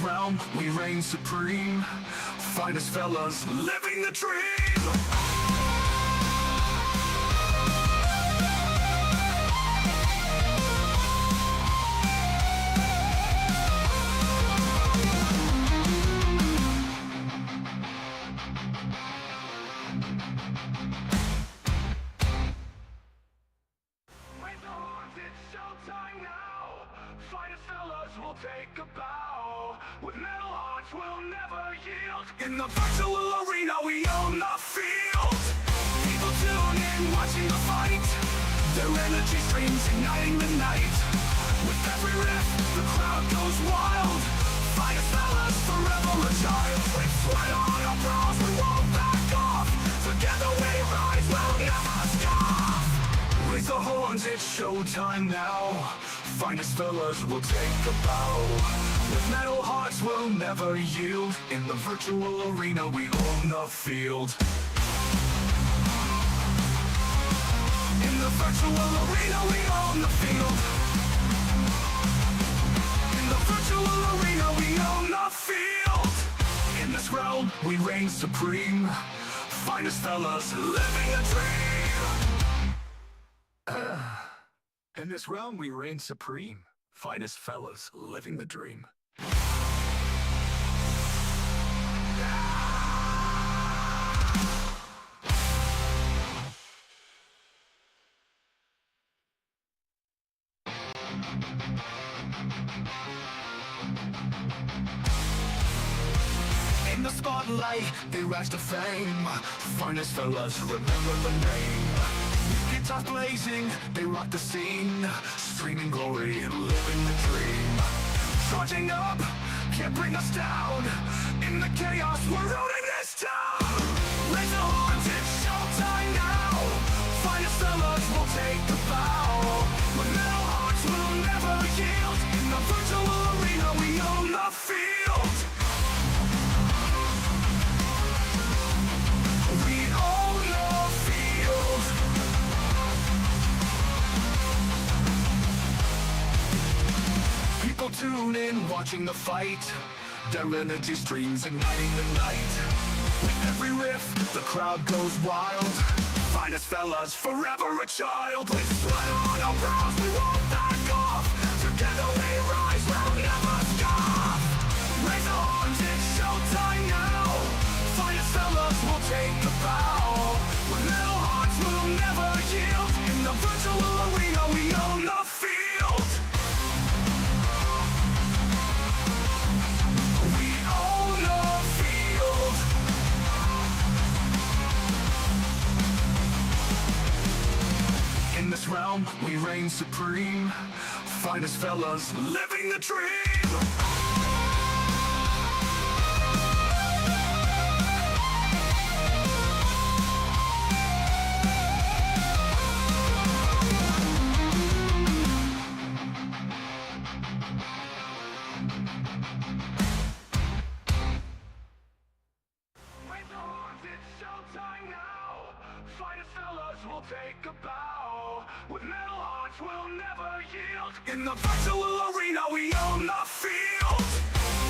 realm, we reign supreme. Finest fellas, living the dream. Take a bow. With metal hearts we'll never yield. In the virtual arena we own the field. People tune in watching the fight. Their energy streams igniting the night. With every riff the crowd goes wild. Finest fellas forever a child. With sweat on our brows we won't back off. Together we rise, we'll never stop. Raise the horns, it's showtime now. Finest fellas will take a bow. With metal hearts we'll never yield. In the virtual arena we own the field. In the virtual arena we own the field. In the virtual arena we own the field. In this realm we reign supreme. Finest fellas living a dream. In this realm we reign supreme. Finest fellas living the dream. In the spotlight they rise to fame. Finest fellas remember the name. Guitars blazing, they rock the scene. Streaming glory and living the dream. Charging up, can't bring us down. In the chaos, we're ruling this town. Raise the horns, it's showtime now. Finest fellas will take the bow. But metal hearts will never yield. In the virtual arena, we own the field. We own the field. People tune in watching the fight. Their energy streams igniting the night. With every riff, the crowd goes wild. Finest fellas, forever a child. With sweat on our brows, we won't back off. Together we rise, we'll never stop. Raise the horns, it's showtime now. Finest fellas will take the bow. With metal hearts, we'll never yield. In the virtual arena, we own the field. In this realm, we reign supreme. Finest fellas living the dream. Take a bow. With metal hearts we'll never yield. In the virtual arena we own the field.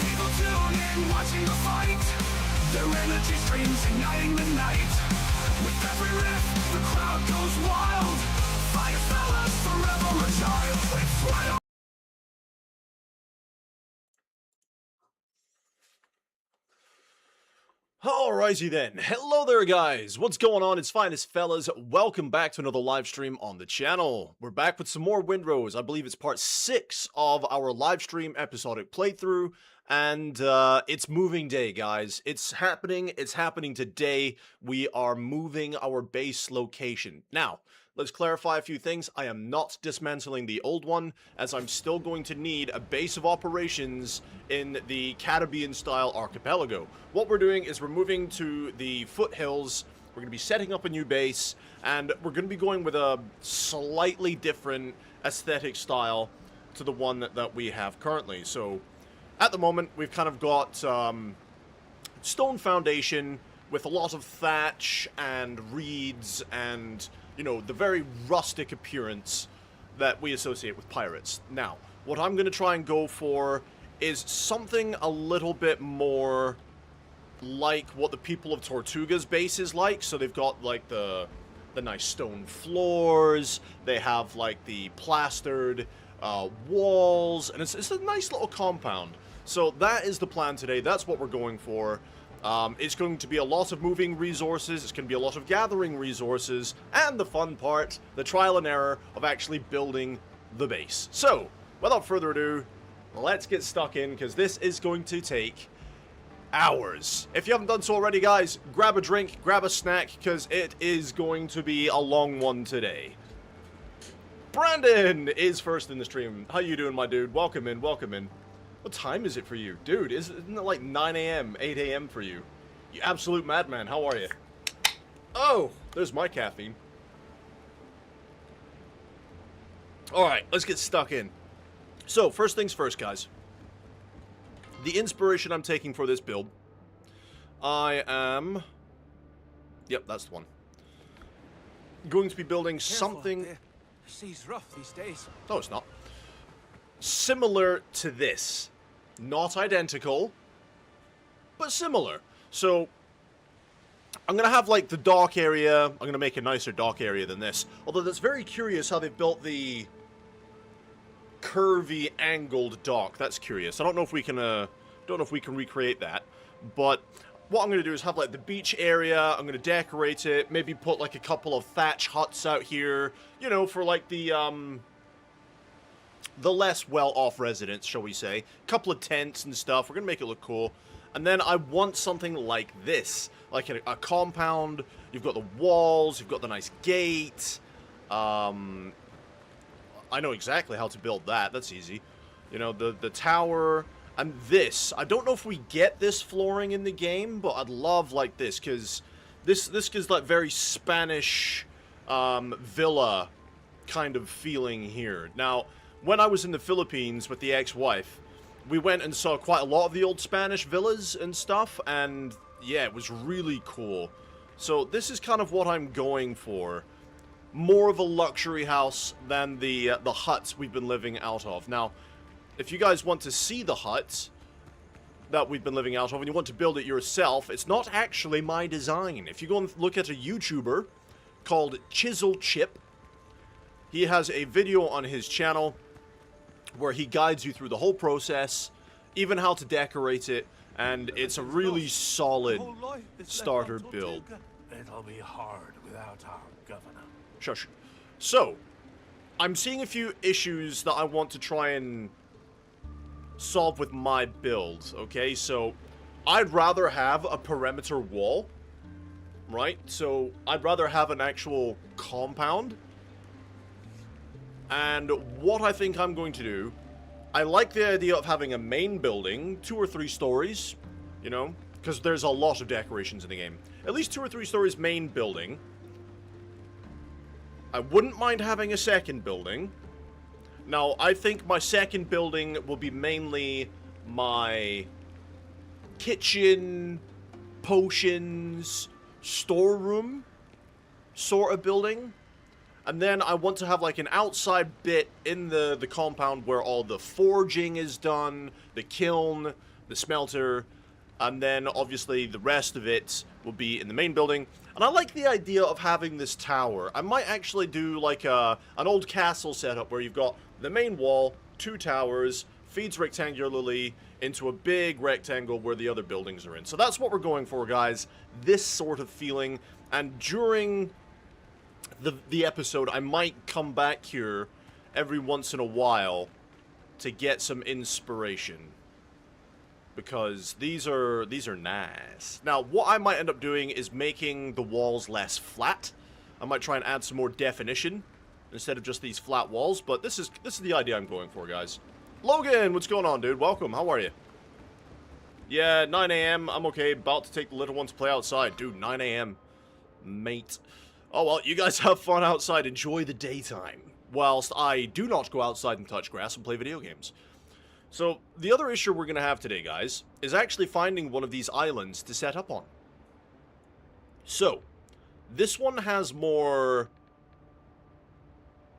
People tune in watching the fight. Their energy streams igniting the night. With every riff the crowd goes wild. Finest fellas forever a child. With sweat on. Alrighty then, hello there guys, what's going on? It's Finest Fellas, welcome back to another live stream on the channel. We're back with some more Windrose. I believe it's part 6 of our live stream episodic playthrough, and it's moving day guys. It's happening today. We are moving our base location. Now, let's clarify a few things. I am not dismantling the old one, as I'm still going to need a base of operations in the Caribbean-style archipelago. What we're doing is we're moving to the foothills. We're going to be setting up a new base, and we're going to be going with a slightly different aesthetic style to the one that we have currently. So, at the moment, we've kind of got stone foundation with a lot of thatch and reeds and, you know, the very rustic appearance that we associate with pirates. Now, what I'm going to try and go for is something a little bit more like what the people of Tortuga's base is like. So they've got like the nice stone floors, they have like the plastered walls, and it's a nice little compound. So that is the plan today. That's what we're going for. It's going to be a lot of moving resources, it's going to be a lot of gathering resources, and the fun part, the trial and error of actually building the base. So, without further ado, let's get stuck in, because this is going to take hours. If you haven't done so already, guys, grab a drink, grab a snack, because it is going to be a long one today. Brandon is first in the stream. How you doing, my dude? Welcome in, welcome in. What time is it for you? Dude, isn't it like 9 a.m., 8 a.m. for you? You absolute madman, how are you? Oh, there's my caffeine. Alright, let's get stuck in. So, first things first, guys. The inspiration I'm taking for this build, I am... Yep, that's the one. Going to be building something... The sea's rough these days. No, it's not. Similar to this. Not identical, but similar. So, I'm going to have, like, the dock area. I'm going to make a nicer dock area than this. Although, that's very curious how they've built the curvy, angled dock. That's curious. I don't know if we can, recreate that. But what I'm going to do is have, like, the beach area. I'm going to decorate it. Maybe put, like, a couple of thatch huts out here. You know, for, like, the less well-off residents, shall we say. A couple of tents and stuff. We're going to make it look cool. And then I want something like this. Like a compound. You've got the walls. You've got the nice gate. I know exactly how to build that. That's easy. You know, the tower. And this. I don't know if we get this flooring in the game, but I'd love like this. Because this gives like very Spanish villa kind of feeling here. Now... When I was in the Philippines with the ex-wife, we went and saw quite a lot of the old Spanish villas and stuff, and yeah, it was really cool. So this is kind of what I'm going for. More of a luxury house than the huts we've been living out of. Now, if you guys want to see the huts that we've been living out of, and you want to build it yourself, it's not actually my design. If you go and look at a YouTuber called Chisel Chip, he has a video on his channel where he guides you through the whole process, even how to decorate it, and it's a really solid starter build. It'll be hard without our governor. Shush. So, I'm seeing a few issues that I want to try and solve with my build, okay? So, I'd rather have a perimeter wall, right? So, I'd rather have an actual compound. And what I think I'm going to do, I like the idea of having a main building, 2 or 3 stories, you know, because there's a lot of decorations in the game. At least 2 or 3 stories main building. I wouldn't mind having a second building. Now, I think my second building will be mainly my kitchen, potions, storeroom sort of building. And then I want to have like an outside bit in the compound where all the forging is done, the kiln, the smelter, and then obviously the rest of it will be in the main building. And I like the idea of having this tower. I might actually do like an old castle setup where you've got the main wall, 2 towers, feeds rectangularly into a big rectangle where the other buildings are in. So that's what we're going for, guys. This sort of feeling. And during the episode, I might come back here every once in a while to get some inspiration, because these are nice. Now, what I might end up doing is making the walls less flat. I might try and add some more definition instead of just these flat walls, but this is the idea I'm going for, guys. Logan, what's going on, dude? Welcome. How are you? Yeah, 9 a.m. I'm okay. About to take the little one to play outside. Dude, 9 a.m. Mate. Oh, well, you guys have fun outside. Enjoy the daytime. Whilst I do not go outside and touch grass and play video games. So, the other issue we're going to have today, guys, is actually finding one of these islands to set up on. So, this one has more...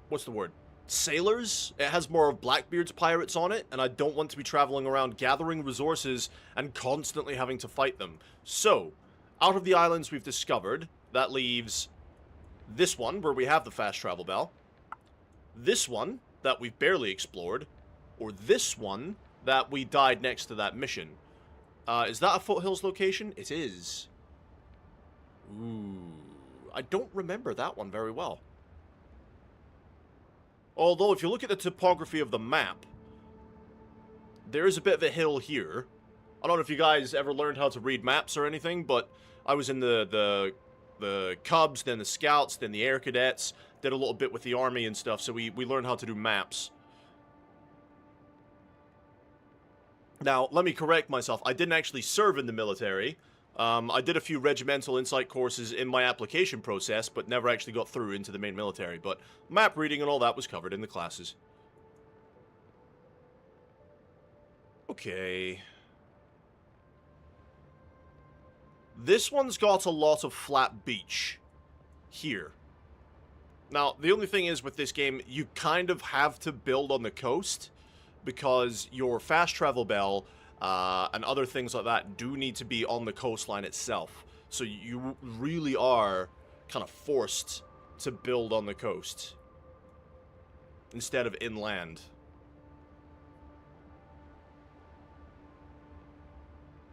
What's the word? sailors. It has more of Blackbeard's pirates on it, and I don't want to be traveling around gathering resources and constantly having to fight them. So, out of the islands we've discovered, that leaves this one, where we have the fast travel bell, this one, that we've barely explored, or this one, that we died next to that mission. Is that a Foothills location? It is. Ooh, I don't remember that one very well. Although, if you look at the topography of the map, there is a bit of a hill here. I don't know if you guys ever learned how to read maps or anything, but I was in the Cubs, then the Scouts, then the Air Cadets, did a little bit with the Army and stuff, so we learned how to do maps. Now, let me correct myself. I didn't actually serve in the military. I did a few regimental insight courses in my application process, but never actually got through into the main military. But map reading and all that was covered in the classes. Okay. This one's got a lot of flat beach here. Now, the only thing is with this game, you kind of have to build on the coast because your fast travel bell and other things like that do need to be on the coastline itself. So you really are kind of forced to build on the coast instead of inland.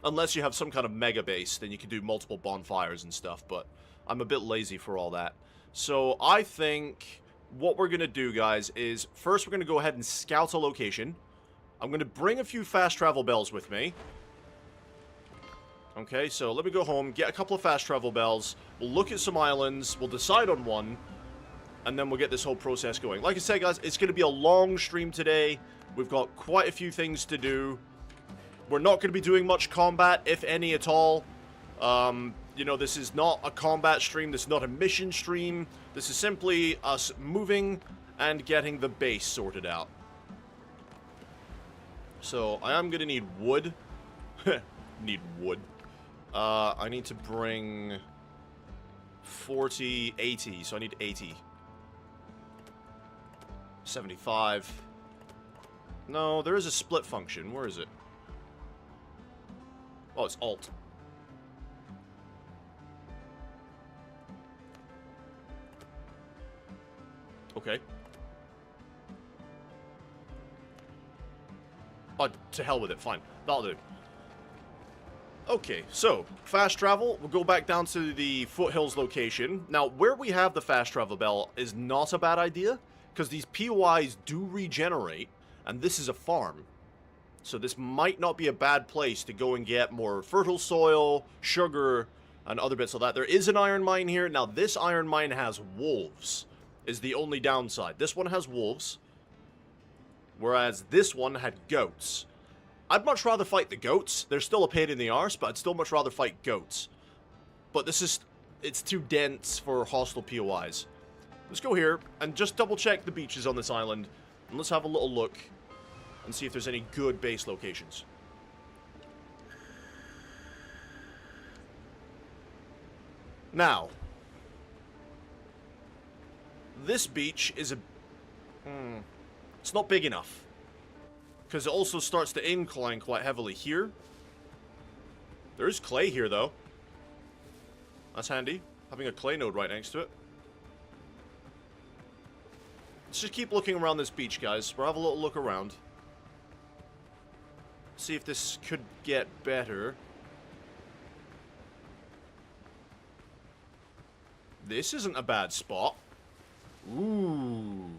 Unless you have some kind of mega base, then you can do multiple bonfires and stuff, but I'm a bit lazy for all that. So I think what we're going to do, guys, is first we're going to go ahead and scout a location. I'm going to bring a few fast travel bells with me. Okay, so let me go home, get a couple of fast travel bells. We'll look at some islands, we'll decide on one, and then we'll get this whole process going. Like I said, guys, it's going to be a long stream today. We've got quite a few things to do. We're not going to be doing much combat, if any at all. You know, this is not a combat stream. This is not a mission stream. This is simply us moving and getting the base sorted out. So, I am going to need wood. Need wood. I need to bring 40, 80. So, I need 80. 75. No, there is a split function. Where is it? Oh, it's Alt. Okay. Oh, to hell with it. Fine. That'll do. Okay, so, fast travel. We'll go back down to the Foothills location. Now, where we have the fast travel bell is not a bad idea, because these POIs do regenerate, and this is a farm. So this might not be a bad place to go and get more fertile soil, sugar, and other bits of that. There is an iron mine here. Now, this iron mine has wolves, is the only downside. This one has wolves, whereas this one had goats. I'd much rather fight the goats. They're still a pain in the arse, but I'd still much rather fight goats. But this is, it's too dense for hostile POIs. Let's go here and just double check the beaches on this island, and let's have a little look and see if there's any good base locations. Now, this beach is a... it's not big enough, because it also starts to incline quite heavily here. There is clay here, though. That's handy, having a clay node right next to it. Let's just keep looking around this beach, guys. We'll have a little look around. See if this could get better. This isn't a bad spot. Ooh.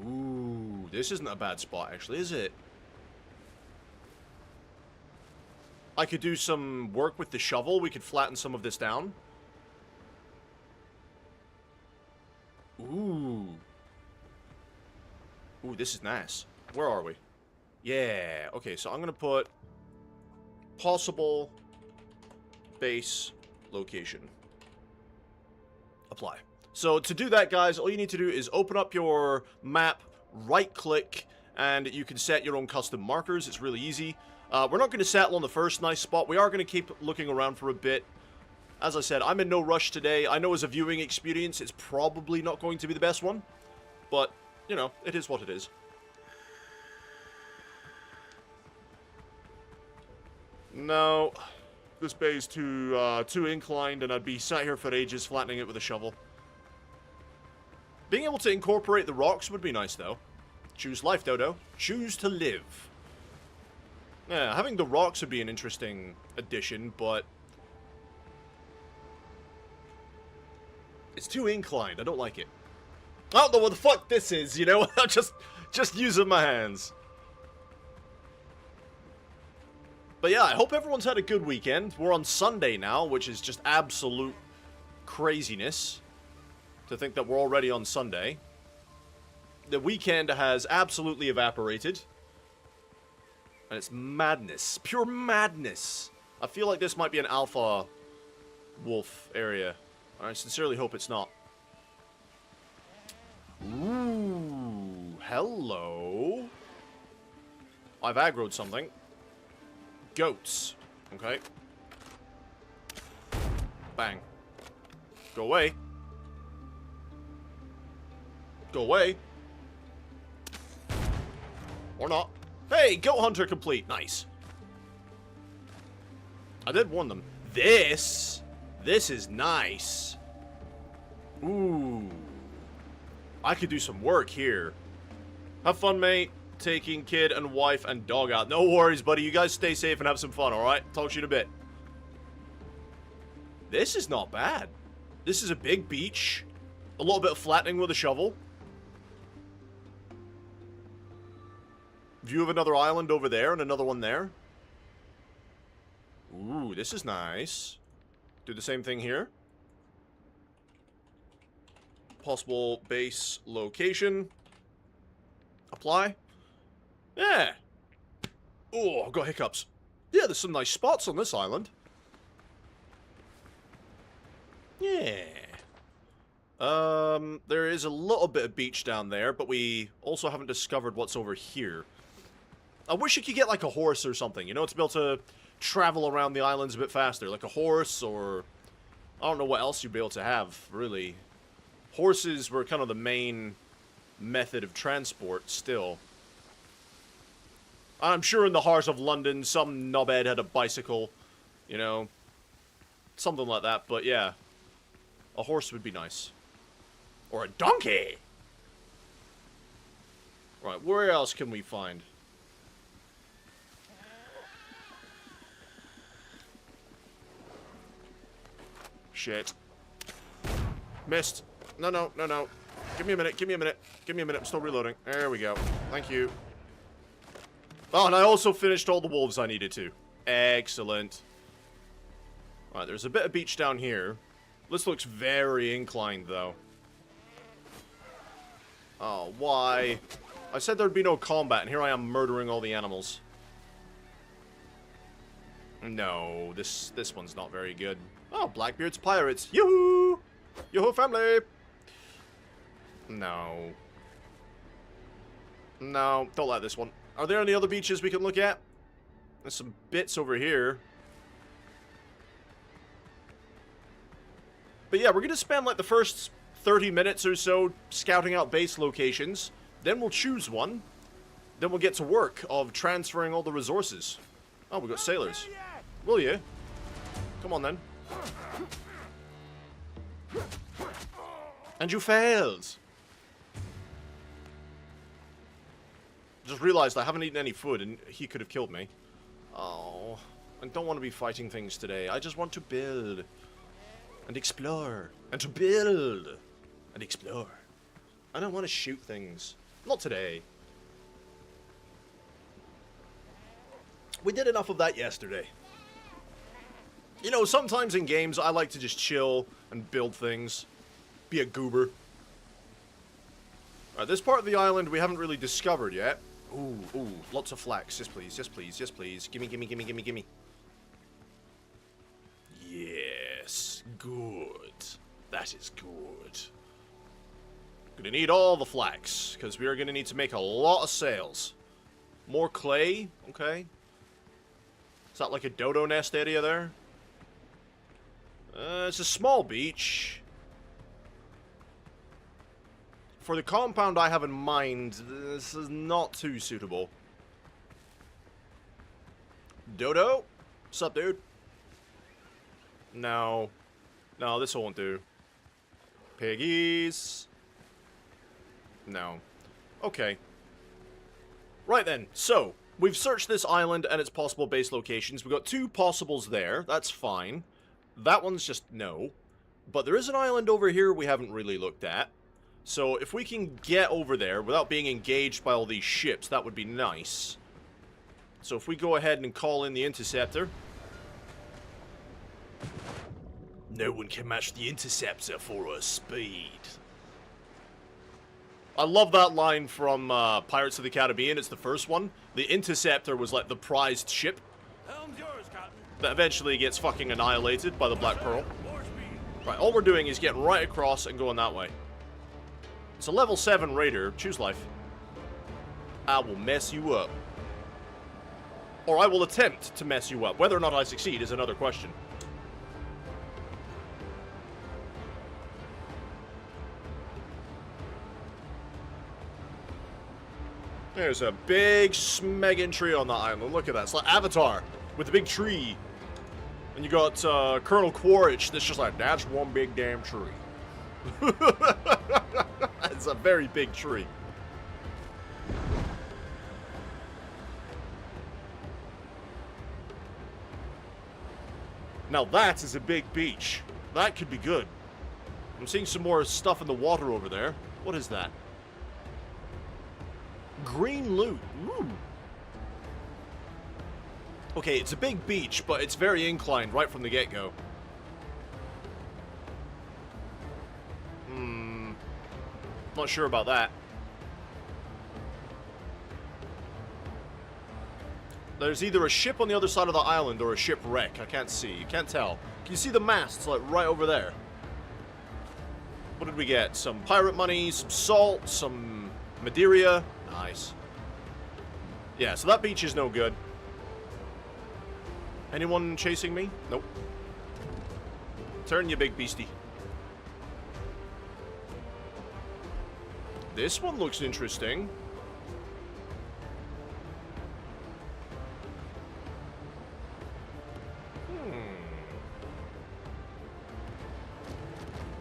Ooh. This isn't a bad spot, actually, is it? I could do some work with the shovel. We could flatten some of this down. Ooh. Ooh, this is nice. Where are we? Yeah, okay, so I'm going to put possible base location. Apply. So to do that, guys, all you need to do is open up your map, right-click, and you can set your own custom markers. It's really easy. We're not going to settle on the first nice spot. We are going to keep looking around for a bit. As I said, I'm in no rush today. I know as a viewing experience, it's probably not going to be the best one, but you know, it is what it is. No, this bay is too inclined, and I'd be sat here for ages flattening it with a shovel. Being able to incorporate the rocks would be nice, though. Choose life, Dodo. Choose to live. Yeah, having the rocks would be an interesting addition, but it's too inclined. I don't like it. I don't know what the fuck this is, you know? I'm just using my hands. But yeah, I hope everyone's had a good weekend. We're on Sunday now, which is just absolute craziness to think that we're already on Sunday. The weekend has absolutely evaporated. And it's madness. Pure madness. I feel like this might be an alpha wolf area. I sincerely hope it's not. Ooh, hello. I've aggroed something. Goats. Okay. Bang. Go away. Go away. Or not. Hey, goat hunter complete. Nice. I did warn them. This is nice. Ooh. I could do some work here. Have fun, mate. Taking kid and wife and dog out. No worries, buddy. You guys stay safe and have some fun, alright? Talk to you in a bit. This is not bad. This is a big beach. A little bit of flattening with a shovel. View of another island over there and another one there. Ooh, this is nice. Do the same thing here. Possible base location. Apply. Yeah. Oh, I've got hiccups. Yeah, there's some nice spots on this island. Yeah. There is a little bit of beach down there, but we also haven't discovered what's over here. I wish you could get like a horse or something, you know, to be able to travel around the islands a bit faster. Like a horse, or I don't know what else you'd be able to have, really. Horses were kind of the main method of transport still. I'm sure in the heart of London, some knobhead had a bicycle, you know, something like that. But yeah, a horse would be nice. Or a donkey! Right, where else can we find? Shit. Missed. No, no, no, no. Give me a minute, give me a minute. Give me a minute, I'm still reloading. There we go. Thank you. Oh, and I also finished all the wolves I needed to. Excellent. Alright, there's a bit of beach down here. This looks very inclined, though. Oh, why? I said there'd be no combat, and here I am murdering all the animals. No, this one's not very good. Oh, Blackbeard's Pirates. Yoo-hoo! Yoo-hoo, family! No. No, don't like this one. Are there any other beaches we can look at? There's some bits over here. But yeah, we're going to spend like the first 30 minutes or so scouting out base locations. Then we'll choose one. Then we'll get to work of transferring all the resources. Oh, we've got sailors. Will you? Come on then. And you failed. Just realized I haven't eaten any food and he could have killed me. Oh, I don't want to be fighting things today. I just want to build and explore and to build and explore. I don't want to shoot things. Not today. We did enough of that yesterday. You know, sometimes in games I like to just chill and build things. Be a goober. Alright, this part of the island we haven't really discovered yet. Ooh, ooh, lots of flax. Yes, please. Yes, please. Yes, please. Gimme, gimme, gimme, gimme, gimme. Yes. Good. That is good. Gonna need all the flax, because we are gonna need to make a lot of sails. More clay. Okay. Is that like a dodo nest area there? It's a small beach. for the compound I have in mind, this is not too suitable. Dodo? What's up, dude? No. No, this won't do. Piggies. No. Okay. Right then, so, we've searched this island and its possible base locations. We've got 2 possibles there. That's fine. That one's just no. But there is an island over here we haven't really looked at. So, if we can get over there without being engaged by all these ships, that would be nice. So, if we go ahead and call in the interceptor. No one can match the interceptor for her speed. I love that line from Pirates of the Caribbean. It's the first one. The interceptor was like the prized ship. Helm's yours, Captain. That eventually gets fucking annihilated by the Black Pearl. More speed. Right, all we're doing is getting right across and going that way. It's a level 7 raider. Choose life. I will mess you up. Or I will attempt to mess you up. Whether or not I succeed is another question. There's a big smegging tree on the island. Look at that. It's like Avatar with the big tree. And you got Colonel Quaritch that's just like, that's one big damn tree. It's a very big tree. Now that is a big beach. That could be good. I'm seeing some more stuff in the water over there. What is that? Green loot. Ooh. Okay, it's a big beach, but it's very inclined right from the get-go. Not sure about that. There's either a ship on the other side of the island or a shipwreck. I can't see. You can't tell. Can you see the masts, like, right over there? What did we get? Some pirate money, some salt, some Madeira. Nice. Yeah, so that beach is no good. Anyone chasing me? Nope. Turn, you big beastie. This one looks interesting.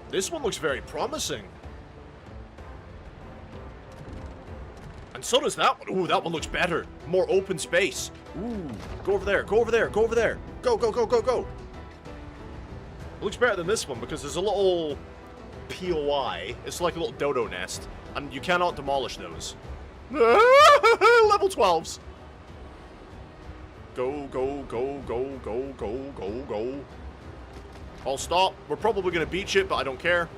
This one looks very promising. And so does that one. Ooh, that one looks better. More open space. Ooh, go over there, go over there, go over there. Go, go, go, go, go. It looks better than this one because there's a little POI. It's like a little dodo nest. And you cannot demolish those. Level 12s. Go, go, go, go, go, go, go, go. I'll stop. We're probably going to beach it, but I don't care.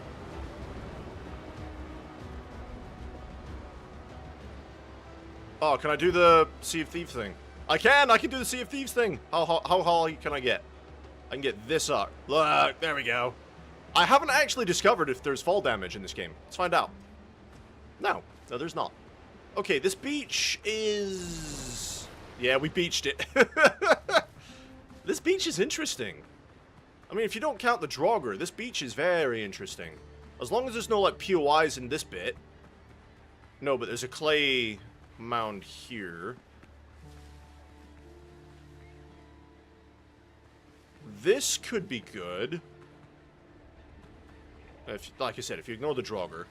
Oh, can I do the Sea of Thieves thing? I can do the Sea of Thieves thing. How high can I get? I can get this up. Look, there we go. I haven't actually discovered if there's fall damage in this game. Let's find out. No, there's not. Okay, this beach is... Yeah, we beached it. This beach is interesting. I mean, if you don't count the Draugr, this beach is very interesting. As long as there's no, like, POIs in this bit. No, but there's a clay mound here. This could be good. If, like I said, if you ignore the Draugr.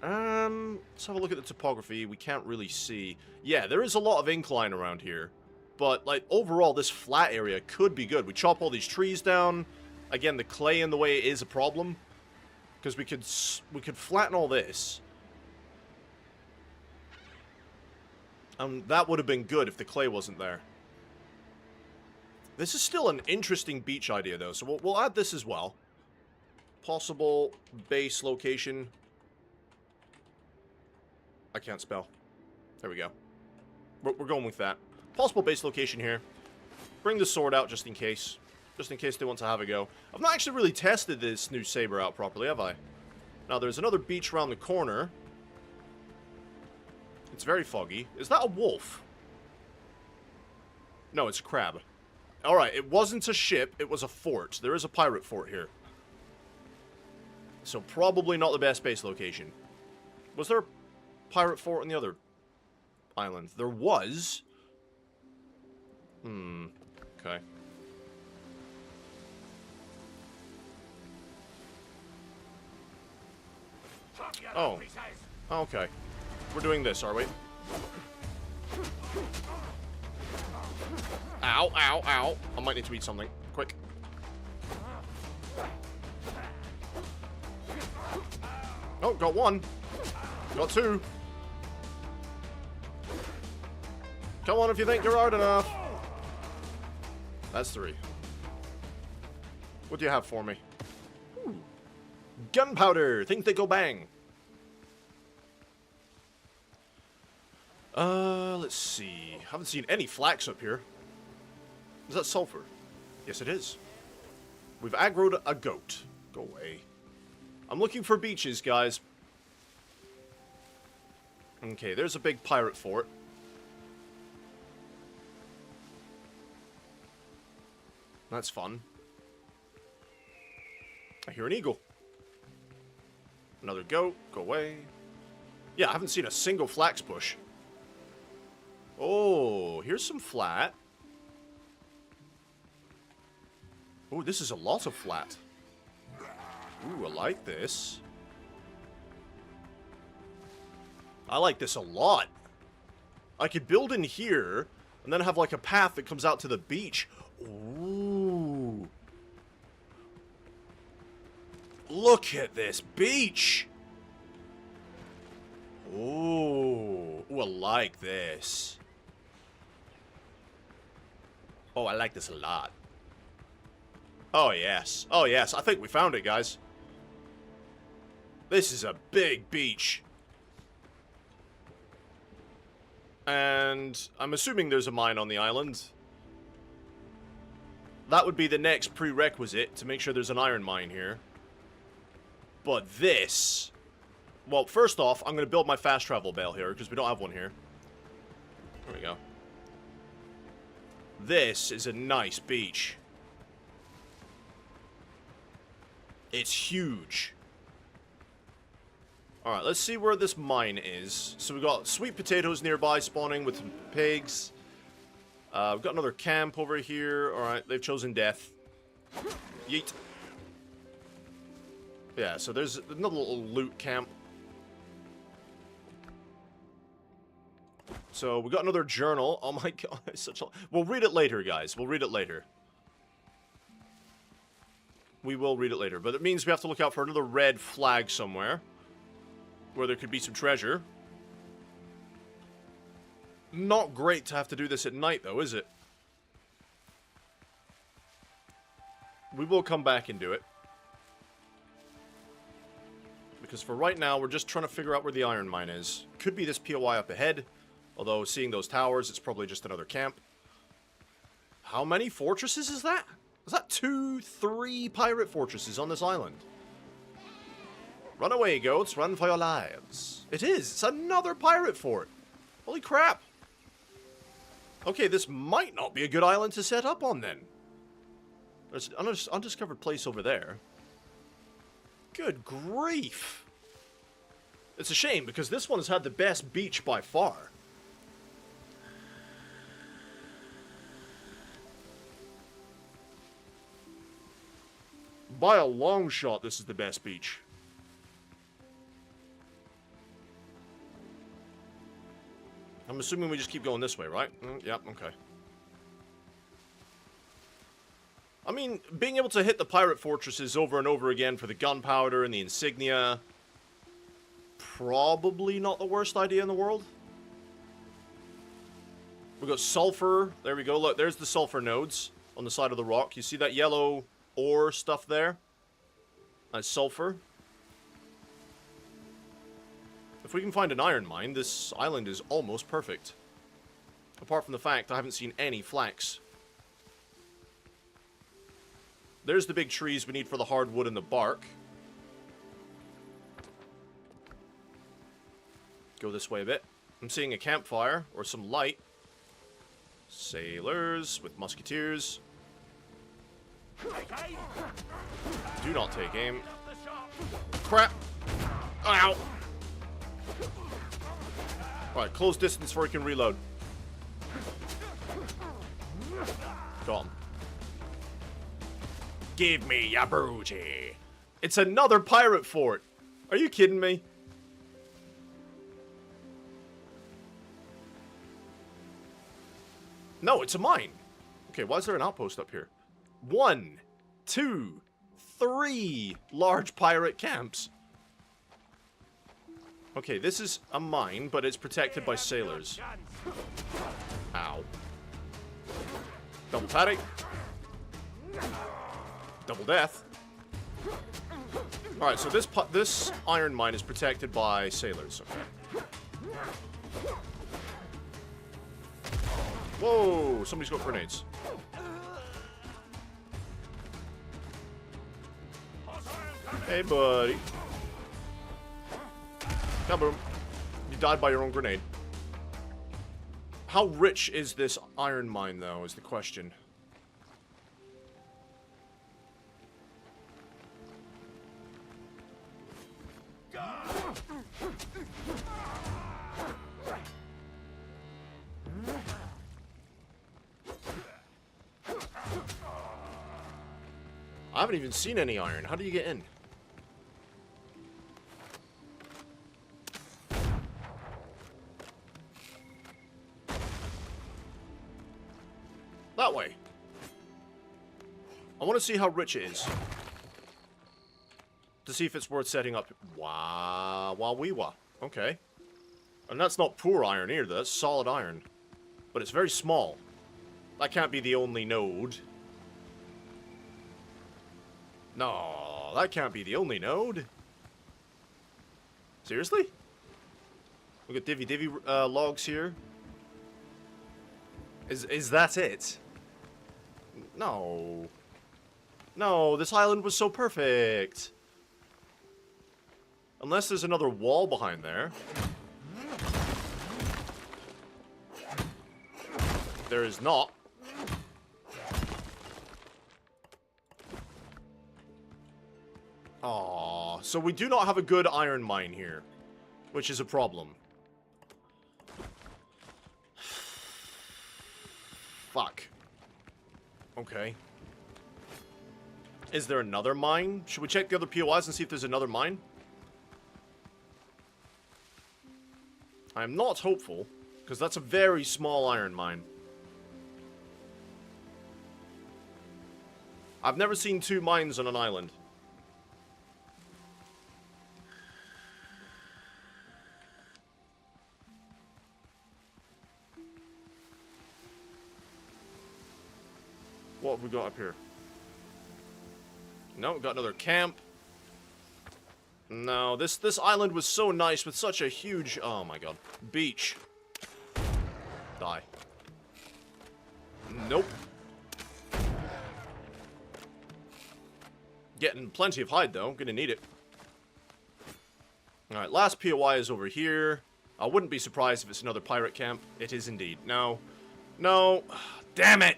Let's have a look at the topography. We can't really see. Yeah, there is a lot of incline around here. But, like, overall, this flat area could be good. We chop all these trees down. Again, the clay in the way is a problem. Because we could flatten all this. And that would have been good if the clay wasn't there. This is still an interesting beach idea, though. So we'll add this as well. Possible base location. I can't spell. There we go. We're going with that. Possible base location here. Bring the sword out just in case. Just in case they want to have a go. I've not actually really tested this new saber out properly, have I? Now, there's another beach around the corner. It's very foggy. Is that a wolf? No, it's a crab. Alright, it wasn't a ship. It was a fort. There is a pirate fort here. So probably not the best base location. Was there a pirate fort on the other island? There was. Okay. Oh. Okay. We're doing this, are we? Ow, ow, ow. I might need to eat something. Quick. Oh, got one. Got two. Come on if you think you're hard enough. That's three. What do you have for me? Ooh. Gunpowder. Things that go bang. Let's see. Haven't seen any flax up here. Is that sulfur? Yes, it is. We've aggroed a goat. Go away. I'm looking for beaches, guys. Okay, there's a big pirate fort. That's fun. I hear an eagle. Another goat. Go away. Yeah, I haven't seen a single flax bush. Oh, here's some flat. Oh, this is a lot of flat. Ooh, I like this. I like this a lot. I could build in here, and then have like a path that comes out to the beach. Ooh. Look at this beach. Ooh. Ooh, I like this. Oh, I like this a lot. Oh, yes. Oh, yes. I think we found it, guys. This is a big beach. And I'm assuming there's a mine on the island. That would be the next prerequisite to make sure there's an iron mine here. But this... Well, first off, I'm going to build my fast travel bell here, because we don't have one here. There we go. This is a nice beach. It's huge. Alright, let's see where this mine is. So we've got sweet potatoes nearby spawning with some pigs. We've got another camp over here. Alright, they've chosen death. Yeet. Yeah, so there's another little loot camp. So we got another journal. Oh my god, it's such a... We'll read it later, guys. We'll read it later. We will read it later. But it means we have to look out for another red flag somewhere, where there could be some treasure. Not great to have to do this at night, though, is it? We will come back and do it. Because for right now, we're just trying to figure out where the iron mine is. Could be this POI up ahead. Although, seeing those towers, it's probably just another camp. How many fortresses is that? Is that 2, 3 pirate fortresses on this island? Run away, goats. Run for your lives. It is. It's another pirate fort. Holy crap. Okay, this might not be a good island to set up on, then. There's an undiscovered place over there. Good grief. It's a shame, because this one has had the best beach by far. By a long shot, this is the best beach. I'm assuming we just keep going this way, right? Yep, okay. I mean, being able to hit the pirate fortresses over and over again for the gunpowder and the insignia... Probably not the worst idea in the world. We've got sulfur. There we go. Look, there's the sulfur nodes on the side of the rock. You see that yellow ore stuff there? That's sulfur. If we can find an iron mine, this island is almost perfect. Apart from the fact I haven't seen any flax. There's the big trees we need for the hardwood and the bark. Go this way a bit. I'm seeing a campfire, or some light. Sailors with musketeers. Do not take aim. Crap. Ow. Alright, close distance before he can reload. Got him. Give me your booty. It's another pirate fort. Are you kidding me? No, it's a mine. Okay, why is there an outpost up here? 1, 2, 3 large pirate camps. Okay, this is a mine, but it's protected by sailors. Ow. Double patty. Double death. Alright, so this iron mine is protected by sailors. Okay. Whoa! Somebody's got grenades. Hey, buddy. Kaboom. You died by your own grenade. How rich is this iron mine, though, is the question. I haven't even seen any iron. How do you get in? That way. I want to see how rich it is. To see if it's worth setting up. Wow. Wow. Okay. And that's not poor iron either. That's solid iron. But it's very small. That can't be the only node. No, that can't be the only node. Seriously? We got divvy logs here. Is that it? No. No, this island was so perfect. Unless there's another wall behind there. There is not. Aww, so we do not have a good iron mine here, which is a problem. Fuck. Okay. Is there another mine? Should we check the other POIs and see if there's another mine? I'm not hopeful, because that's a very small iron mine. I've never seen 2 mines on an island. What have we got up here? No, we got another camp. No, this island was so nice with such a huge, oh my god, beach. Die. Nope. Getting plenty of hide though, gonna need it. Alright, last POI is over here. I wouldn't be surprised if it's another pirate camp. It is indeed. No. No. Damn it!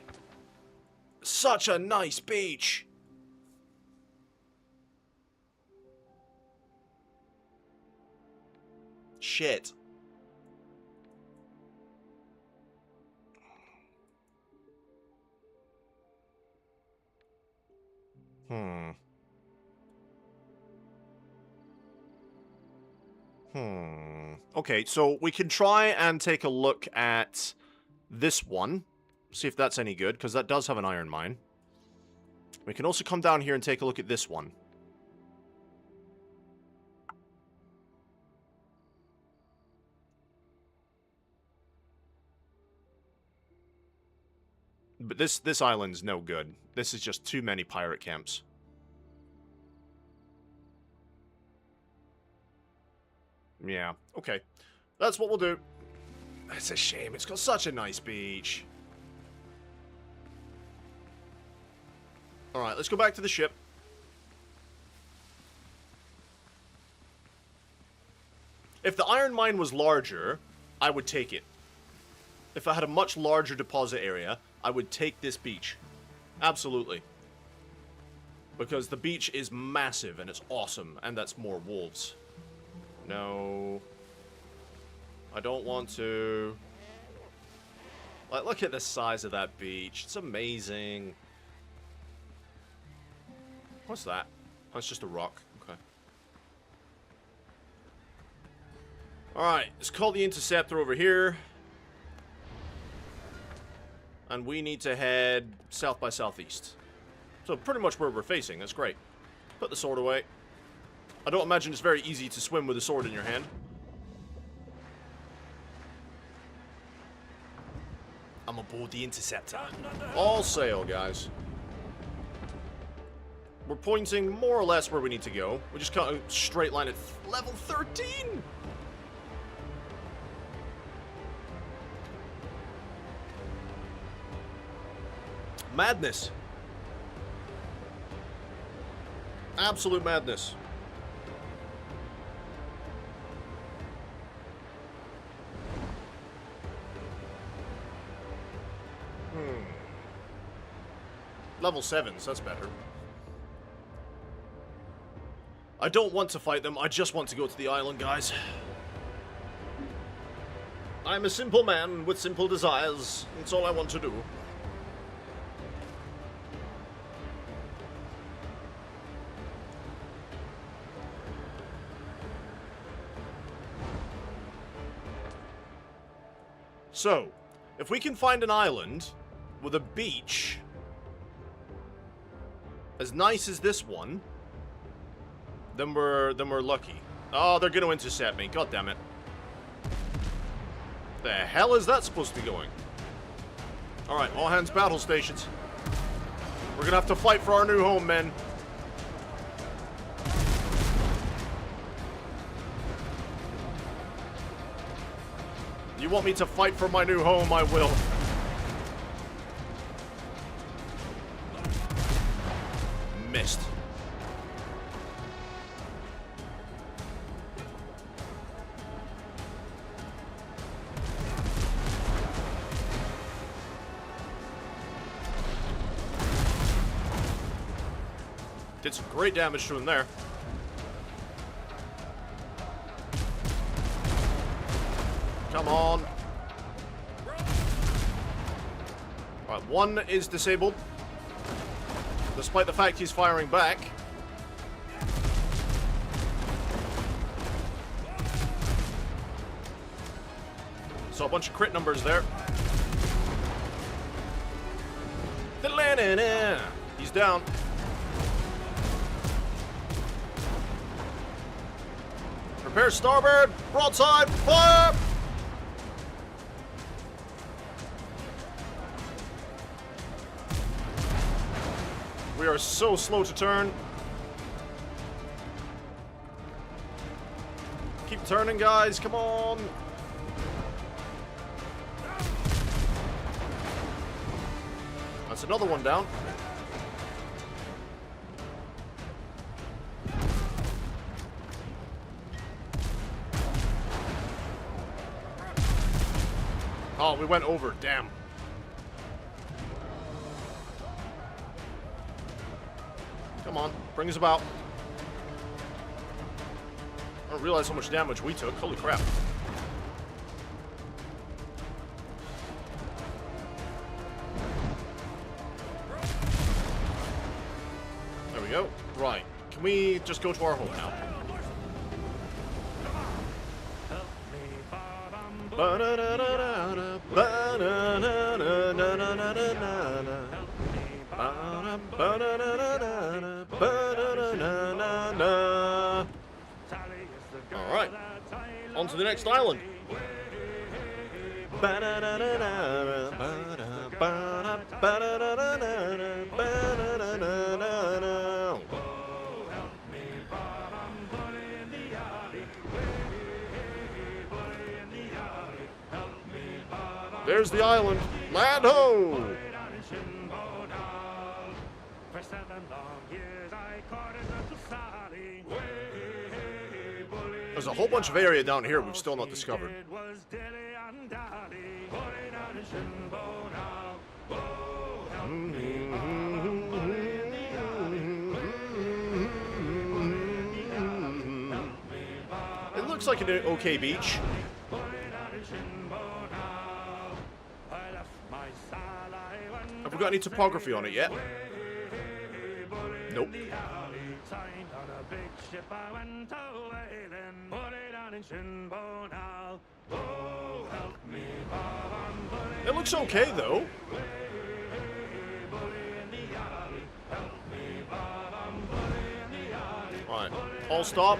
Such a nice beach! Shit. Okay, so we can try and take a look at this one. See if that's any good, because that does have an iron mine. We can also come down here and take a look at this one. But this island's no good. This is just too many pirate camps. Yeah, okay. That's what we'll do. It's a shame. It's got such a nice beach. Alright, let's go back to the ship. If the iron mine was larger, I would take it. If I had a much larger deposit area, I would take this beach. Absolutely. Because the beach is massive and it's awesome, and that's more wolves. No. I don't want to. Like, look at the size of that beach. It's amazing. What's that? Oh, it's just a rock. Okay. Alright, let's call the interceptor over here. And we need to head south by southeast. So pretty much where we're facing. That's great. Put the sword away. I don't imagine it's very easy to swim with a sword in your hand. I'm aboard the interceptor. All sail, guys. We're pointing more or less where we need to go. We just got a straight line at level 13. Madness. Absolute madness. Level 7s, that's better. I don't want to fight them, I just want to go to the island, guys. I'm a simple man with simple desires. That's all I want to do. So, if we can find an island with a beach as nice as this one, then we're lucky. Oh, they're gonna intercept me. God damn it. The hell is that supposed to be going? Alright, all hands battle stations. We're gonna have to fight for our new home, men. You want me to fight for my new home, I will. Missed. Did some great damage to him there. Come on. Alright, one is disabled. Despite the fact he's firing back. So a bunch of crit numbers there. He's down. Prepare starboard. Broadside. Fire! We are so slow to turn. Keep turning, guys. Come on. That's another one down. Oh, we went over. Damn. Come on, bring us about. I don't realize how much damage we took. Holy crap. There we go. Right. Can we just go to our home now? Alright, on to the next island. There's the island. Land ho! There's a whole bunch of area down here we've still not discovered. Looks like an okay beach. Have we got any topography on it yet? Nope. It looks okay, though. Alright, all stop.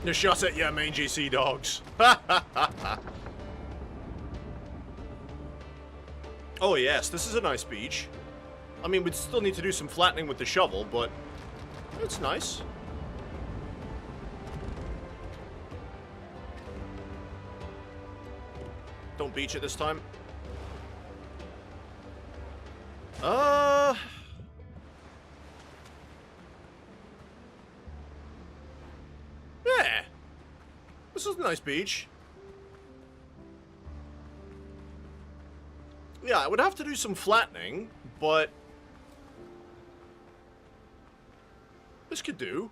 You shot at your mangy sea dogs. Oh yes, this is a nice beach. I mean, we'd still need to do some flattening with the shovel, but it's nice. Don't beach it this time. Yeah. This is a nice beach. Yeah, I would have to do some flattening, but this could do.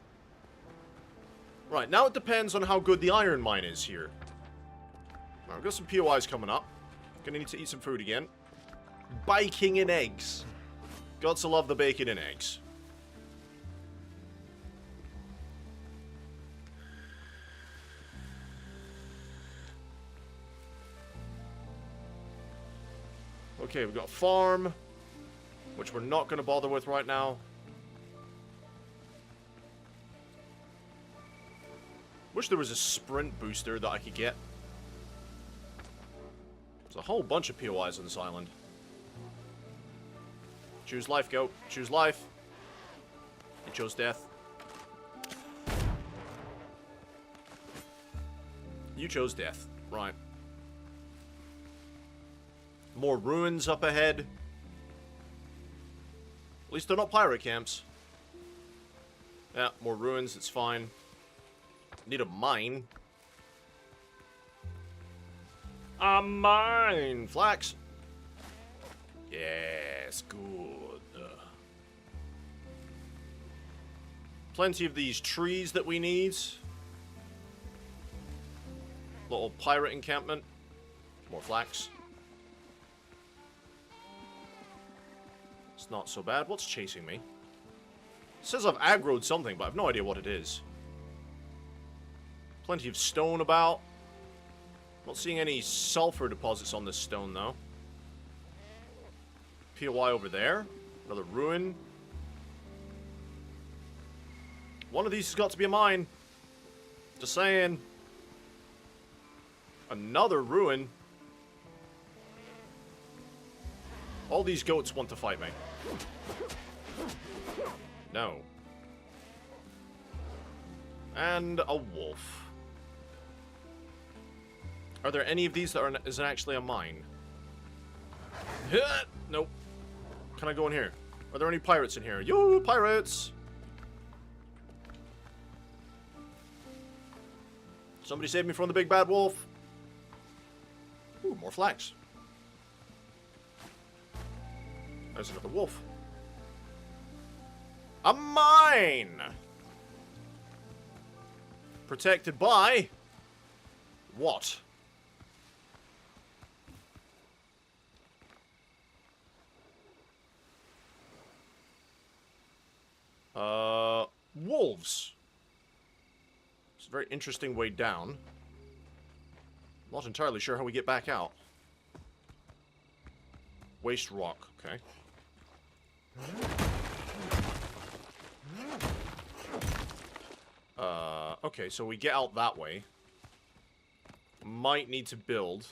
Right, now it depends on how good the iron mine is here. Right, we've got some POIs coming up. Gonna need to eat some food again. Baking and eggs. Got to love the bacon and eggs. Okay, we've got a farm, which we're not going to bother with right now. Wish there was a sprint booster that I could get. There's a whole bunch of POIs on this island. Choose life, go. Choose life. You chose death. You chose death. Right. More ruins up ahead. At least they're not pirate camps. Yeah, more ruins, it's fine. Need a mine. A mine! Flax! Yes, good. Plenty of these trees that we need. Little pirate encampment. More flax. It's not so bad. What's chasing me? It says I've aggroed something, but I have no idea what it is. Plenty of stone about. Not seeing any sulfur deposits on this stone, though. POI over there. Another ruin. One of these has got to be a mine. Just saying. Another ruin. All these goats want to fight me. No. And a wolf. Are there any of these that is actually a mine? Nope. Can I go in here? Are there any pirates in here? Yo, pirates! Somebody save me from the big bad wolf. Ooh, more flags. There's another wolf. A mine! Protected by... what? Wolves. It's a very interesting way down. Not entirely sure how we get back out. Waste rock, okay. Okay, so we get out that way. Might need to build.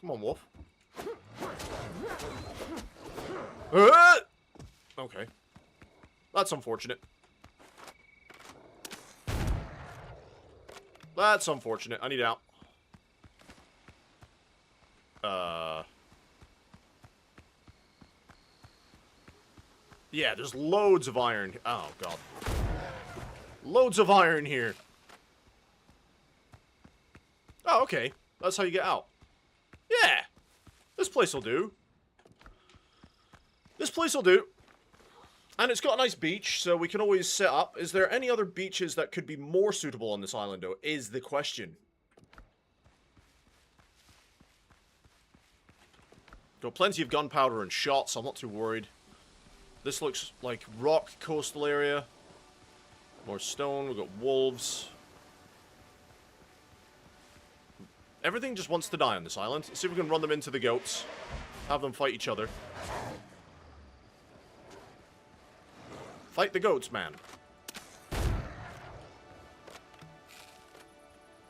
Come on, wolf. Okay. That's unfortunate. That's unfortunate. I need out. Yeah, there's loads of iron. Oh, God. Loads of iron here. Oh, okay. That's how you get out. Yeah. This place will do. This place will do. And it's got a nice beach, so we can always set up. Is there any other beaches that could be more suitable on this island, though, is the question. Got plenty of gunpowder and shots, I'm not too worried. This looks like rock coastal area. More stone, we've got wolves. Everything just wants to die on this island. Let's see if we can run them into the goats. Have them fight each other. Fight the goats, man.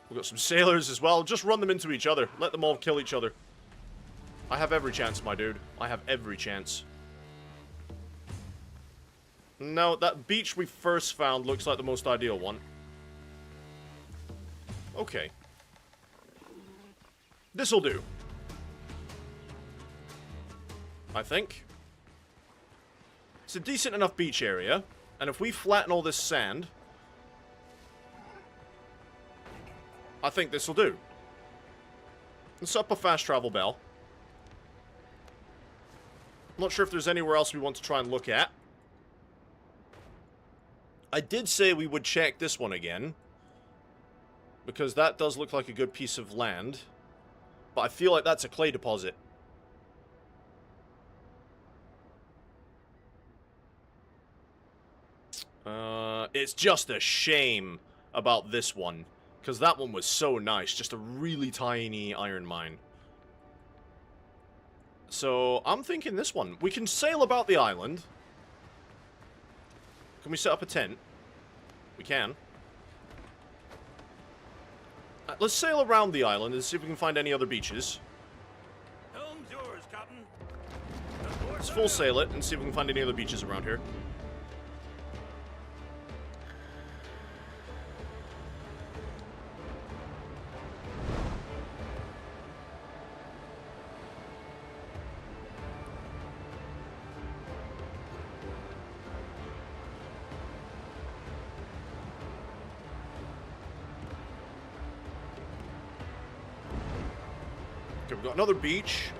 We've got some sailors as well. Just run them into each other. Let them all kill each other. I have every chance, my dude. I have every chance. No, that beach we first found looks like the most ideal one. Okay. This'll do. I think. It's a decent enough beach area, and if we flatten all this sand, I think this'll do. Let's up a fast travel bell. I'm not sure if there's anywhere else we want to try and look at. I did say we would check this one again, because that does look like a good piece of land, but I feel like that's a clay deposit. It's just a shame about this one, because that one was so nice, just a really tiny iron mine. So, I'm thinking this one. We can sail about the island. Can we set up a tent? We can. Let's sail around the island and see if we can find any other beaches. Helm's yours, Captain. Let's full sail it and see if we can find any other beaches around here. Okay, we've got another beach.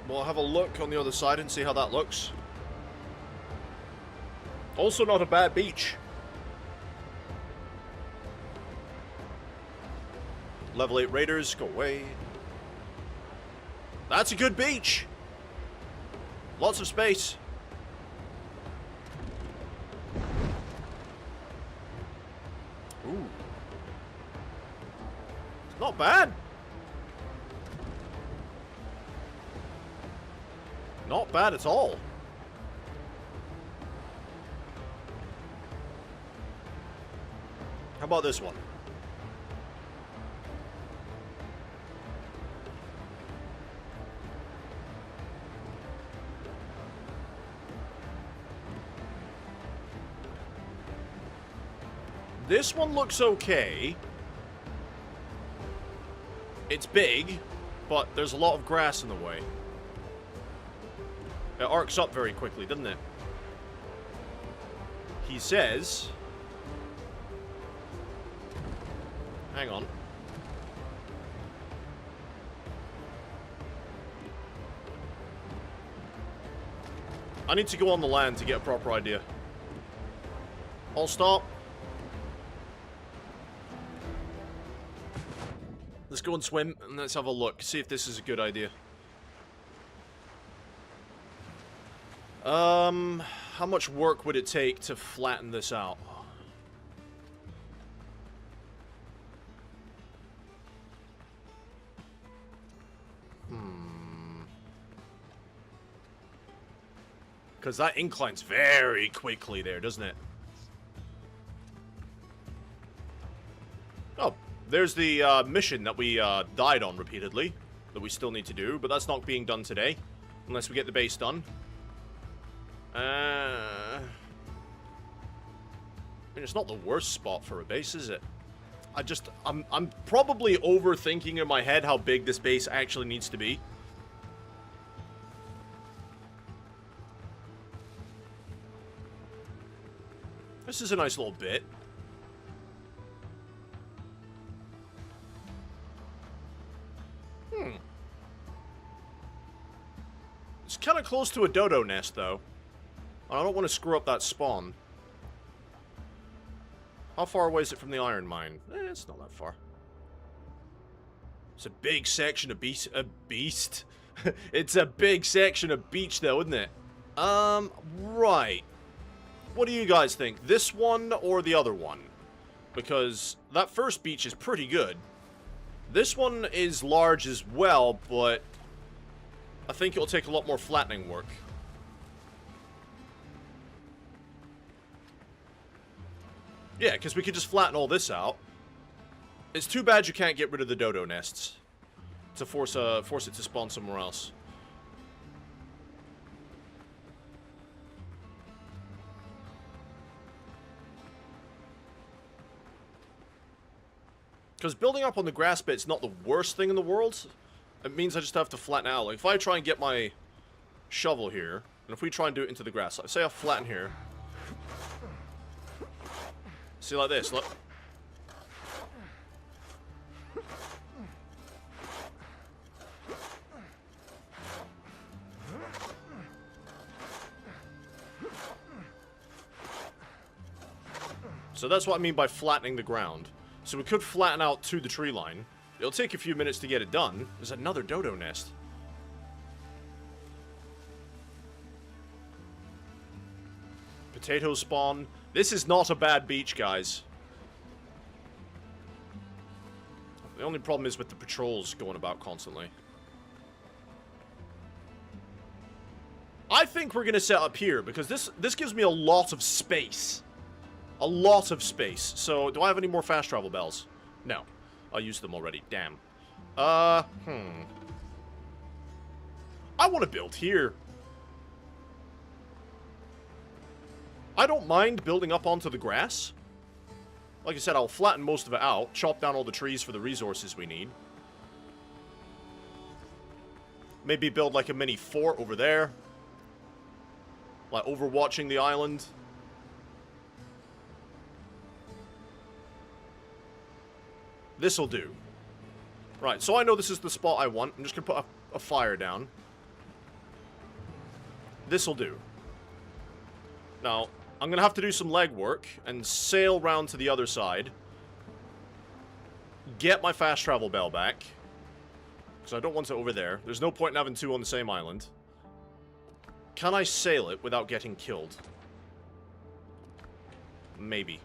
We'll have a look on the other side and see how that looks. Also not a bad beach. Level 8 raiders, go away. That's a good beach. Lots of space. Ooh. Not bad. Not bad at all. How about this one? This one looks okay. It's big, but there's a lot of grass in the way. It arcs up very quickly, doesn't it? He says... Hang on. I need to go on the land to get a proper idea. I'll stop. Let's go and swim, and let's have a look. See if this is a good idea. How much work would it take to flatten this out? Because that inclines very quickly there, doesn't it? Oh, there's the mission that we died on repeatedly, that we still need to do, but that's not being done today, unless we get the base done. I mean, it's not the worst spot for a base, is it? I'm probably overthinking in my head how big this base actually needs to be. This is a nice little bit. close to a dodo nest, though. I don't want to screw up that spawn. How far away is it from the iron mine? It's not that far. It's a big section of beast. It's a big section of beach, though, isn't it? Right. What do you guys think? This one or the other one? Because that first beach is pretty good. This one is large as well, but I think it'll take a lot more flattening work. Yeah, because we could just flatten all this out. It's too bad you can't get rid of the dodo nests to force it to spawn somewhere else. Because building up on the grass bit's not the worst thing in the world. It means I just have to flatten out. Like, if I try and get my shovel here, and if we try and do it into the grass, like, say I flatten here. See, like this, look. So that's what I mean by flattening the ground. So we could flatten out to the tree line. It'll take a few minutes to get it done. There's another dodo nest. Potato spawn. This is not a bad beach, guys. The only problem is with the patrols going about constantly. I think we're going to set up here, because this gives me a lot of space. A lot of space. So, do I have any more fast travel bells? No. I used them already. Damn. I want to build here. I don't mind building up onto the grass. Like I said, I'll flatten most of it out. Chop down all the trees for the resources we need. Maybe build like a mini fort over there. Like overwatching the island. This'll do. Right, so I know this is the spot I want. I'm just going to put a fire down. This'll do. Now, I'm going to have to do some legwork and sail round to the other side. Get my fast travel bell back. Because I don't want it over there. There's no point in having two on the same island. Can I sail it without getting killed? Maybe.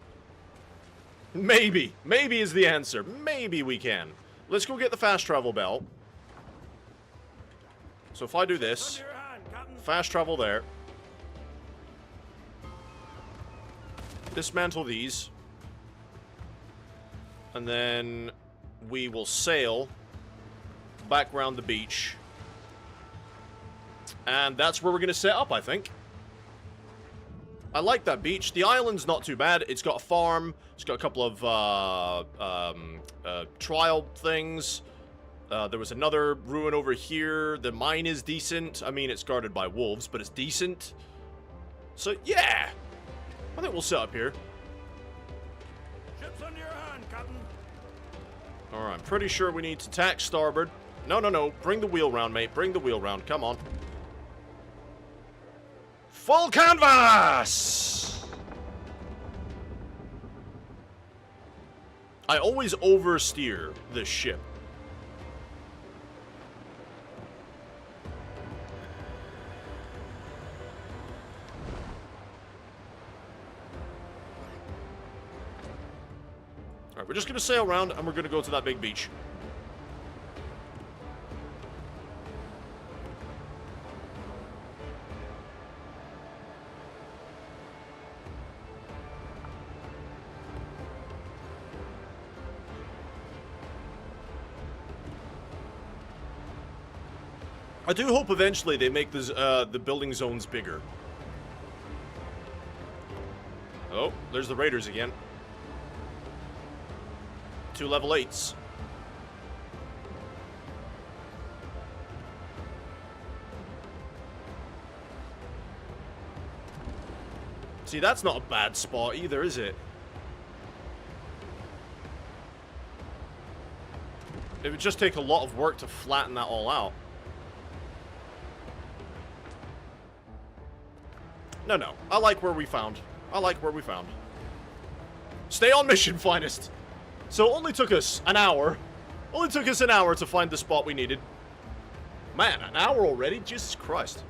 Maybe. Maybe is the answer. Maybe we can. Let's go get the fast travel bell. So if I do this, fast travel there. Dismantle these. And then we will sail back around the beach. And that's where we're going to set up, I think. I like that beach. The island's not too bad. It's got a farm. It's got a couple of trial things. There was another ruin over here. The mine is decent. I mean, it's guarded by wolves, but it's decent. So, yeah. I think we'll set up here. Ship's under your hand, Captain. Alright, I'm pretty sure we need to tack starboard. No, no, no. Bring the wheel round, mate. Bring the wheel round. Come on. Full canvas! I always oversteer this ship. Alright, we're just going to sail around and we're going to go to that big beach. I do hope eventually they make this, the building zones bigger. Oh, there's the raiders again. 2 level 8s. See, that's not a bad spot either, is it? It would just take a lot of work to flatten that all out. No. I like where we found. I like where we found. Stay on mission, finest. So it only took us an hour. Only took us an hour to find the spot we needed. Man, an hour already? Jesus Christ.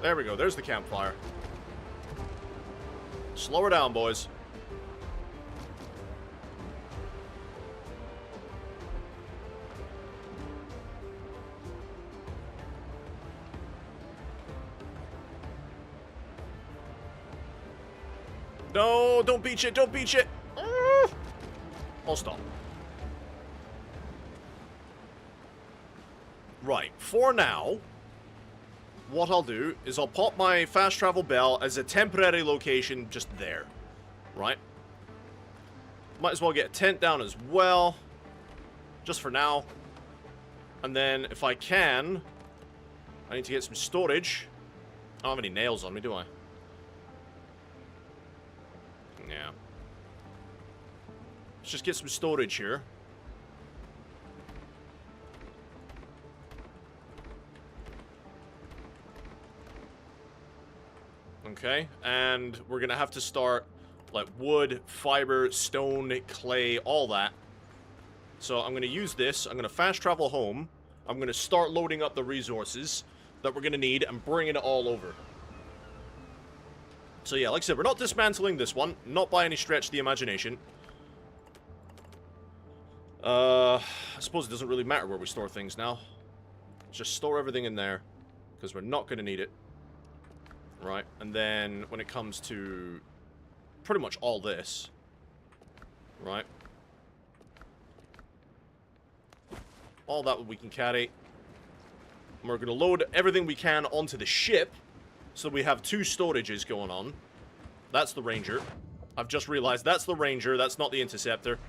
There we go. There's the campfire. Slow her down, boys. No, don't beach it. Don't beach it. I'll stop. Right. For now, what I'll do is I'll pop my fast travel bell as a temporary location just there. Right? Might as well get a tent down as well. Just for now. And then, if I can, I need to get some storage. I don't have any nails on me, do I? Yeah. Let's just get some storage here. Okay, and we're gonna have to start, like, wood, fiber, stone, clay, all that. So I'm gonna use this, I'm gonna fast travel home, I'm gonna start loading up the resources that we're gonna need and bringing it all over. So yeah, like I said, we're not dismantling this one, not by any stretch of the imagination. I suppose it doesn't really matter where we store things now. Just store everything in there, because we're not gonna need it. Right, and then when it comes to pretty much all this, right, all that we can carry, and we're going to load everything we can onto the ship, so we have two storages going on. That's the Ranger. I've just realized that's the Ranger, that's not the Interceptor.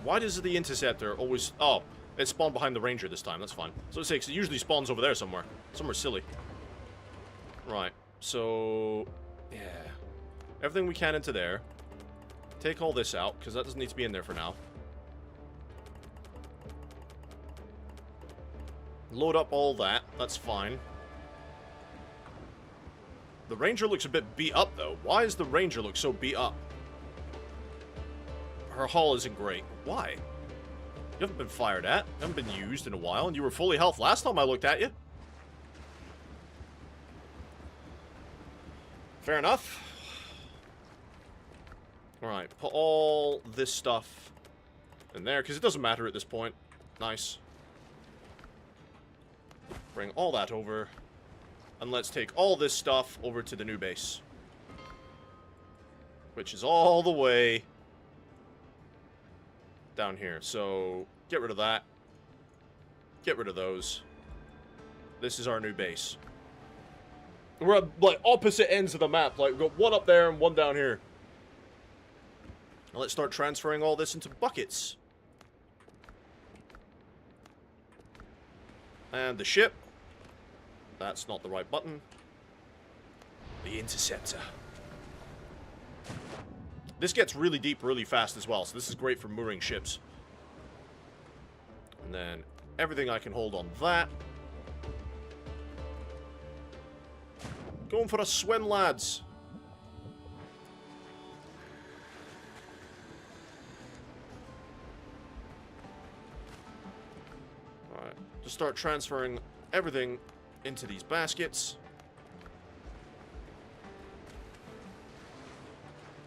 Why does the Interceptor always... Oh, it spawned behind the Ranger this time, that's fine. So it's because it usually spawns over there somewhere. Somewhere silly. Right, so... yeah. Everything we can into there. Take all this out, because that doesn't need to be in there for now. Load up all that, that's fine. The Ranger looks a bit beat up, though. Why does the Ranger look so beat up? Her hull isn't great. Why? You haven't been fired at. You haven't been used in a while, and you were fully health last time I looked at you. Fair enough. Alright, put all this stuff in there, because it doesn't matter at this point. Nice. Bring all that over. And let's take all this stuff over to the new base. Which is all the way down here. So, get rid of that. Get rid of those. This is our new base. We're at, like, opposite ends of the map. Like, we've got one up there and one down here. Now let's start transferring all this into buckets. And the ship. That's not the right button. The Interceptor. This gets really deep really fast as well, so this is great for mooring ships. And then everything I can hold on that. Going for a swim, lads. Alright, just start transferring everything into these baskets.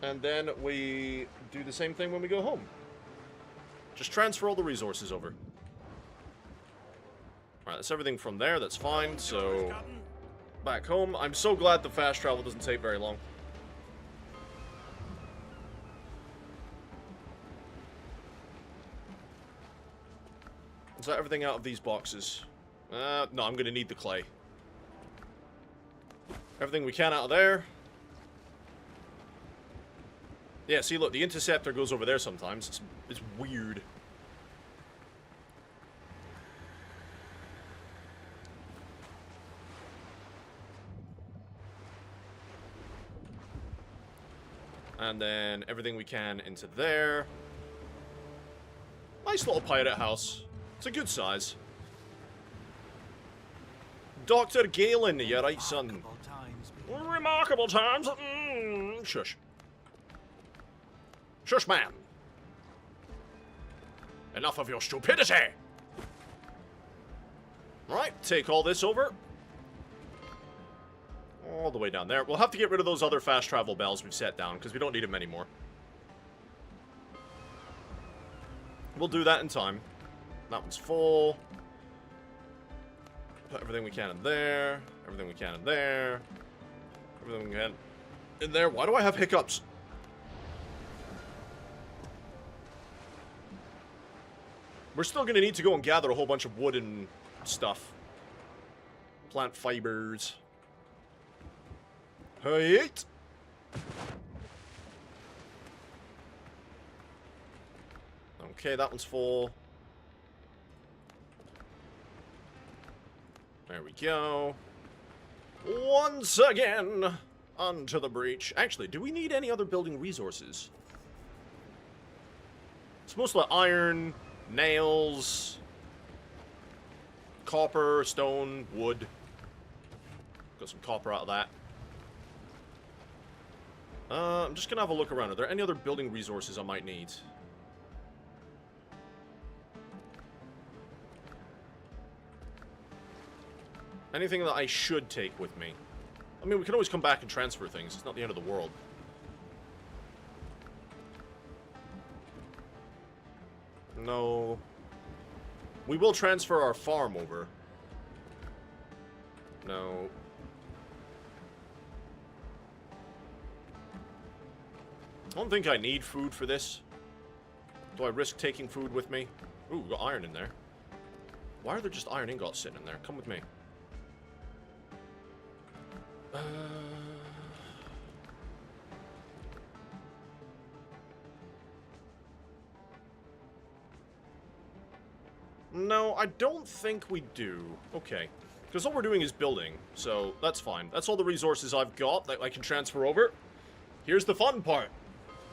And then we do the same thing when we go home. Just transfer all the resources over. Alright, that's everything from there, that's fine, so... back home. I'm so glad the fast travel doesn't take very long. Is that everything out of these boxes? No, I'm gonna need the clay. Everything we can out of there. Yeah, see, look, the Interceptor goes over there sometimes. It's weird. And then everything we can into there. Nice little pirate house. It's a good size. Dr. Galen, you're right, son. Remarkable times. Shush. Shush, man. Enough of your stupidity. Right, take all this over. All the way down there. We'll have to get rid of those other fast travel bells we've set down, because we don't need them anymore. We'll do that in time. That one's full. Put everything we can in there. Everything we can in there. Everything we can in there. Why do I have hiccups? We're still going to need to go and gather a whole bunch of wood and stuff. Plant fibers. Hey! Okay, that one's full. There we go. Once again, onto the breach. Actually, do we need any other building resources? It's mostly iron, nails, copper, stone, wood. Got some copper out of that. I'm just gonna have a look around. Are there any other building resources I might need? Anything that I should take with me? I mean, we can always come back and transfer things. It's not the end of the world. No. We will transfer our farm over. No. I don't think I need food for this. Do I risk taking food with me? Ooh, we got iron in there. Why are there just iron ingots sitting in there? Come with me. No, I don't think we do. Okay. Because all we're doing is building, so that's fine. That's all the resources I've got that I can transfer over. Here's the fun part.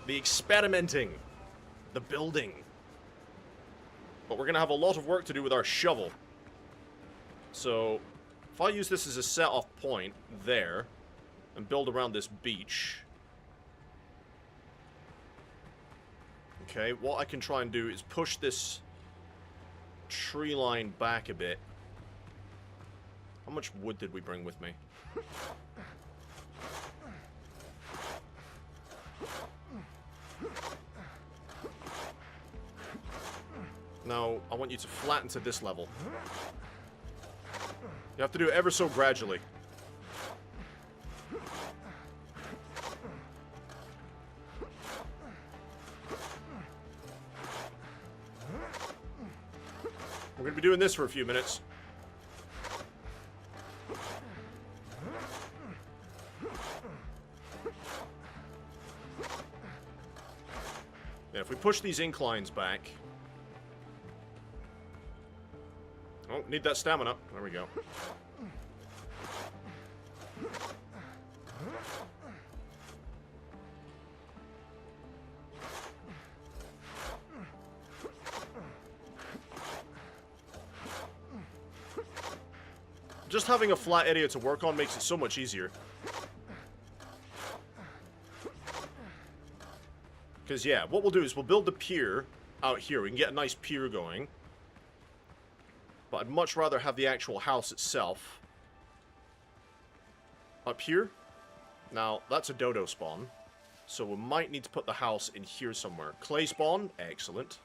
The experimenting. The building. But we're going to have a lot of work to do with our shovel. So, if I use this as a set-off point there, and build around this beach. Okay, what I can try and do is push this tree line back a bit. How much wood did we bring with me? No, I want you to flatten to this level. You have to do it ever so gradually. We're going to be doing this for a few minutes. Yeah, if we push these inclines back... Oh, need that stamina. There we go. Just having a flat area to work on makes it so much easier. Because, yeah, what we'll do is we'll build the pier out here. We can get a nice pier going. But I'd much rather have the actual house itself up here. Now, that's a dodo spawn. So we might need to put the house in here somewhere. Clay spawn? Excellent.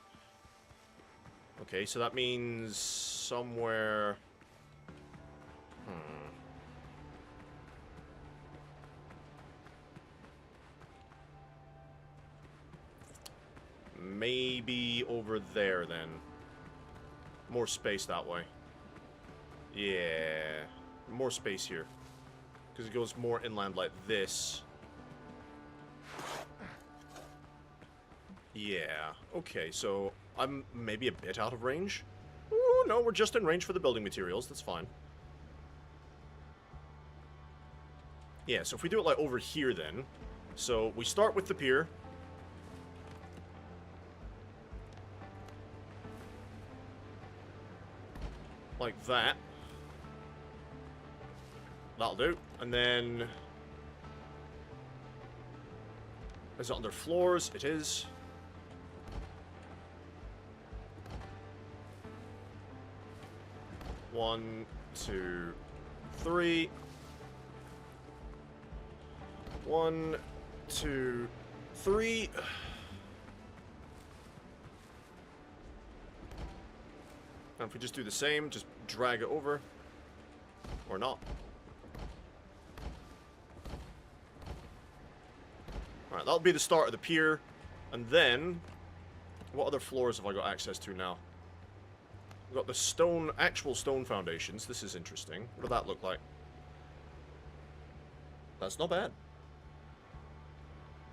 Okay, so that means somewhere... Maybe over there, then. More space that way. Yeah. More space here. Because it goes more inland like this. Yeah. Okay, so I'm maybe a bit out of range. Ooh, no, we're just in range for the building materials. That's fine. Yeah, so if we do it like over here then, So we start with the pier. Like that. That'll do. And then... is it under floors? It is. One, two, three. 1, 2, 3. And if we just do the same, just drag it over. Or not. Alright, that'll be the start of the pier. And then, what other floors have I got access to now? We've got the stone, actual stone foundations. This is interesting. What does that look like? That's not bad.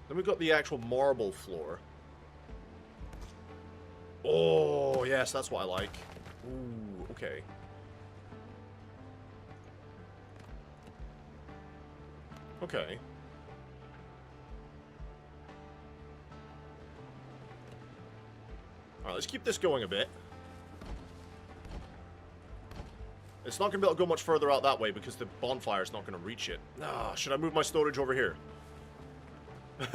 Then we've got the actual marble floor. Oh, yes, that's what I like. Ooh, okay. Okay. Alright, let's keep this going a bit. It's not going to be able to go much further out that way because the bonfire's not going to reach it. Ah, should I move my storage over here?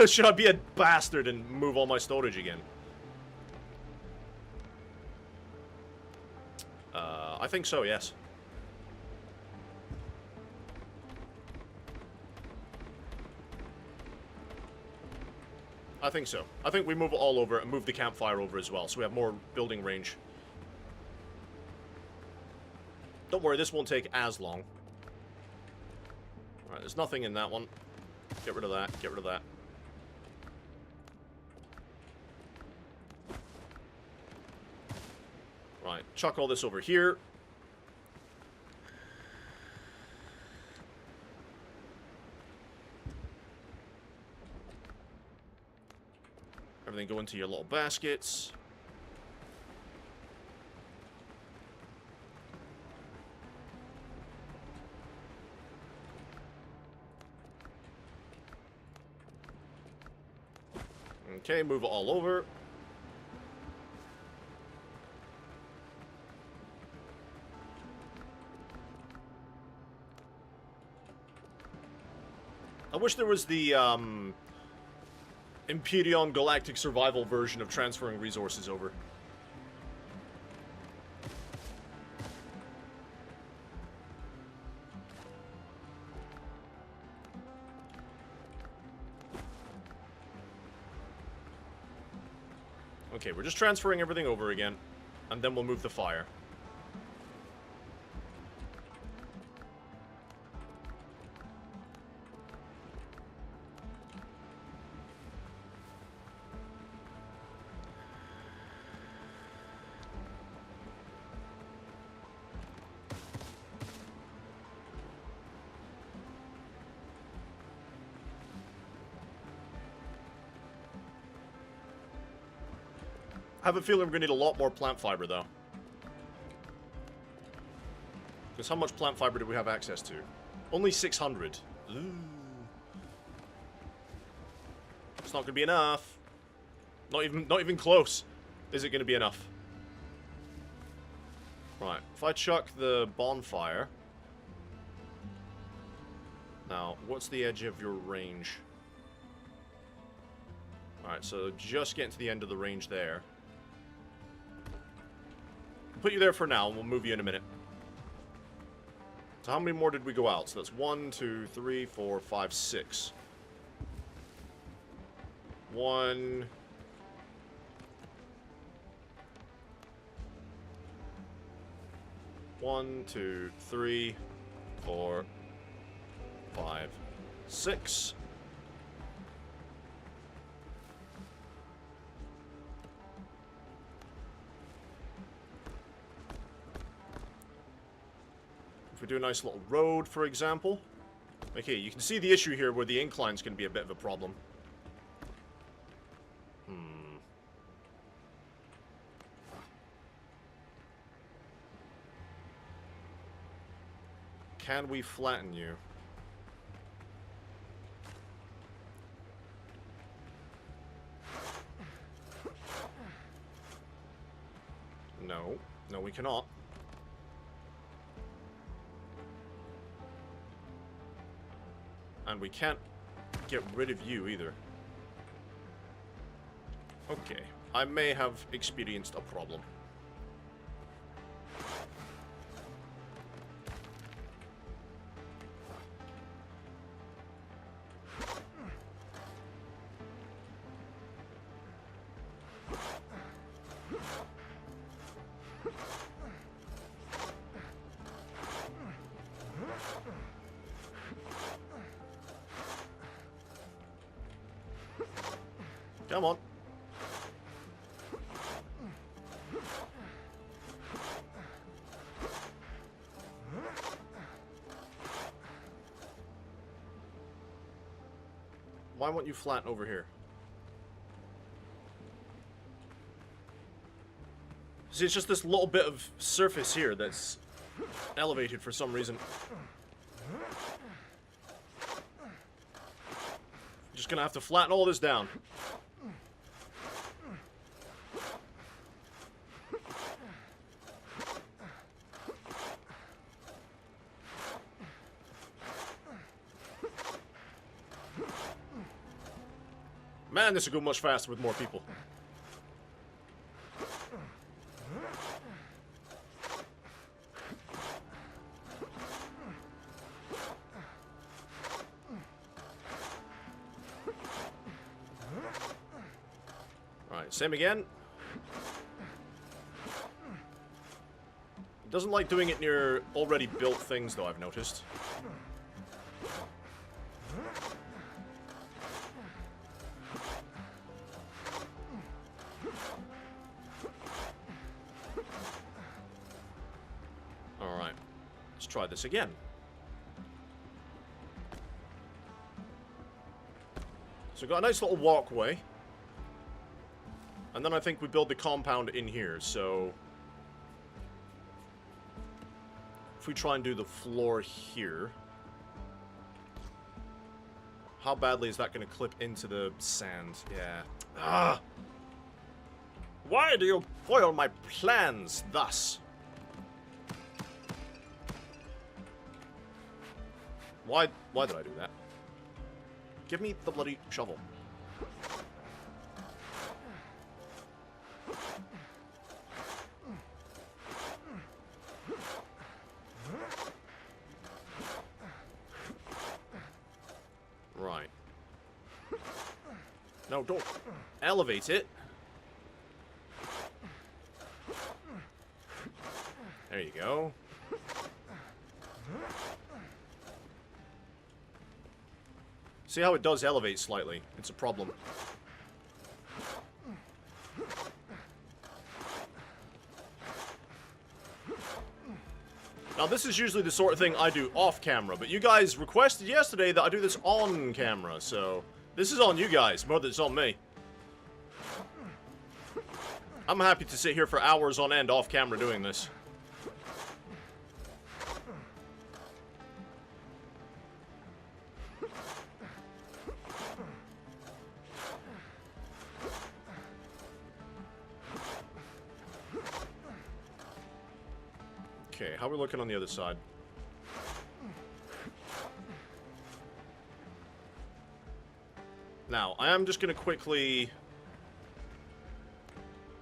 Should I be a bastard and move all my storage again? I think so, yes. I think so. I think we move it all over and move the campfire over as well, so we have more building range. Don't worry, this won't take as long. Alright, there's nothing in that one. Get rid of that, get rid of that. Right, chuck all this over here. Everything go into your little baskets. Okay, move it all over. I wish there was the, Empyrean Galactic Survival version of transferring resources over. Okay, we're just transferring everything over again, and then we'll move the fire. I have a feeling we're going to need a lot more plant fiber, though. Because how much plant fiber do we have access to? Only 600. Ooh. It's not going to be enough. Not even close. Is it going to be enough? Right. If I chuck the bonfire... Now, what's the edge of your range? Alright, so just getting to the end of the range there. Put you there for now, and we'll move you in a minute. So how many more did we go out? So that's 1, 2, 3, 4, 5, 6. 1... 1, 2, 3, 4, 5, 6. If we do a nice little road, for example. Okay, you can see the issue here where the incline's going to be a bit of a problem. Can we flatten you? we cannot. And we can't get rid of you either. Okay. I may have experienced a problem. Come on. Why won't you flatten over here? See, it's just this little bit of surface here that's elevated for some reason. Just gonna have to flatten all this down. Man, this will go much faster with more people. Alright, same again. It doesn't like doing it near already built things, though, I've noticed. Alright, let's try this again. So we've got a nice little walkway. And then I think we build the compound in here, so... if we try and do the floor here... how badly is that going to clip into the sand? Yeah. Ah! Why do you foil my plans thus? Why did I do that? Give me the bloody shovel. Right. No, don't elevate it. There you go. See how it does elevate slightly? It's a problem. Now, this is usually the sort of thing I do off camera, but you guys requested yesterday that I do this on camera, so this is on you guys more than it's on me. I'm happy to sit here for hours on end off camera doing this. Okay, how are we looking on the other side? Now, I am just going to quickly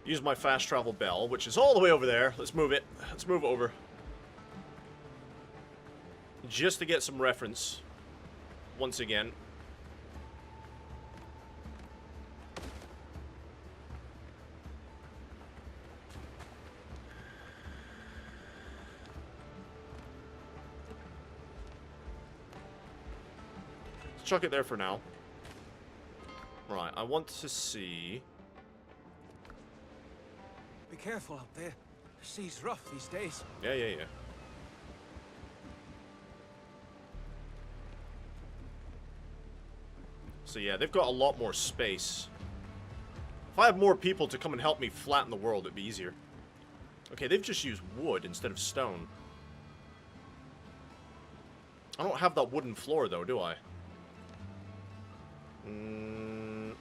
use my fast travel bell, which is all the way over there. Let's move it. Let's move it over. Just to get some reference. Once again. Chuck it there for now. Right, I want to see... Be careful out there. The sea's rough these days. Yeah. So yeah, they've got a lot more space. If I have more people to come and help me flatten the world, it'd be easier. Okay, they've just used wood instead of stone. I don't have that wooden floor, though, do I?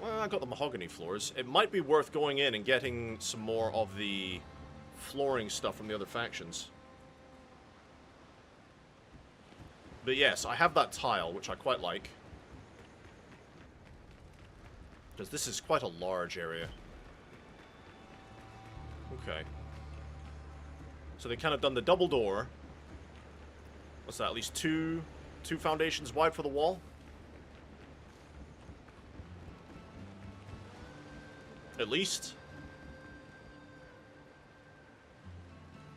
Well, I got the mahogany floors. It might be worth going in and getting some more of the flooring stuff from the other factions. But yes, I have that tile, which I quite like. Because this is quite a large area. Okay. So they kind of done the double door. What's that, at least two foundations wide for the wall? At least?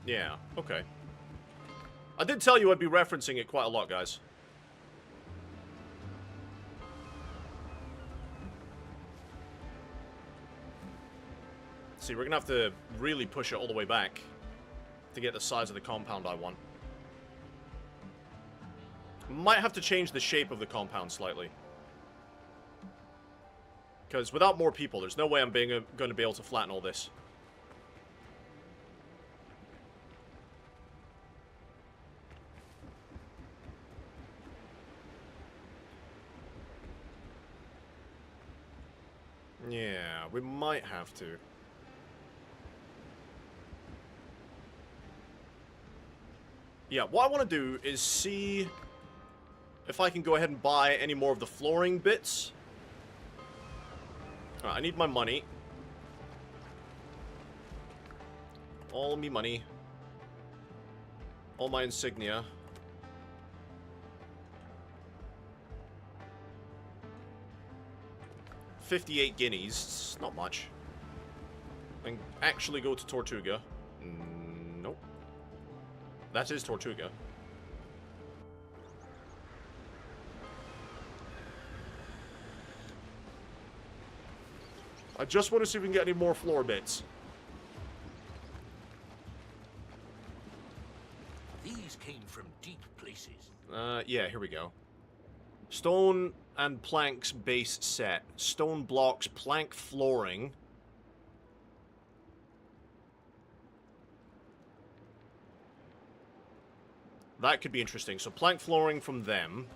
Yeah, okay. I did tell you I'd be referencing it quite a lot, guys. See, we're gonna have to really push it all the way back to get the size of the compound I want. Might have to change the shape of the compound slightly. Because without more people, there's no way I'm going to be able to flatten all this. Yeah, we might have to. Yeah, what I want to do is see if I can go ahead and buy any more of the flooring bits. Alright, I need my money. All me money. All my insignia. $58 guineas. It's not much. And actually go to Tortuga. Nope. That is Tortuga. I just want to see if we can get any more floor bits. These came from deep places. Yeah, here we go. Stone and planks base set. Stone blocks, plank flooring. That could be interesting. So plank flooring from them.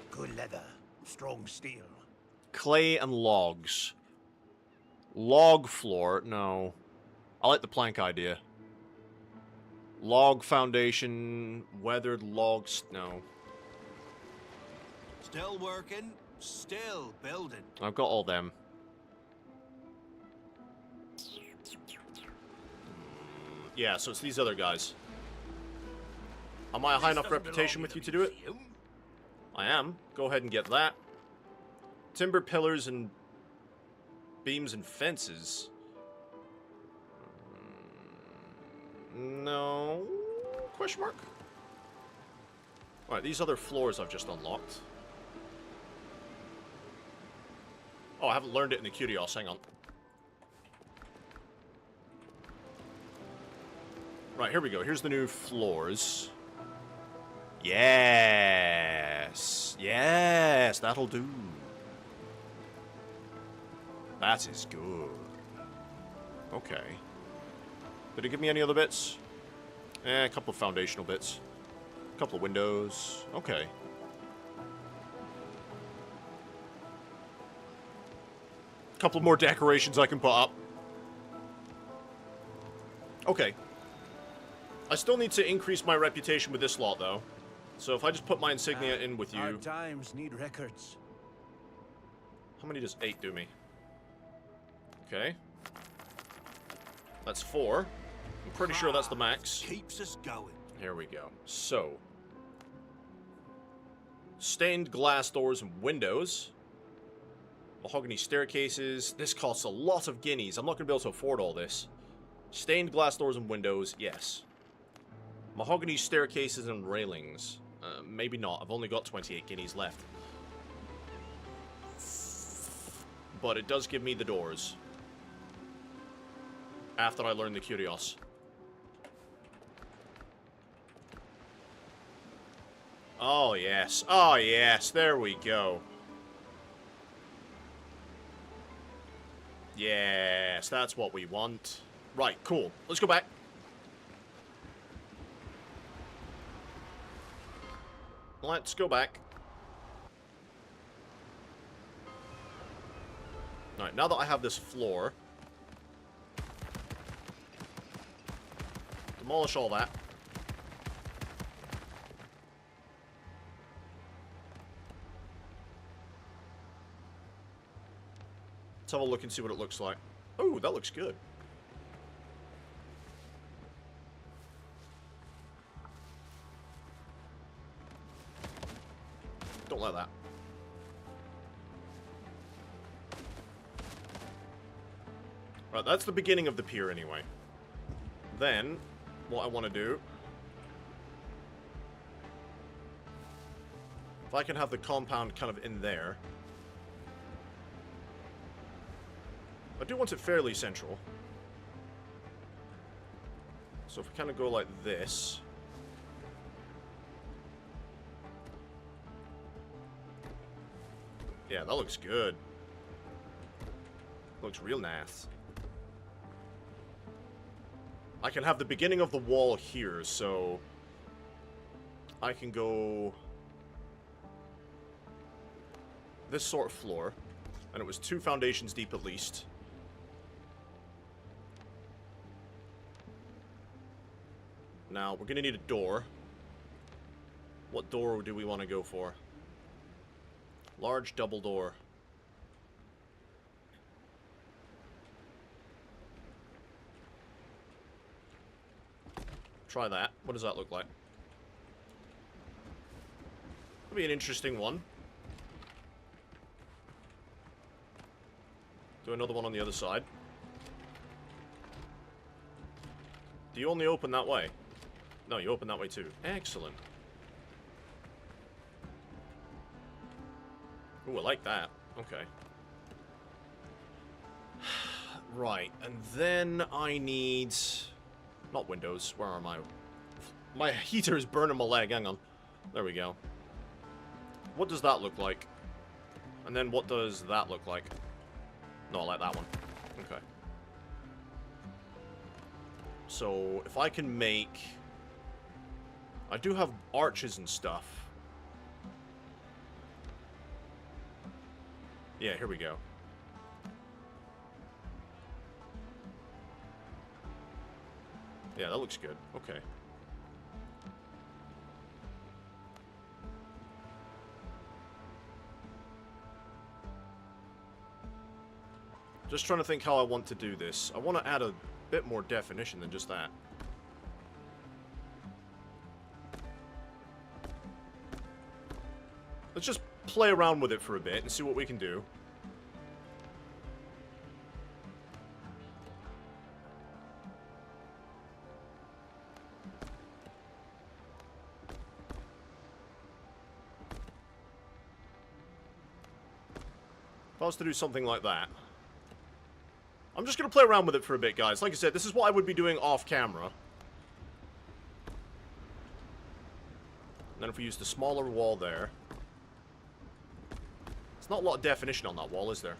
Good leather, strong steel. Clay and logs. Log floor, no. I like the plank idea. Log foundation, weathered logs, no. Still working, still building. I've got all them. Yeah, so it's these other guys. Am I a high enough reputation with you to do it? I am. Go ahead and get that. Timber pillars and beams and fences. No? Question mark? Alright, these other floors I've just unlocked. Oh, I haven't learned it in the Curios. Hang on. Right, here we go. Here's the new floors. Yes! Yes! That'll do. That is good. Okay. Did it give me any other bits? A couple of foundational bits. A couple of windows. Okay. A couple more decorations I can put up. Okay. I still need to increase my reputation with this lot, though. So if I just put my insignia in with you... Our times need records. How many does 8 do me? Okay. That's 4. I'm pretty sure that's the max. Keeps us going. Here we go. So. Stained glass doors and windows. Mahogany staircases. This costs a lot of guineas. I'm not going to be able to afford all this. Stained glass doors and windows. Yes. Mahogany staircases and railings. Maybe not. I've only got 28 guineas left. But it does give me the doors. After I learn the Curios. Oh, yes. Oh, yes. There we go. Yes, that's what we want. Right, cool. Let's go back. Let's go back. Alright, now that I have this floor... demolish all that. Let's have a look and see what it looks like. Oh, that looks good. Don't like that. Right, that's the beginning of the pier anyway. Then, what I want to do... If I can have the compound kind of in there... I do want it fairly central. So if we kind of go like this... Yeah, that looks good. Looks real nice. I can have the beginning of the wall here, so... I can go... this sort of floor. And it was 2 foundations deep at least. Now, we're gonna need a door. What door do we want to go for? Large double door. Try that. What does that look like? That'll be an interesting one. Do another one on the other side. Do you only open that way? No, you open that way too. Excellent. Ooh, I like that. Okay. Right, and then I need... Not windows. Where are my... My heater is burning my leg. Hang on. There we go. What does that look like? And then what does that look like? No, I like that one. Okay. So, if I can make... I do have arches and stuff. Yeah, here we go. Yeah, that looks good. Okay. Just trying to think how I want to do this. I want to add a bit more definition than just that. Let's just play around with it for a bit and see what we can do. If I was to do something like that. I'm just going to play around with it for a bit, guys. Like I said, this is what I would be doing off camera. And then if we use the smaller wall there. There's not a lot of definition on that wall, is there?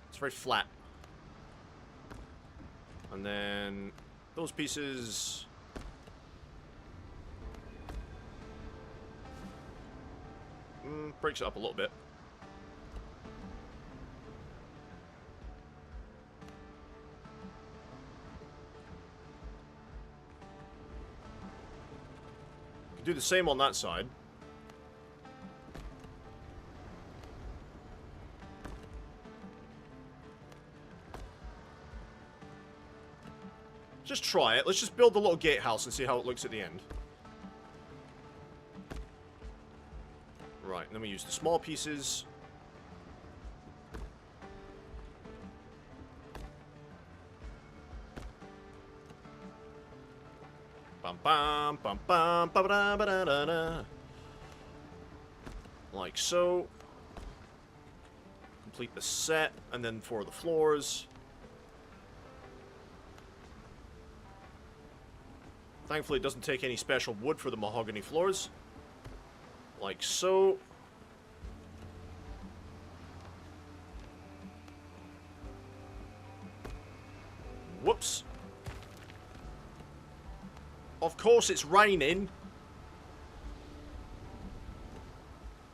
It's very flat. And then those pieces... breaks it up a little bit. Do the same on that side. Just try it. Let's just build the little gatehouse and see how it looks at the end. Right, and then we use the small pieces. Bum bum bum bum ba da ba da da da. Like so. Complete the set, and then for the floors. Thankfully, it doesn't take any special wood for the mahogany floors. Like so. Whoops. Of course it's raining.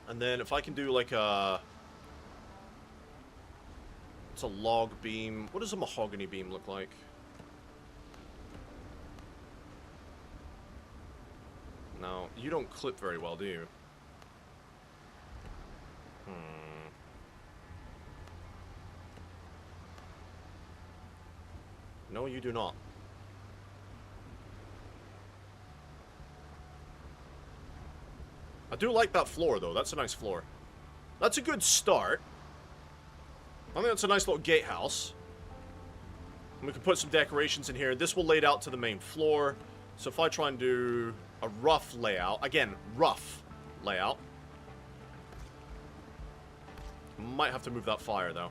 And then if I can do like a... It's a log beam. What does a mahogany beam look like? Now, you don't clip very well, do you? No, you do not. I do like that floor, though. That's a nice floor. That's a good start. I think that's a nice little gatehouse. And we can put some decorations in here. This will lay it out to the main floor. So if I try and do a rough layout, again, rough layout. Might have to move that fire, though.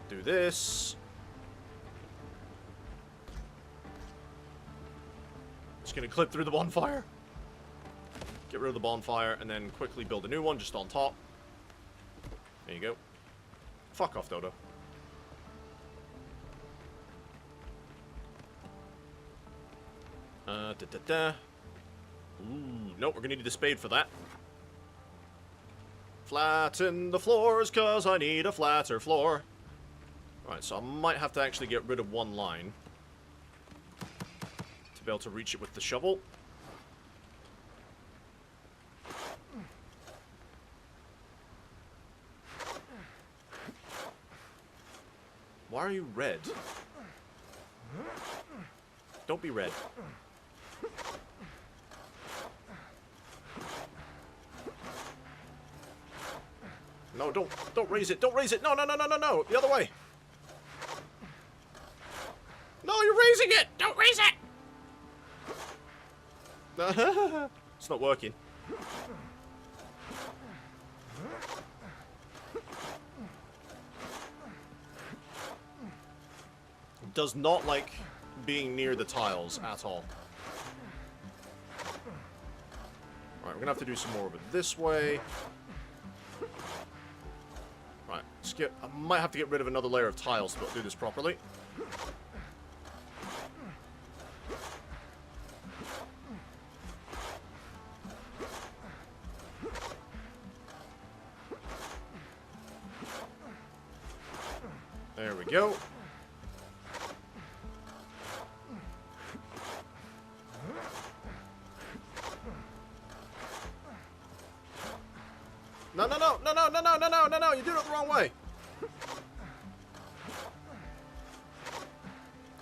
Do this. Just gonna clip through the bonfire. Get rid of the bonfire, and then quickly build a new one just on top. There you go. Fuck off, Dodo. Ooh, nope, we're gonna need a spade for that. Flatten the floors, cause I need a flatter floor. Right, so I might have to actually get rid of one line to be able to reach it with the shovel. Why are you red? Don't be red. No, don't raise it. Don't raise it. No, no, no, no, no, no. The other way. No, you're raising it. Don't raise it. It's not working. Does not like being near the tiles at all. Alright, we're gonna have to do some more of it this way. Right, skip. I might have to get rid of another layer of tiles to do this properly. There we go. No, no, no, no, no, no, no, no, no, no, no, you're doing it the wrong way.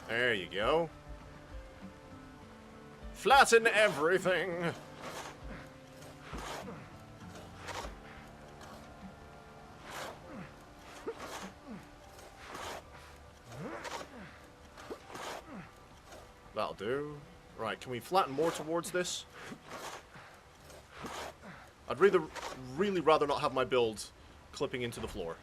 There you go. Flatten everything. That'll do. Right, can we flatten more towards this? I'd really rather not have my build clipping into the floor.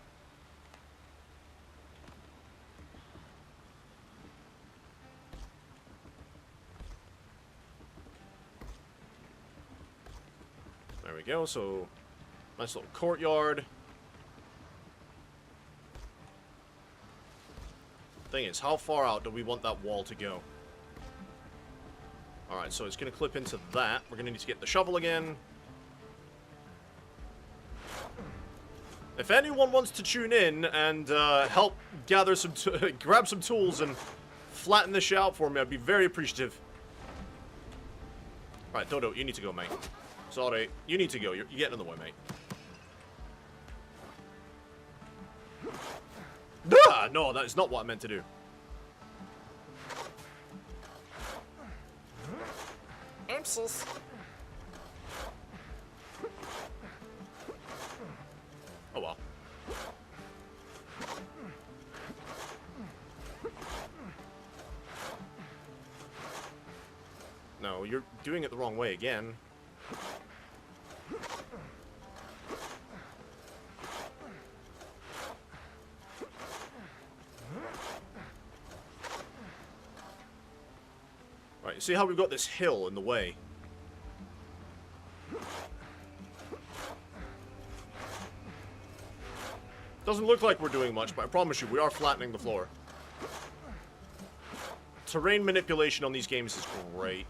There we go, so nice little courtyard. Thing is, how far out do we want that wall to go? Alright, so it's going to clip into that. We're going to need to get the shovel again. If anyone wants to tune in and help gather some, grab some tools and flatten this shit out for me, I'd be very appreciative. Right, Dodo, you need to go, mate. Sorry, you need to go. You're getting in the way, mate. Ah, no, that is not what I meant to do. Oopsies. Oh well. No, you're doing it the wrong way again. Right, you see how we've got this hill in the way? Doesn't look like we're doing much, but I promise you, we are flattening the floor. Terrain manipulation on these games is great.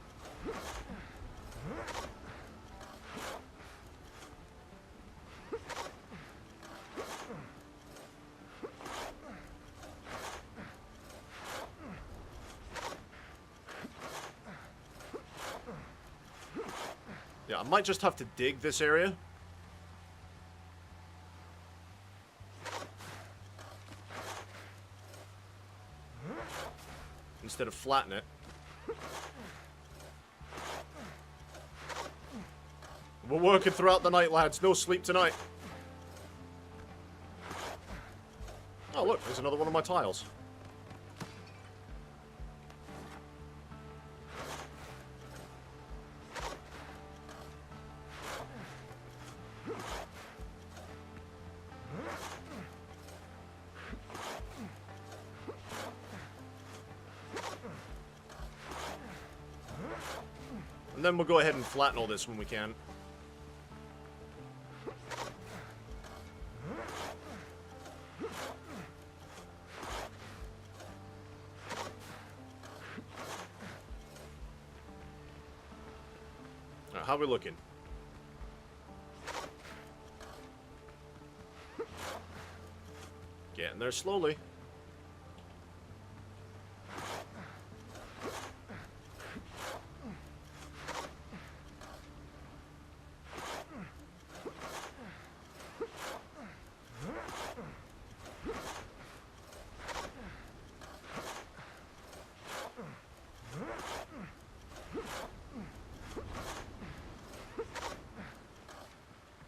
Yeah, I might just have to dig this area. Instead of flatten it. We're working throughout the night, lads. No sleep tonight. Oh, look, there's another one of my tiles. And then we'll go ahead and flatten all this when we can. Alright, how are we looking? Getting there slowly.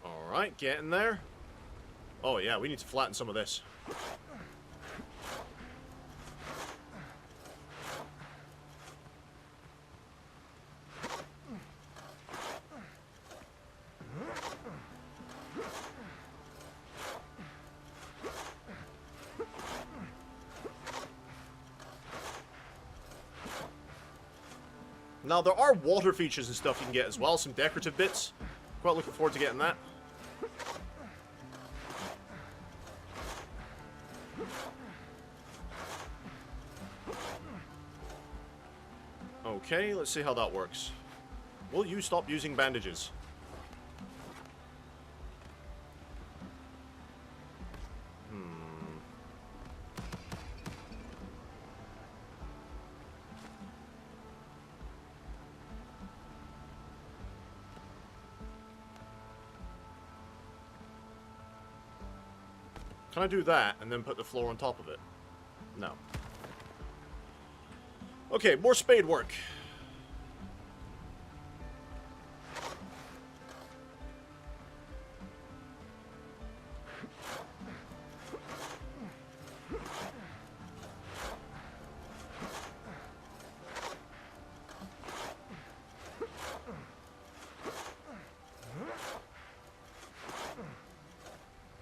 Alright, getting there. Oh yeah, we need to flatten some of this. Now, there are water features and stuff you can get as well, some decorative bits. Quite looking forward to getting that. Okay, let's see how that works. Will you stop using bandages? Can I do that and then put the floor on top of it? No. Okay, more spade work.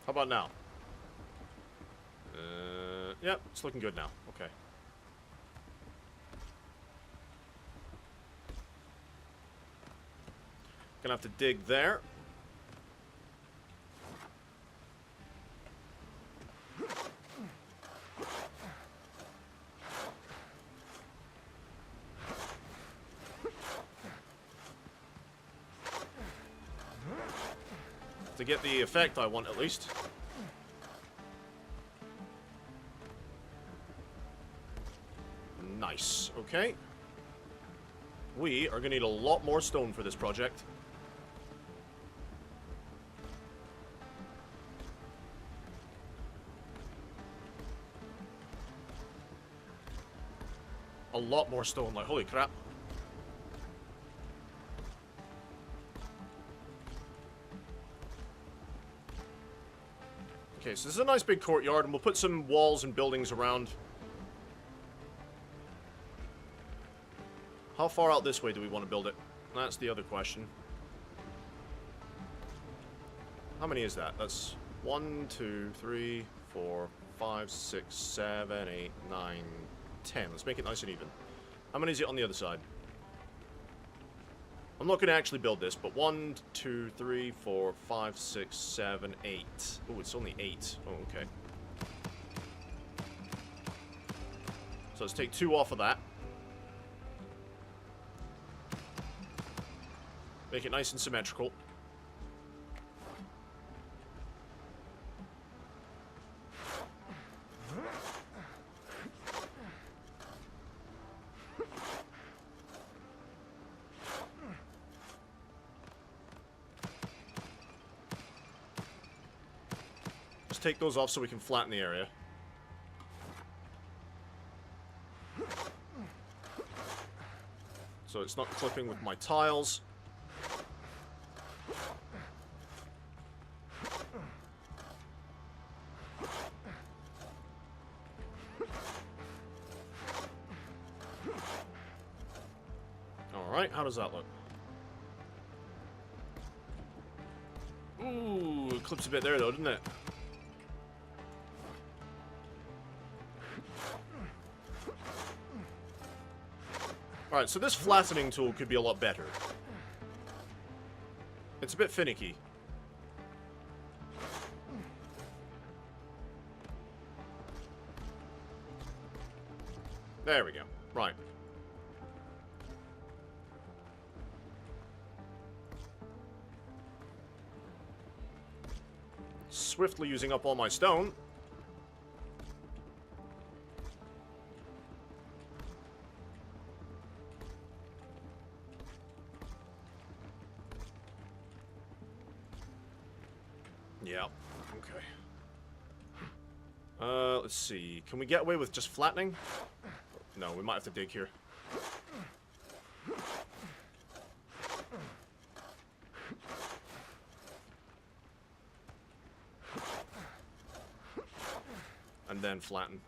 How about now? Yep, it's looking good now. Okay. Gonna have to dig there. To get the effect I want, at least. Nice. Okay. We are going to need a lot more stone for this project. A lot more stone, like, holy crap. Okay, so this is a nice big courtyard, and we'll put some walls and buildings around. How far out this way do we want to build it? That's the other question. How many is that? That's 1, 2, 3, 4, 5, 6, 7, 8, 9, 10. Let's make it nice and even. How many is it on the other side? I'm not going to actually build this, but 1, 2, 3, 4, 5, 6, 7, 8. Oh, it's only 8. Oh, okay. So let's take 2 off of that. Make it nice and symmetrical. just take those off so we can flatten the area. So it's not clipping with my tiles. Alright, how does that look? Ooh, it clips a bit there though, didn't it? Alright, so this flattening tool could be a lot better. It's a bit finicky. There we go. Right. Swiftly using up all my stone. Yeah, okay. Let's see. Can we get away with just flattening? No, we might have to dig here. And then flatten.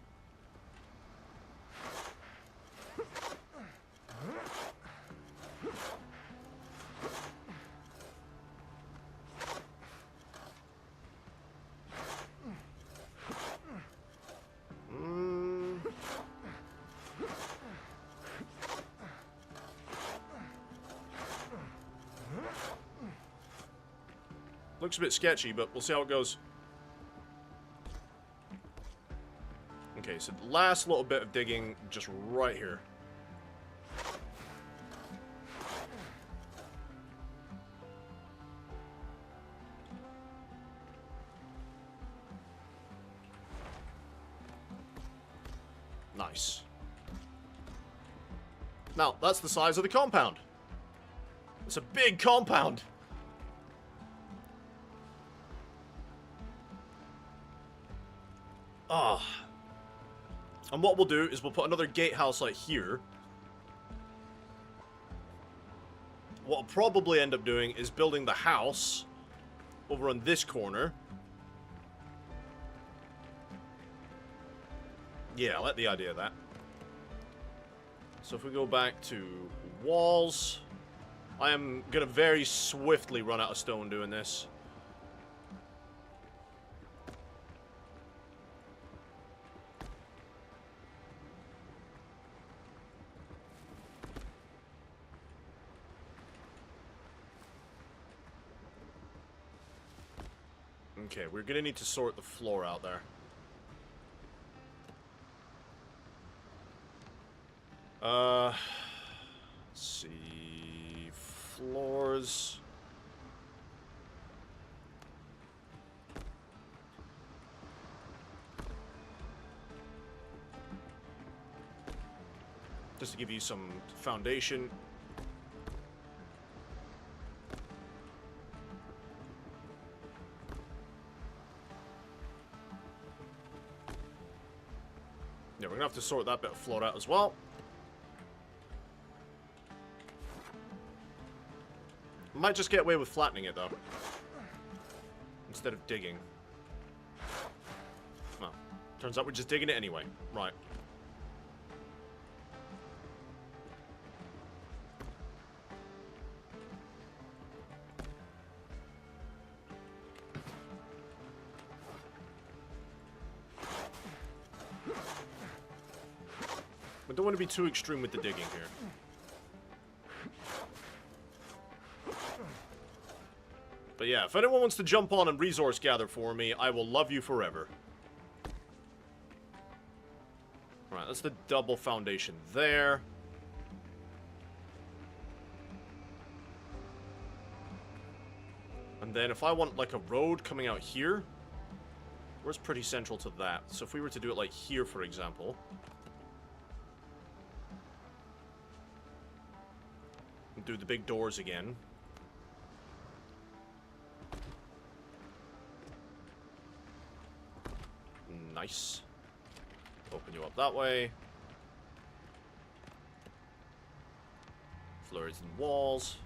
Looks a bit sketchy, but we'll see how it goes. Okay, so the last little bit of digging just right here. Nice. Now, that's the size of the compound. It's a big compound. Ah. And what we'll do is we'll put another gatehouse like here. What I'll probably end up doing is building the house over on this corner. Yeah, I like the idea of that. So if we go back to walls, I am going to very swiftly run out of stone doing this. Okay, we're going to need to sort the floor out there. Let's see. Floors. Just to give you some foundation. Yeah, we're gonna have to sort that bit of floor out as well. Might just get away with flattening it, though. Instead of digging. Well, turns out we're just digging it anyway. Right. We don't want to be too extreme with the digging here. But yeah, if anyone wants to jump on and resource gather for me, I will love you forever. Alright, that's the double foundation there. And then if I want like a road coming out here, where's pretty central to that? So if we were to do it like here, for example. And do the big doors again. Nice. Open you up that way. Flurries and walls.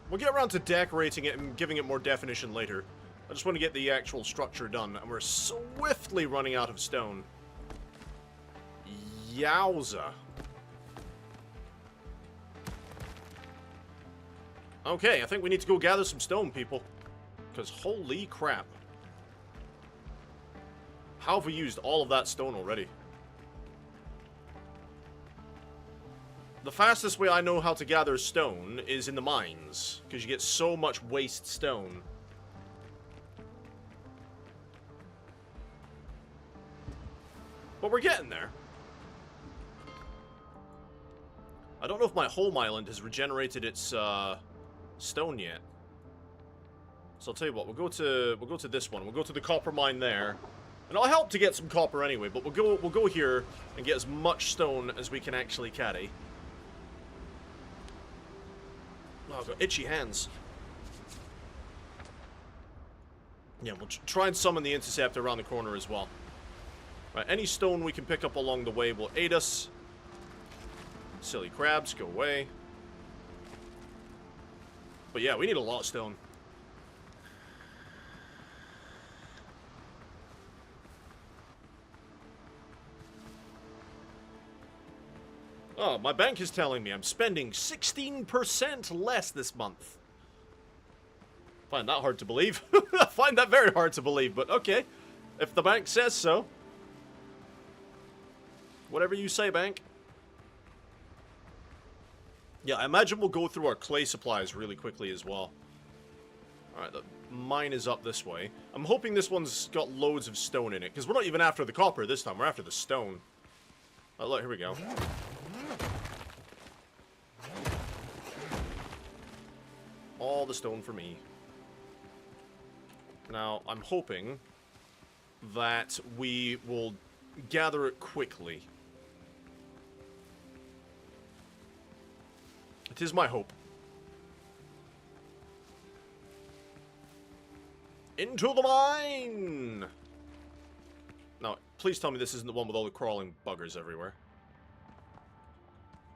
We'll get around to decorating it and giving it more definition later. I just want to get the actual structure done, and we're swiftly running out of stone. Yowza. Okay, I think we need to go gather some stone, people. Because holy crap. How have we used all of that stone already? The fastest way I know how to gather stone is in the mines, because you get so much waste stone. But we're getting there. I don't know if my home island has regenerated its stone yet. So I'll tell you what, we'll go to this one. We'll go to the copper mine there. And I'll help to get some copper anyway, but we'll go here and get as much stone as we can actually carry. Oh, I've got itchy hands. Yeah, we'll try and summon the interceptor around the corner as well. Right, any stone we can pick up along the way will aid us. Silly crabs, go away. But yeah, we need a lot of stone. Oh, my bank is telling me I'm spending 16% less this month. Find that hard to believe. I find that very hard to believe, but okay. If the bank says so. Whatever you say, bank. Yeah, I imagine we'll go through our clay supplies really quickly as well. Alright, the mine is up this way. I'm hoping this one's got loads of stone in it, because we're not even after the copper this time, we're after the stone. Oh, look, here we go. All the stone for me. Now, I'm hoping that we will gather it quickly. It is my hope. Into the mine! Now, please tell me this isn't the one with all the crawling buggers everywhere.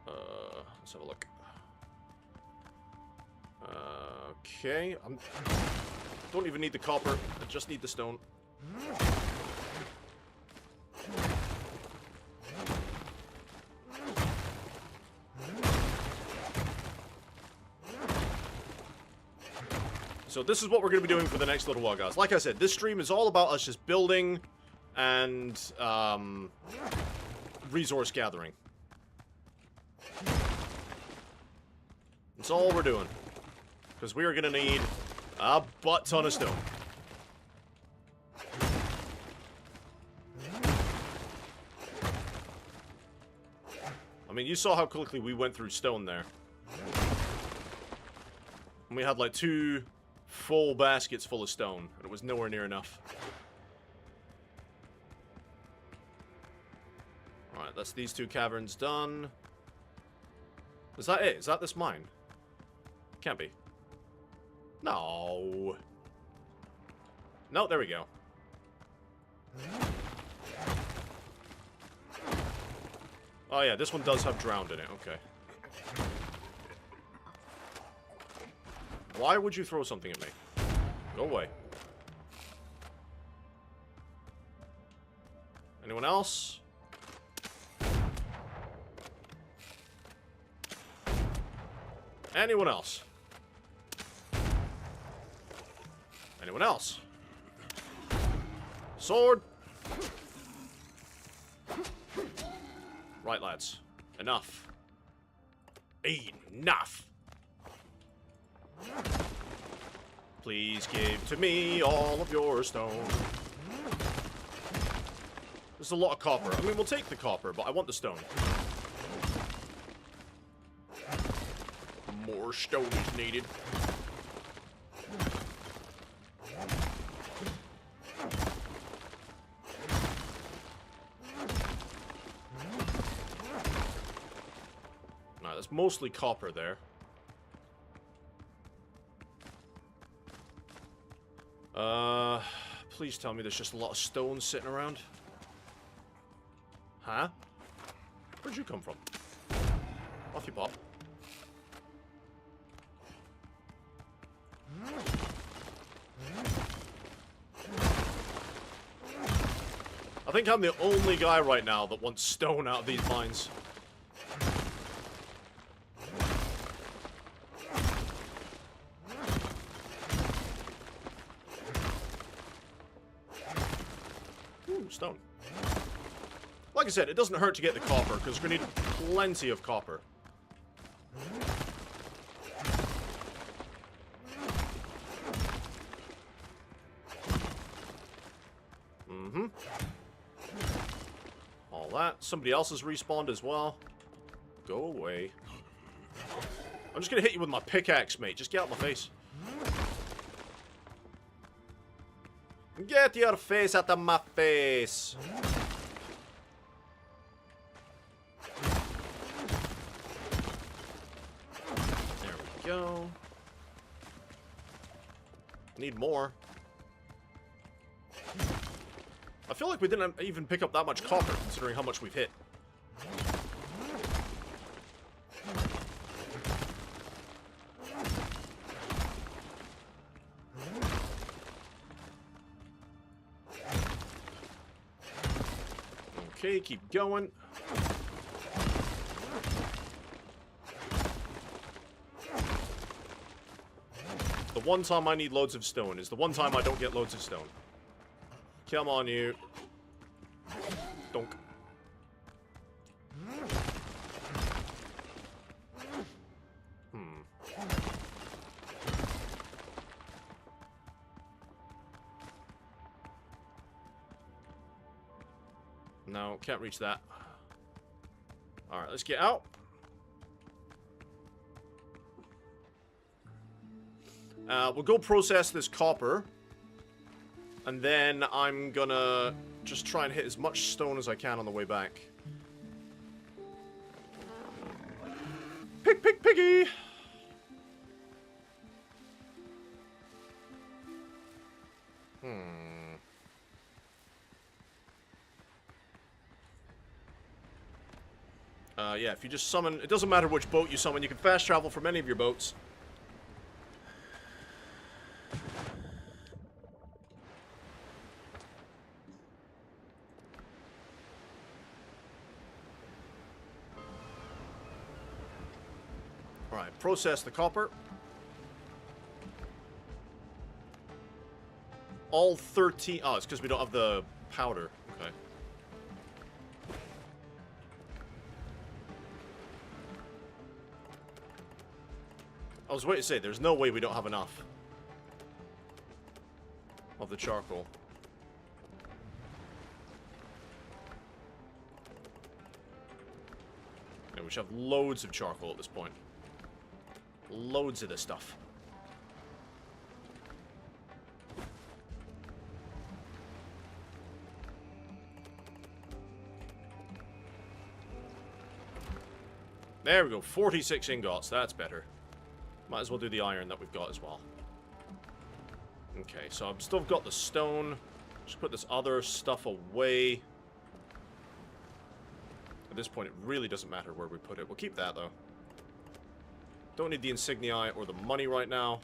Let's have a look. Okay, don't even need the copper, I just need the stone. So this is what we're going to be doing for the next little while, guys. Like I said, this stream is all about us just building and resource gathering. That's all we're doing. Because we are going to need a butt ton of stone. I mean, you saw how quickly we went through stone there. And we had like 2 full baskets full of stone, and it was nowhere near enough. Alright, that's these 2 caverns done. Is that it? Is that this mine? Can't be. No. No, there we go. Oh yeah, this one does have drowned in it, okay. Why would you throw something at me? Go away. Anyone else? Anyone else? Anyone else? Sword! Right, lads. Enough. Enough! Please give to me all of your stone. There's a lot of copper. I mean, we'll take the copper, but I want the stone. More stone is needed. it's mostly copper there. Please tell me there's just a lot of stones sitting around. Huh? Where'd you come from? Off you pop. I think I'm the only guy right now that wants stone out of these mines. Ooh, stone. Like I said, it doesn't hurt to get the copper, because we're going to need plenty of copper. Mm-hmm. All that. Somebody else has respawned as well. Go away. I'm just going to hit you with my pickaxe, mate. Just get out of my face. Get your face out of my face. There we go. Need more. I feel like we didn't even pick up that much copper, considering how much we've hit. Okay, keep going. The one time I need loads of stone is the one time I don't get loads of stone. Come on, you. Donk. No, can't reach that. Alright, let's get out. We'll go process this copper. And then I'm gonna just try and hit as much stone as I can on the way back. Piggy! Yeah, if you just summon... It doesn't matter which boat you summon. You can fast travel from any of your boats. Alright, process the copper. All 13... Oh, it's because we don't have the powder. Okay. I was waiting to say, there's no way we don't have enough of the charcoal. Yeah, we should have loads of charcoal at this point. Loads of this stuff. There we go, 46 ingots, that's better. Might as well do the iron that we've got as well. Okay, so I've still got the stone. Just put this other stuff away. At this point, it really doesn't matter where we put it. We'll keep that, though. Don't need the insignia or the money right now.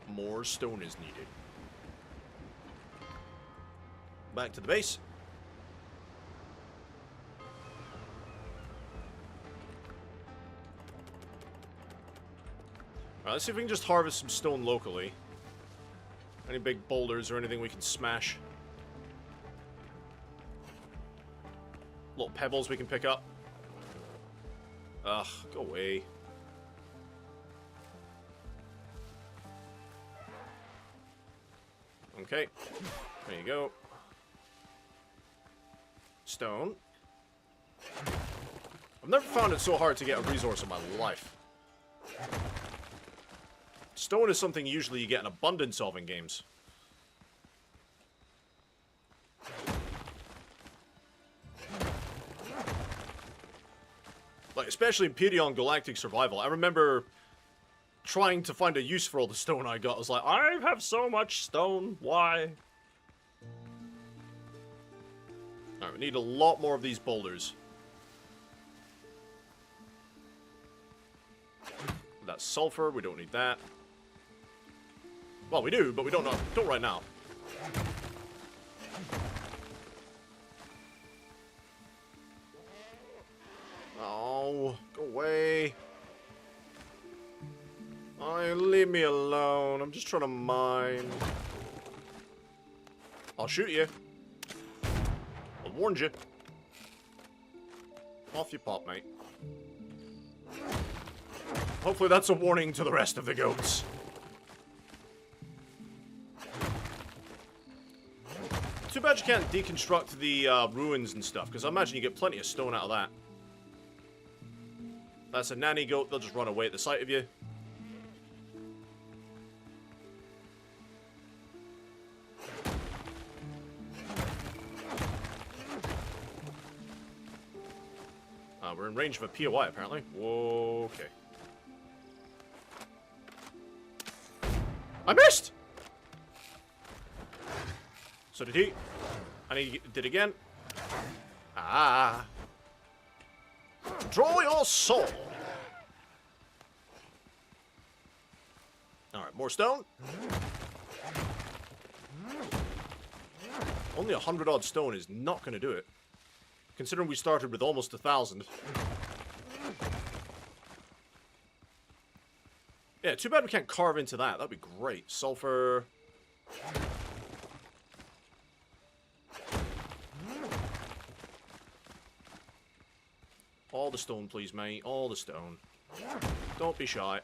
More stone is needed. Back to the base. Alright, let's see if we can just harvest some stone locally. Any big boulders or anything we can smash. Little pebbles we can pick up. Ugh, go away. Okay, there you go. Stone. I've never found it so hard to get a resource in my life. Stone is something usually you get an abundance of in games. Like, Like, especially in Perion Galactic Survival. I remember trying to find a use for all the stone I got. I was like, I have so much stone. Why? Alright, we need a lot more of these boulders. That's sulfur. We don't need that. Well, we do, but we don't right now. Oh, go away. Oh, leave me alone. I'm just trying to mine. I'll shoot you. I warned you. Off you pop, mate. Hopefully that's a warning to the rest of the goats. Too bad you can't deconstruct the ruins and stuff, because I imagine you get plenty of stone out of that. That's a nanny goat, they'll just run away at the sight of you. We're in range of a POI, apparently. Whoa, okay. I missed! So did he. And he did again. Ah. Draw your sword. Alright, more stone. Only 100 odd stone is not going to do it. Considering we started with almost 1,000. Yeah, too bad we can't carve into that. That'd be great. Sulfur. All the stone, please, mate. All the stone. Don't be shy.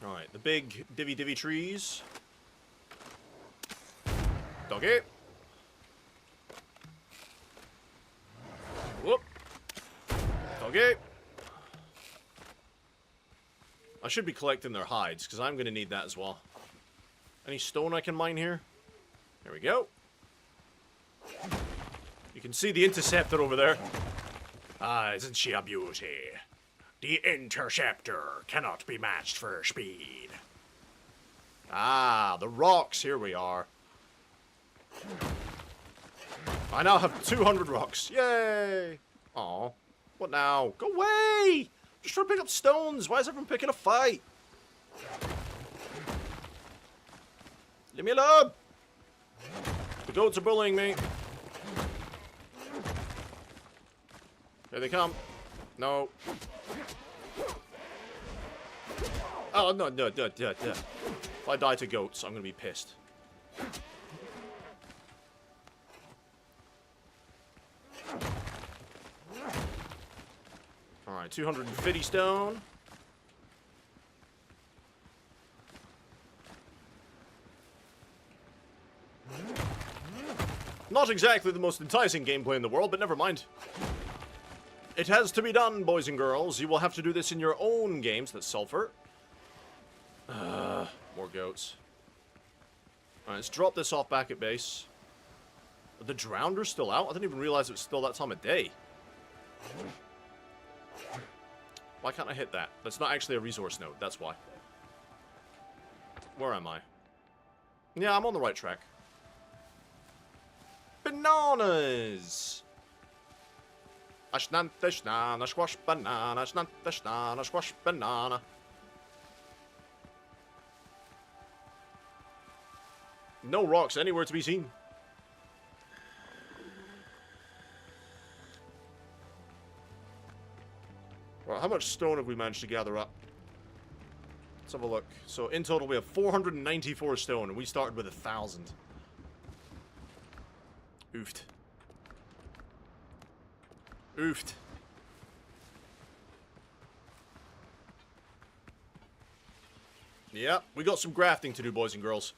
Alright, the big divvy trees. Doggy. Whoop. Doggy. I should be collecting their hides, because I'm going to need that as well. Any stone I can mine here? There we go. You can see the interceptor over there. Ah, isn't she a beauty? The interceptor cannot be matched for speed. Ah, the rocks. Here we are. I now have 200 rocks. Yay! Aw. What now? Go away! Just trying to pick up stones. Why is everyone picking a fight? Leave me alone! The goats are bullying me. Here they come. No. Oh, no. If I die to goats, I'm gonna be pissed. Alright, 250 stone. Not exactly the most enticing gameplay in the world, but never mind. It has to be done, boys and girls. You will have to do this in your own games. That's sulfur. More goats. Alright, let's drop this off back at base. Are the drowners still out? I didn't even realize it was still that time of day. Why can't I hit that? That's not actually a resource node, that's why. Where am I? Yeah, I'm on the right track. Bananas! Ashnanta squash banana, ashnanta squash banana. No rocks anywhere to be seen. Well, how much stone have we managed to gather up? Let's have a look. So in total we have 494 stone and we started with 1,000. Oofed. Oofed. Yeah, we got some grafting to do, boys and girls.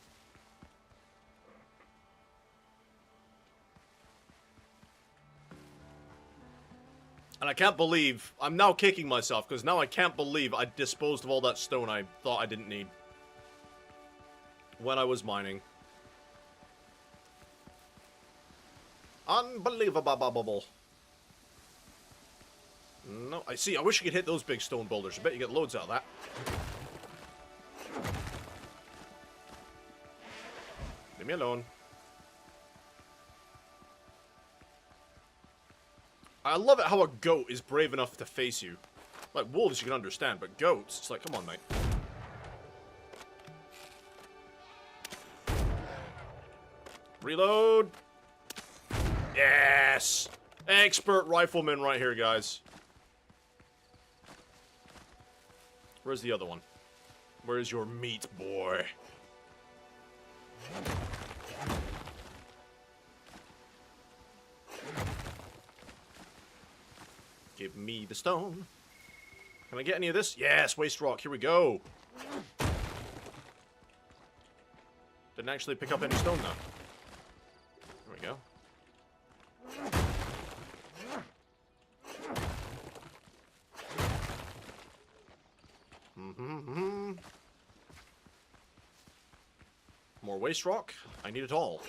And I can't believe, I'm now kicking myself, because now I can't believe I disposed of all that stone I thought I didn't need. When I was mining. Unbelievable. No, I see. I wish you could hit those big stone boulders. I bet you get loads out of that. Leave me alone. I love it how a goat is brave enough to face you. Like, wolves you can understand, but goats, it's like, come on, mate. Reload. Yes! Expert rifleman right here, guys. Where's the other one? Where's your meat, boy? Give me the stone. Can I get any of this? Yes, waste rock. Here we go. Didn't actually pick up any stone, though. There we go. More waste rock. I need it all.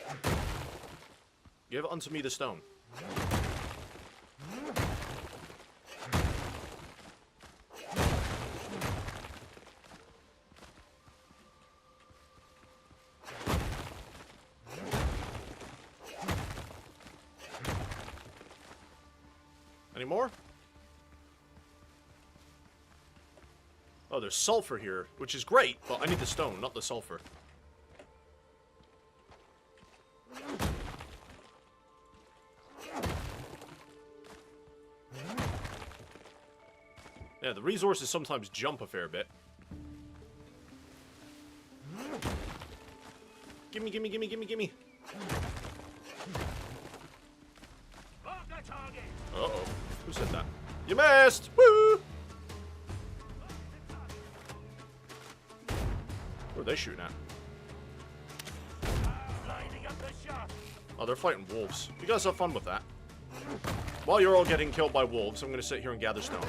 Give unto me the stone. Any more? Oh, there's sulfur here, which is great, but I need the stone, not the sulfur. Yeah, the resources sometimes jump a fair bit. Gimme, gimme, gimme, gimme, gimme. Uh-oh. Who said that? You missed! Woo! What are they shooting at? Oh, they're fighting wolves. You guys have fun with that. While you're all getting killed by wolves, I'm gonna sit here and gather stone.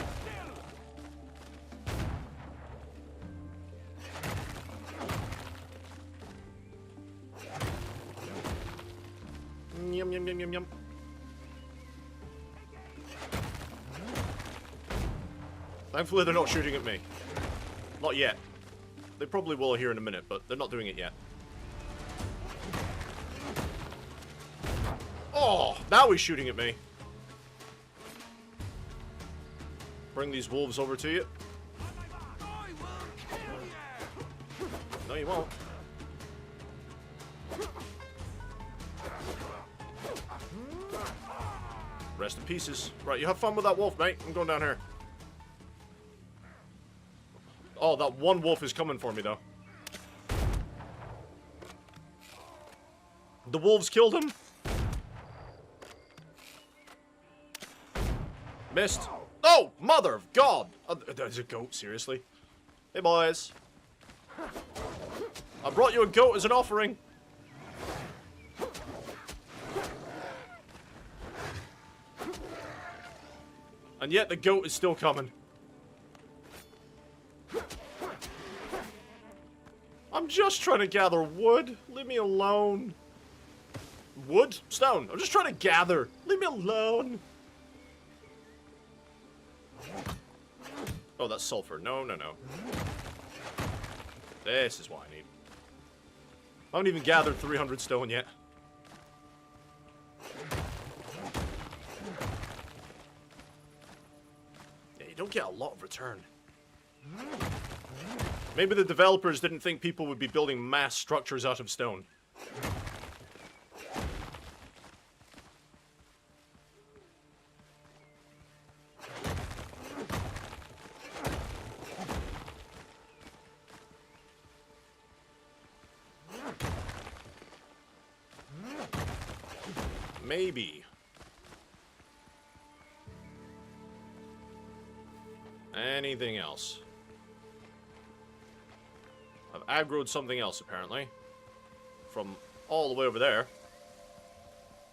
Yum, yum, yum, yum, yum. Thankfully, they're not shooting at me. Not yet. They probably will here in a minute, but they're not doing it yet. Oh, now he's shooting at me. Bring these wolves over to you. No, you won't. Rest in pieces. Right, you have fun with that wolf, mate. I'm going down here. Oh, that one wolf is coming for me, though. The wolves killed him. Missed. Oh, mother of God! There's a goat, seriously? Hey, boys. I brought you a goat as an offering. And yet the goat is still coming. I'm just trying to gather wood. Leave me alone. Wood? Stone. I'm just trying to gather. Leave me alone. Oh, that's sulfur. No, no, no. This is what I need. I haven't even gathered 300 stone yet. Yeah, you don't get a lot of return. Maybe the developers didn't think people would be building mass structures out of stone. Maybe. Anything else? I've aggroed something else, apparently. From all the way over there.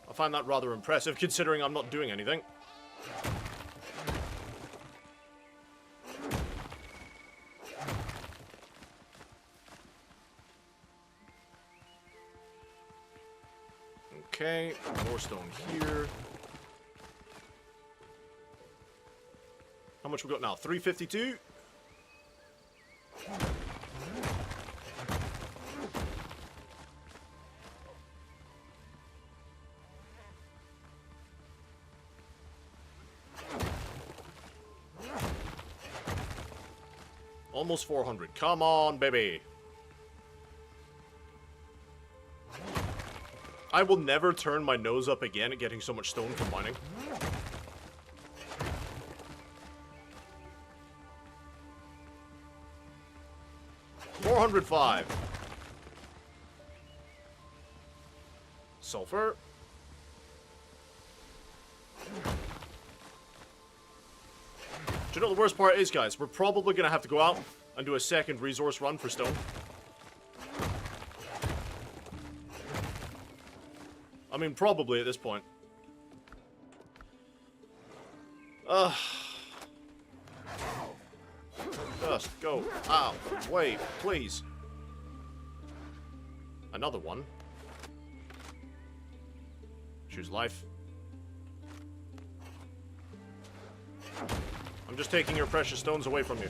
I find that rather impressive, considering I'm not doing anything. Okay, more stone here. How much we got now? 352? Almost 400. Come on, baby. I will never turn my nose up again at getting so much stone from mining. $405. Sulfur. Do you know what the worst part is, guys? We're probably going to have to go out and do a second resource run for stone. I mean, probably at this point. Just go out. Wait, please. Another one. Choose life. I'm just taking your precious stones away from you.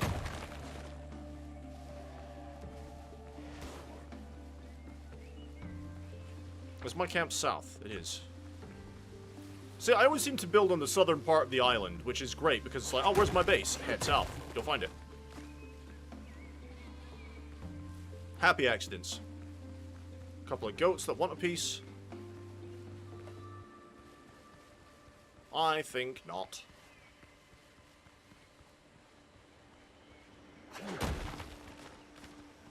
Is my camp south? It is. See, I always seem to build on the southern part of the island, which is great, because it's like, oh, where's my base? Head south. You'll find it. Happy accidents. A couple of goats that want a piece. I think not.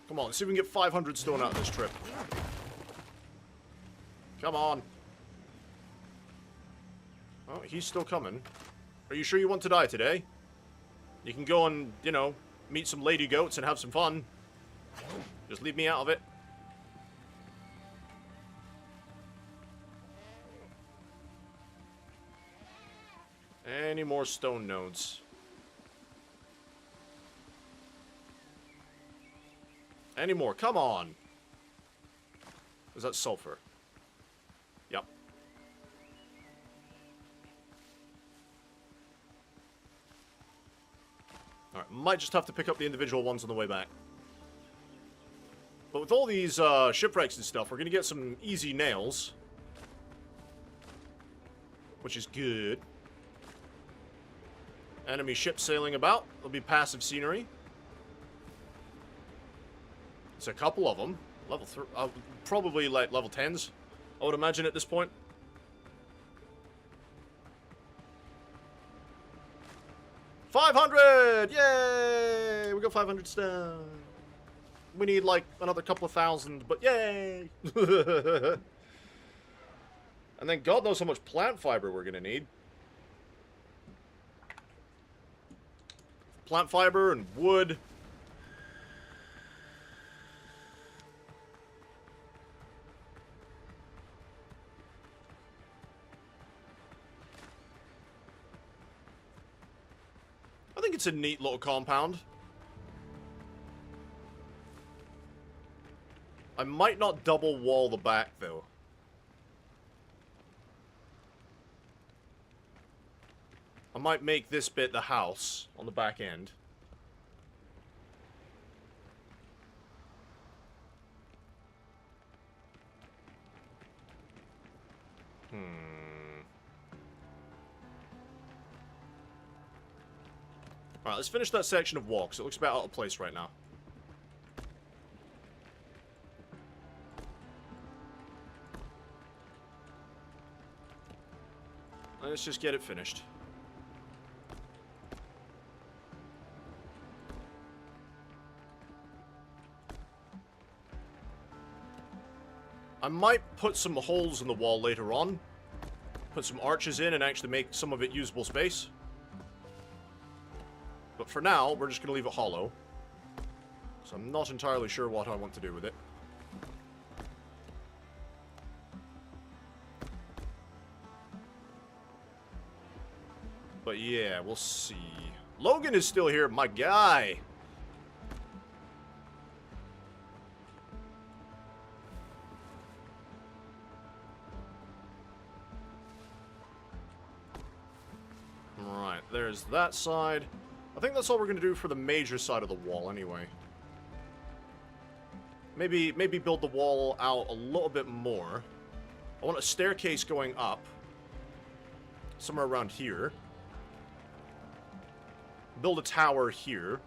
Come on, let's see if we can get 500 stone out of this trip. Come on. Oh, he's still coming. Are you sure you want to die today? You can go and, you know, meet some lady goats and have some fun. Just leave me out of it. Any more stone nodes? Any more? Come on. Is that sulfur? Yep. Alright, might just have to pick up the individual ones on the way back. But with all these shipwrecks and stuff, we're going to get some easy nails. Which is good. Enemy ships sailing about. There'll be passive scenery. It's a couple of them. Level 3. Probably like level 10s, I would imagine at this point. $500! Yay! We got 500 stone. We need like another couple of thousand, but yay! And then God knows how much plant fiber we're gonna need. Plant fiber and wood. I think it's a neat little compound. I might not double wall the back, though. I might make this bit the house on the back end. Alright, let's finish that section of wall, because it looks about out of place right now. Let's just get it finished. I might put some holes in the wall later on. Put some arches in and actually make some of it usable space. But for now, we're just going to leave it hollow. So I'm not entirely sure what I want to do with it. But yeah, we'll see. Logan is still here, my guy. There's that side. I think that's all we're going to do for the major side of the wall anyway. Maybe build the wall out a little bit more. I want a staircase going up. Somewhere around here. Build a tower here.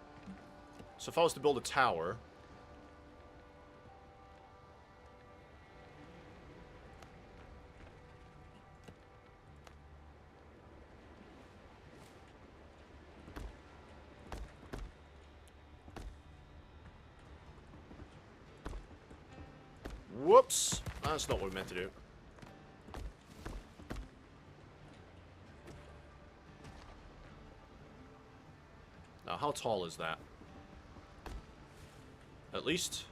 So if I was to build a tower... Whoops! That's not what we meant to do. Now, how tall is that? At least...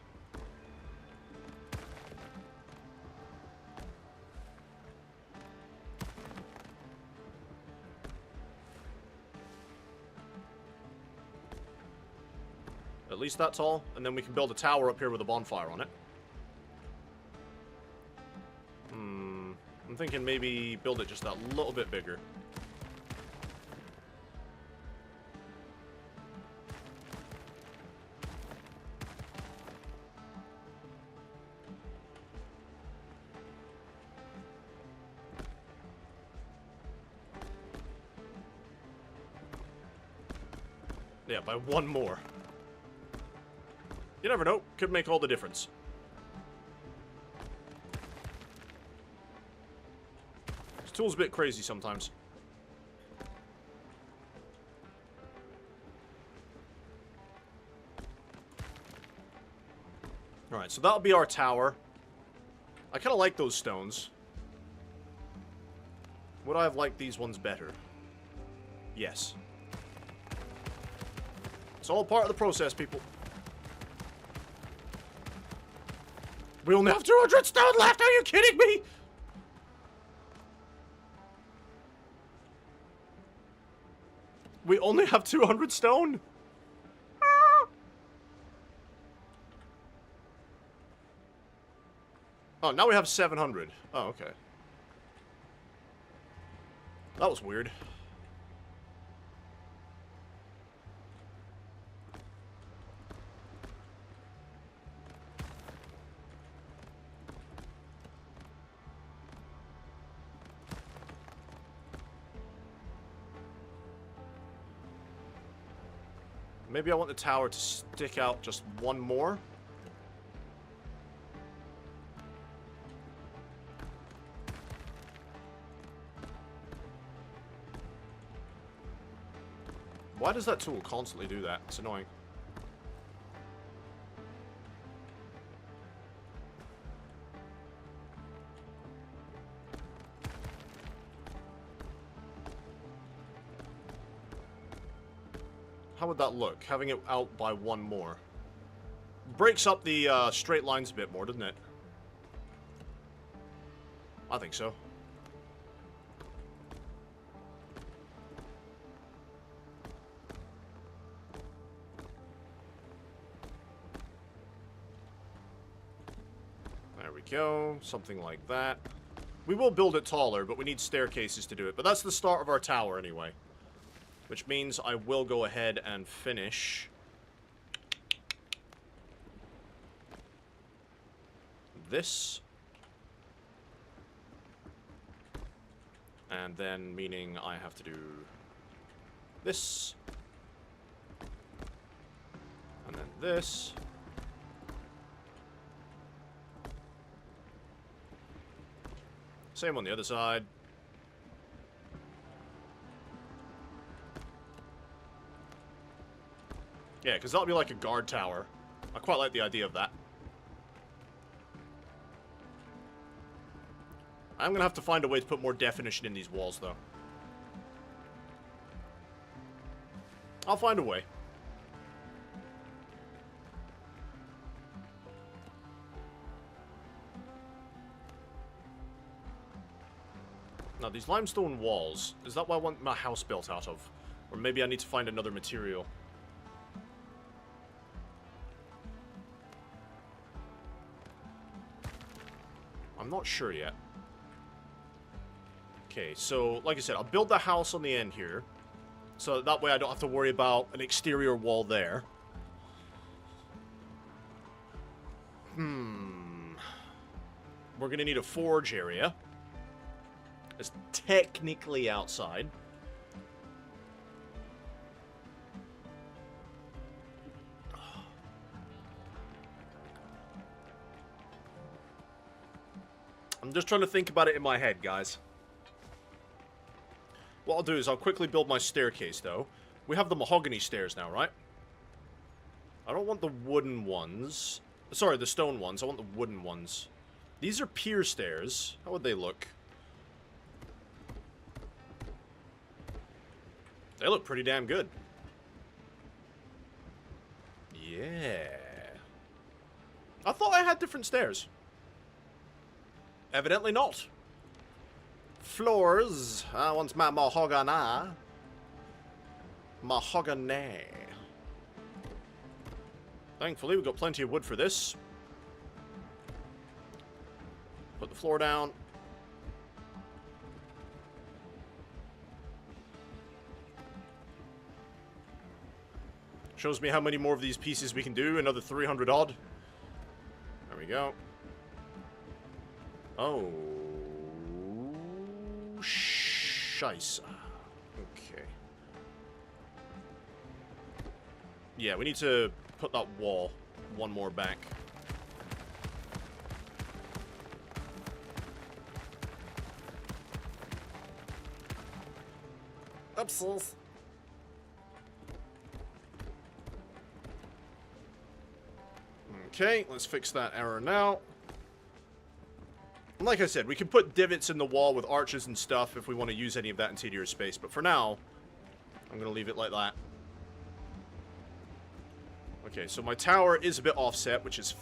At least that tall, and then we can build a tower up here with a bonfire on it. I'm thinking maybe build it just that little bit bigger. Yeah, by one more. You never know, could make all the difference. Tool's a bit crazy sometimes. Alright, so that'll be our tower. I kind of like those stones. Would I have liked these ones better? Yes. It's all part of the process, people. We only have 200 stone left, are you kidding me? We only have 200 stone? Oh, now we have 700. Oh, okay. That was weird. Maybe I want the tower to stick out just one more. Why does that tool constantly do that? It's annoying. How would that look? Having it out by one more. Breaks up the straight lines a bit more, doesn't it? I think so. There we go. Something like that. We will build it taller, but we need staircases to do it. But that's the start of our tower anyway. Which means I will go ahead and finish this. And then meaning I have to do this. And then this. Same on the other side. Yeah, because that'll be like a guard tower. I quite like the idea of that. I'm going to have to find a way to put more definition in these walls, though. I'll find a way. Now, these limestone walls, is that what I want my house built out of? Or maybe I need to find another material. I'm not sure yet. Okay, so, like I said, I'll build the house on the end here. So that way I don't have to worry about an exterior wall there. We're going to need a forge area. It's technically outside. I'm just trying to think about it in my head, guys. What I'll do is I'll quickly build my staircase, though. We have the mahogany stairs now, right? I don't want the wooden ones. Sorry, the stone ones. I want the wooden ones. These are pier stairs. How would they look? They look pretty damn good. Yeah. I thought I had different stairs. Evidently not. Floors. I want my mahogany. Mahogany. Thankfully, we've got plenty of wood for this. Put the floor down. Shows me how many more of these pieces we can do. Another 300 odd. There we go. Oh. Scheisse. Okay. Yeah, we need to put that wall one more back. Oopsies. Okay, let's fix that error now. And like I said, we can put divots in the wall with arches and stuff if we want to use any of that interior space. But for now, I'm going to leave it like that. Okay, so my tower is a bit offset, which is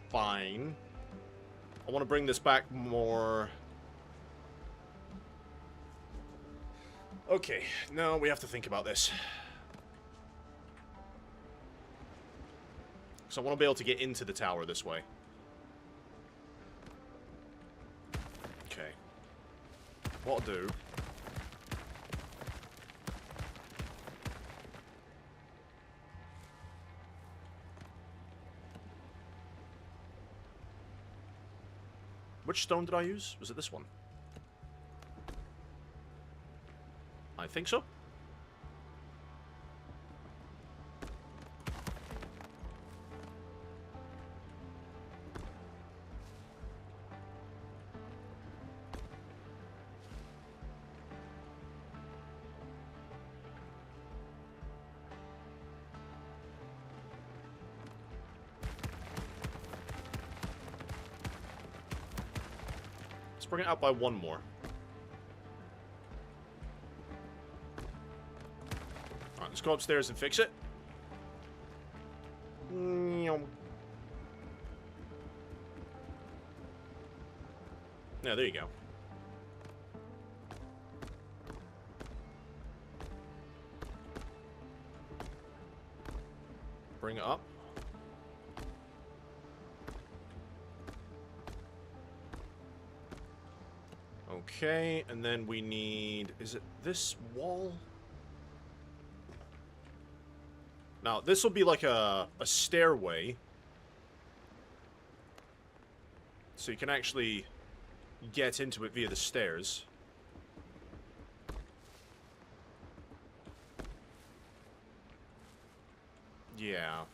fine. I want to bring this back more. Okay, no, we have to think about this. So I want to be able to get into the tower this way. Okay. What I'll do... Which stone did I use? Was it this one? I think so. Let's bring it out by one more. Alright, let's go upstairs and fix it. Yeah, there you go. Bring it up. Okay, and then we need... Is it this wall? Now, this will be like a stairway. So you can actually get into it via the stairs. Yeah.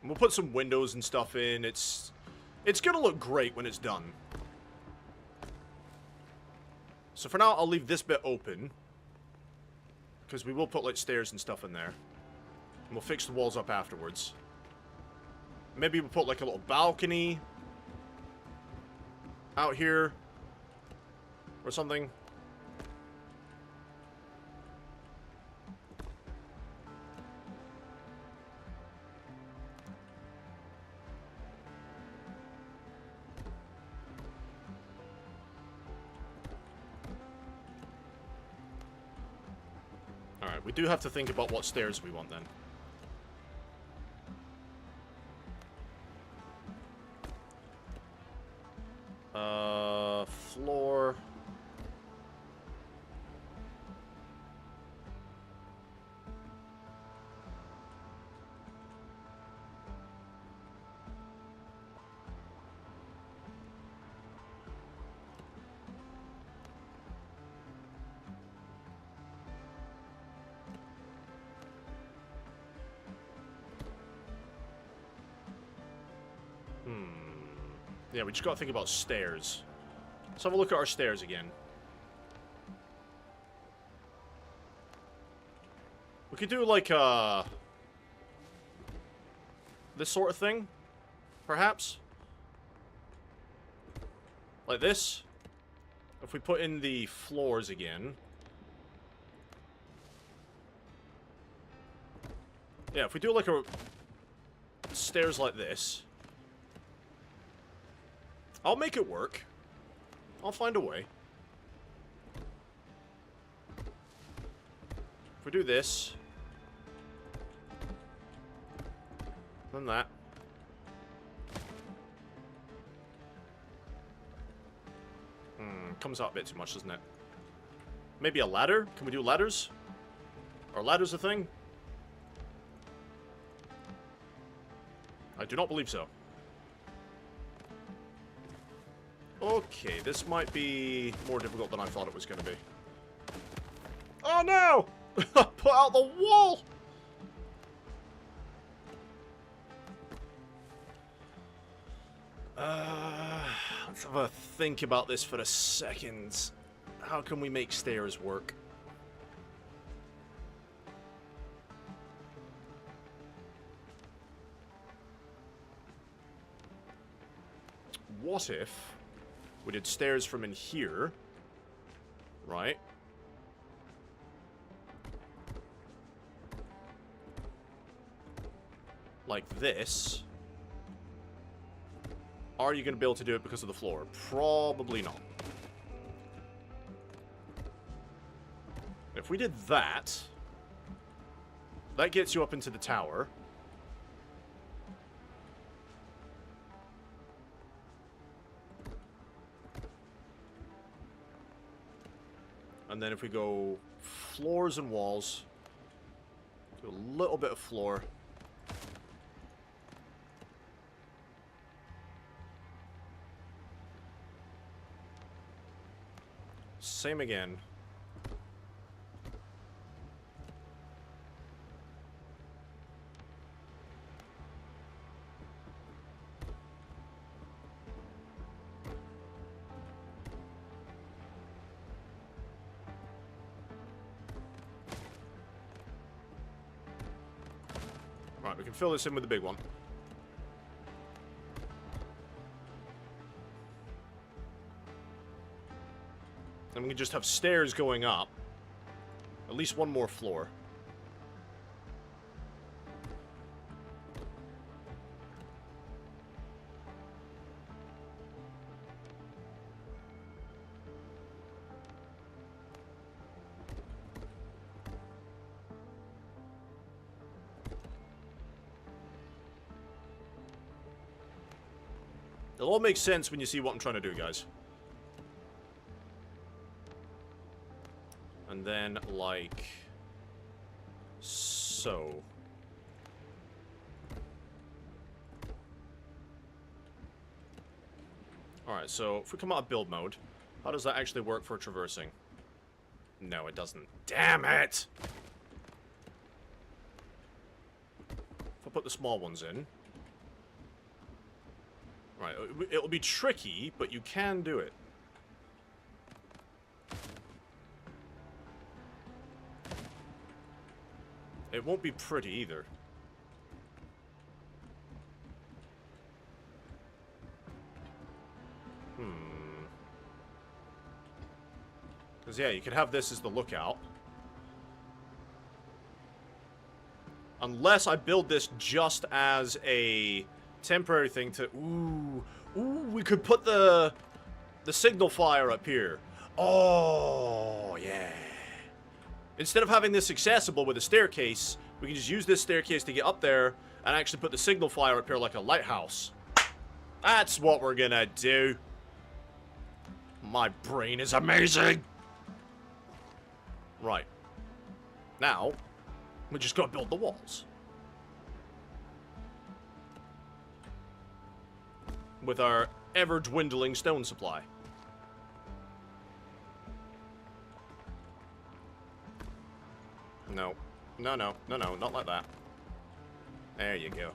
And we'll put some windows and stuff in. It's gonna look great when it's done. So for now, I'll leave this bit open. Because we will put, like, stairs and stuff in there. And we'll fix the walls up afterwards. Maybe we'll put, like, a little balcony out here. Or something. Alright, we do have to think about what stairs we want then. Floor. Yeah, we just gotta think about stairs. Let's have a look at our stairs again. We could do like this sort of thing, perhaps. Like this. If we put in the floors again. Yeah, if we do like a stairs like this. I'll make it work. I'll find a way. If we do this. Then that. Comes out a bit too much, doesn't it? Maybe a ladder? Can we do ladders? Are ladders a thing? I do not believe so. Okay, this might be more difficult than I thought it was going to be. Oh no! Put out the wall! Let's have a think about this for a second. How can we make stairs work? What if we did stairs from in here, right? Like this. Are you going to be able to do it because of the floor? Probably not. If we did that, that gets you up into the tower. And then if we go floors and walls, do a little bit of floor. Same again. Right, we can fill this in with the big one. And we can just have stairs going up. At least one more floor. It'll all make sense when you see what I'm trying to do, guys. And then, like, so. Alright, so if we come out of build mode, how does that actually work for traversing? No, it doesn't. Damn it! If I put the small ones in. Right, it'll be tricky, but you can do it. It won't be pretty either. Because, yeah, you could have this as the lookout. Unless I build this just as a temporary thing to... Ooh, we could put the signal fire up here. Oh, yeah. Instead of having this accessible with a staircase, we can just use this staircase to get up there and actually put the signal fire up here like a lighthouse. That's what we're gonna do. My brain is amazing. Right. Now, we just gotta build the walls. With our ever-dwindling stone supply. No. No, not like that. There you go.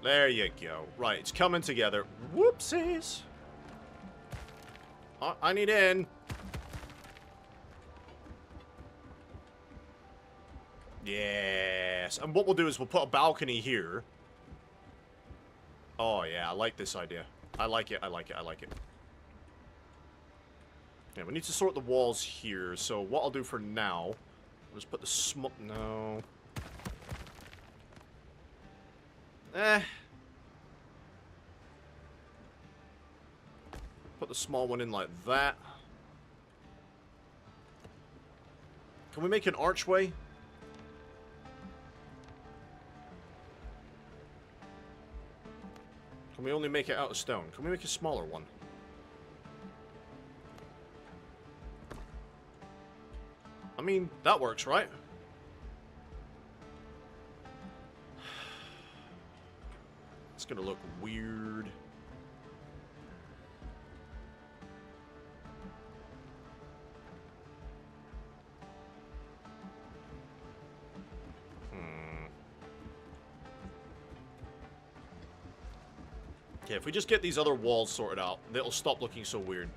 There you go. Right, it's coming together. Whoopsies. I need in. Yes. And what we'll do is we'll put a balcony here. Oh, yeah. I like this idea. I like it. I like it. I like it. Yeah, we need to sort the walls here. So what I'll do for now, I'll just put the small... No. Put the small one in like that. Can we make an archway? Can we only make it out of stone? Can we make a smaller one? I mean, that works, right? It's gonna look weird. Okay, if we just get these other walls sorted out, it'll stop looking so weird.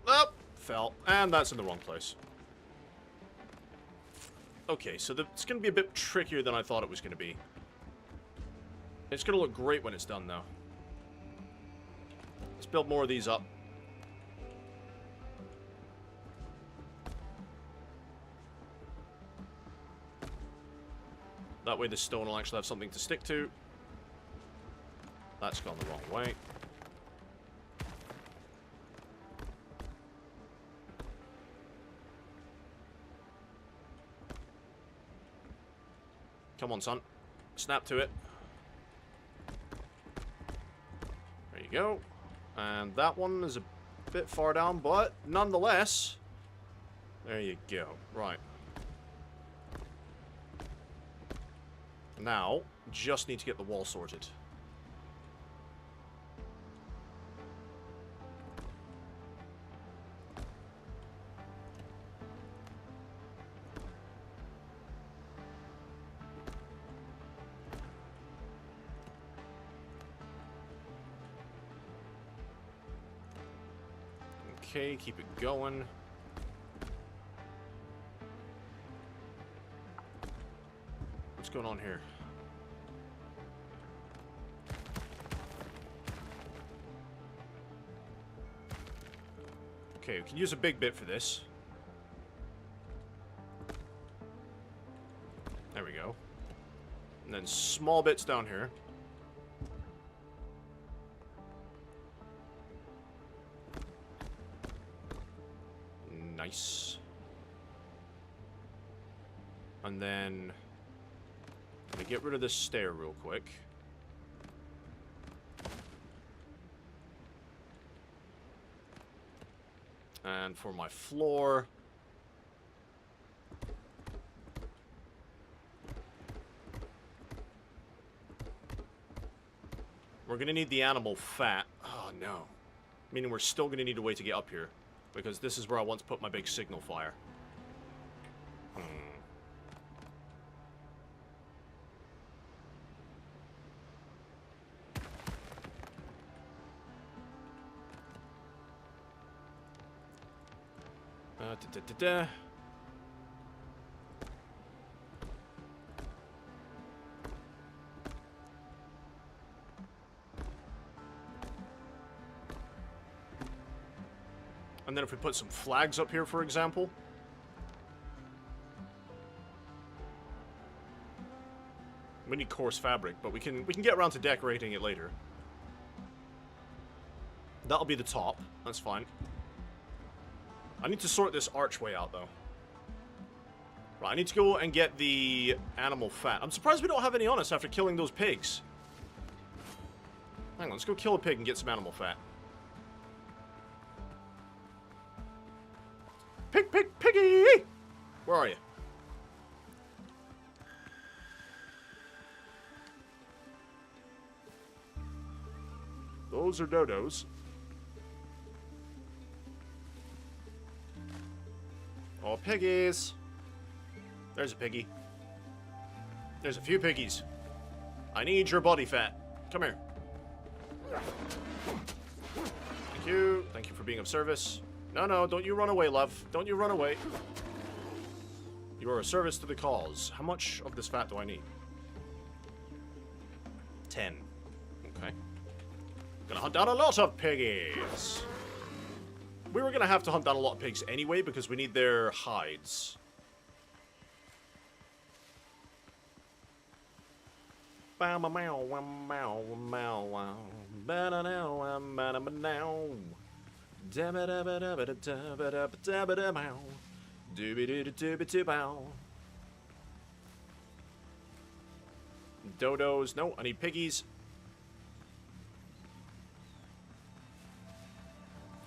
Oh, fell. And that's in the wrong place. Okay, so it's going to be a bit trickier than I thought it was going to be. It's going to look great when it's done, though. Let's build more of these up. That way the stone will actually have something to stick to. That's gone the wrong way. Come on, son. Snap to it. There you go. And that one is a bit far down, but nonetheless, there you go. Right. Now, just need to get the wall sorted. Okay, keep it going. What's going on here? Okay, we can use a big bit for this. There we go. And then small bits down here. Nice. And then let me get rid of this stair real quick. And for my floor, we're gonna need the animal fat. Oh no. Meaning we're still gonna need a way to get up here. Because this is where I want to put my big signal fire. And then if we put some flags up here, for example. We need coarse fabric, but we can get around to decorating it later. That'll be the top. That's fine. I need to sort this archway out, though. Right, I need to go and get the animal fat. I'm surprised we don't have any on us after killing those pigs. Hang on, let's go kill a pig and get some animal fat. Piggy! Where are you? those are dodos. Oh, piggies. There's a piggy. There's a few piggies. I need your body fat. Come here. Thank you. Thank you for being of service. No, no, don't you run away, love. Don't you run away. You are a service to the cause. How much of this fat do I need? 10. Okay. Gonna hunt down a lot of piggies. We were gonna have to hunt down a lot of pigs anyway because we need their hides. Bow bow bow bow bow bow ba da now ba da ba now da ba da ba da ba da ba da ba da ba da bow dooby doo doo doo bow. Dodos. No, I need piggies.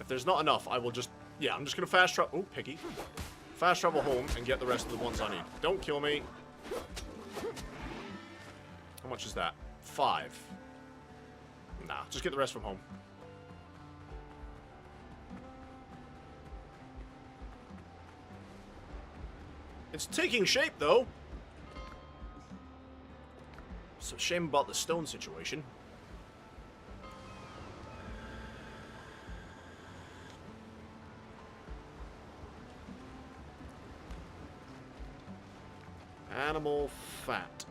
If there's not enough, I will just... Yeah, I'm just going to fast travel... Oh, piggy. Fast travel home and get the rest of the ones I need. Don't kill me. How much is that? 5. Nah, just get the rest from home. It's taking shape, though. It's a shame about the stone situation. Animal fat.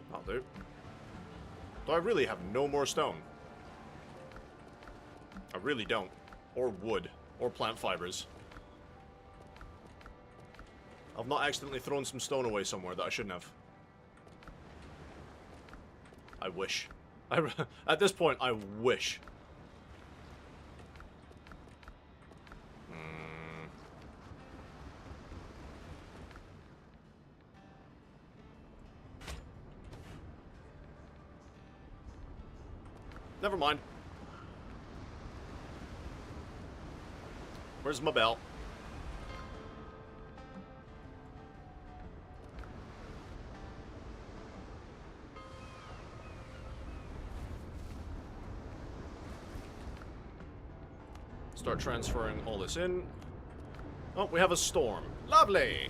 That'll do. Though I really have no more stone. I really don't. Or wood. Or plant fibers. I've not accidentally thrown some stone away somewhere that I shouldn't have. I wish. At this point, I wish. Never mind. Where's my belt? Start transferring all this in. Oh, we have a storm. Lovely!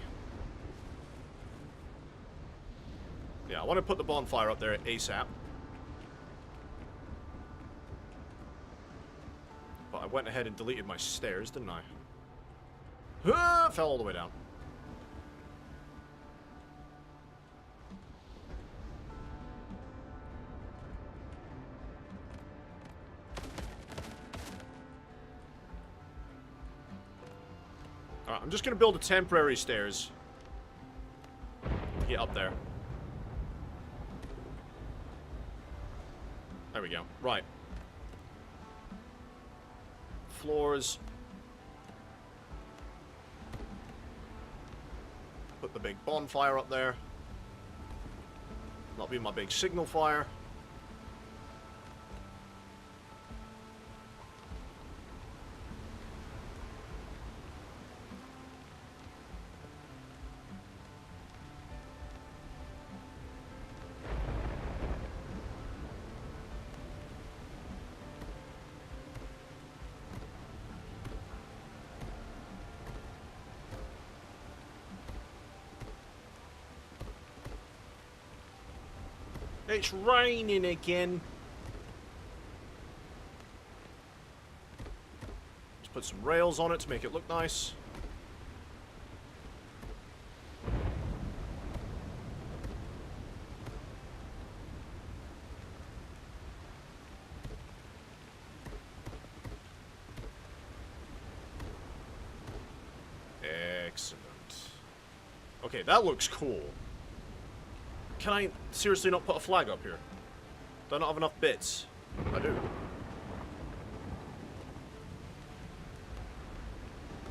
Yeah, I want to put the bonfire up there ASAP. But I went ahead and deleted my stairs, didn't I? Ah, fell all the way down. Alright, I'm just gonna build a temporary stairs to get up there. There we go. Right. Floors. Put the big bonfire up there. That'll be my big signal fire. It's raining again. Just put some rails on it to make it look nice. Excellent. Okay, that looks cool. Can I seriously not put a flag up here? Do I not have enough bits? I do.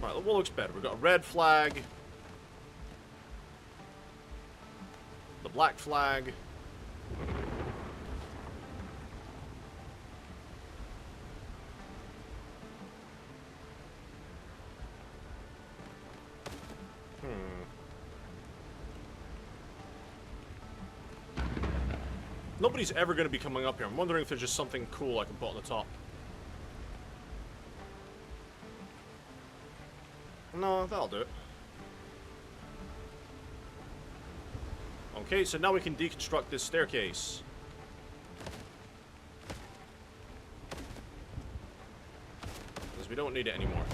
Right, what looks better? We've got a red flag. The black flag. Nobody's ever going to be coming up here. I'm wondering if there's just something cool I can put on the top. No, that'll do it. Okay, so now we can deconstruct this staircase. Because we don't need it anymore.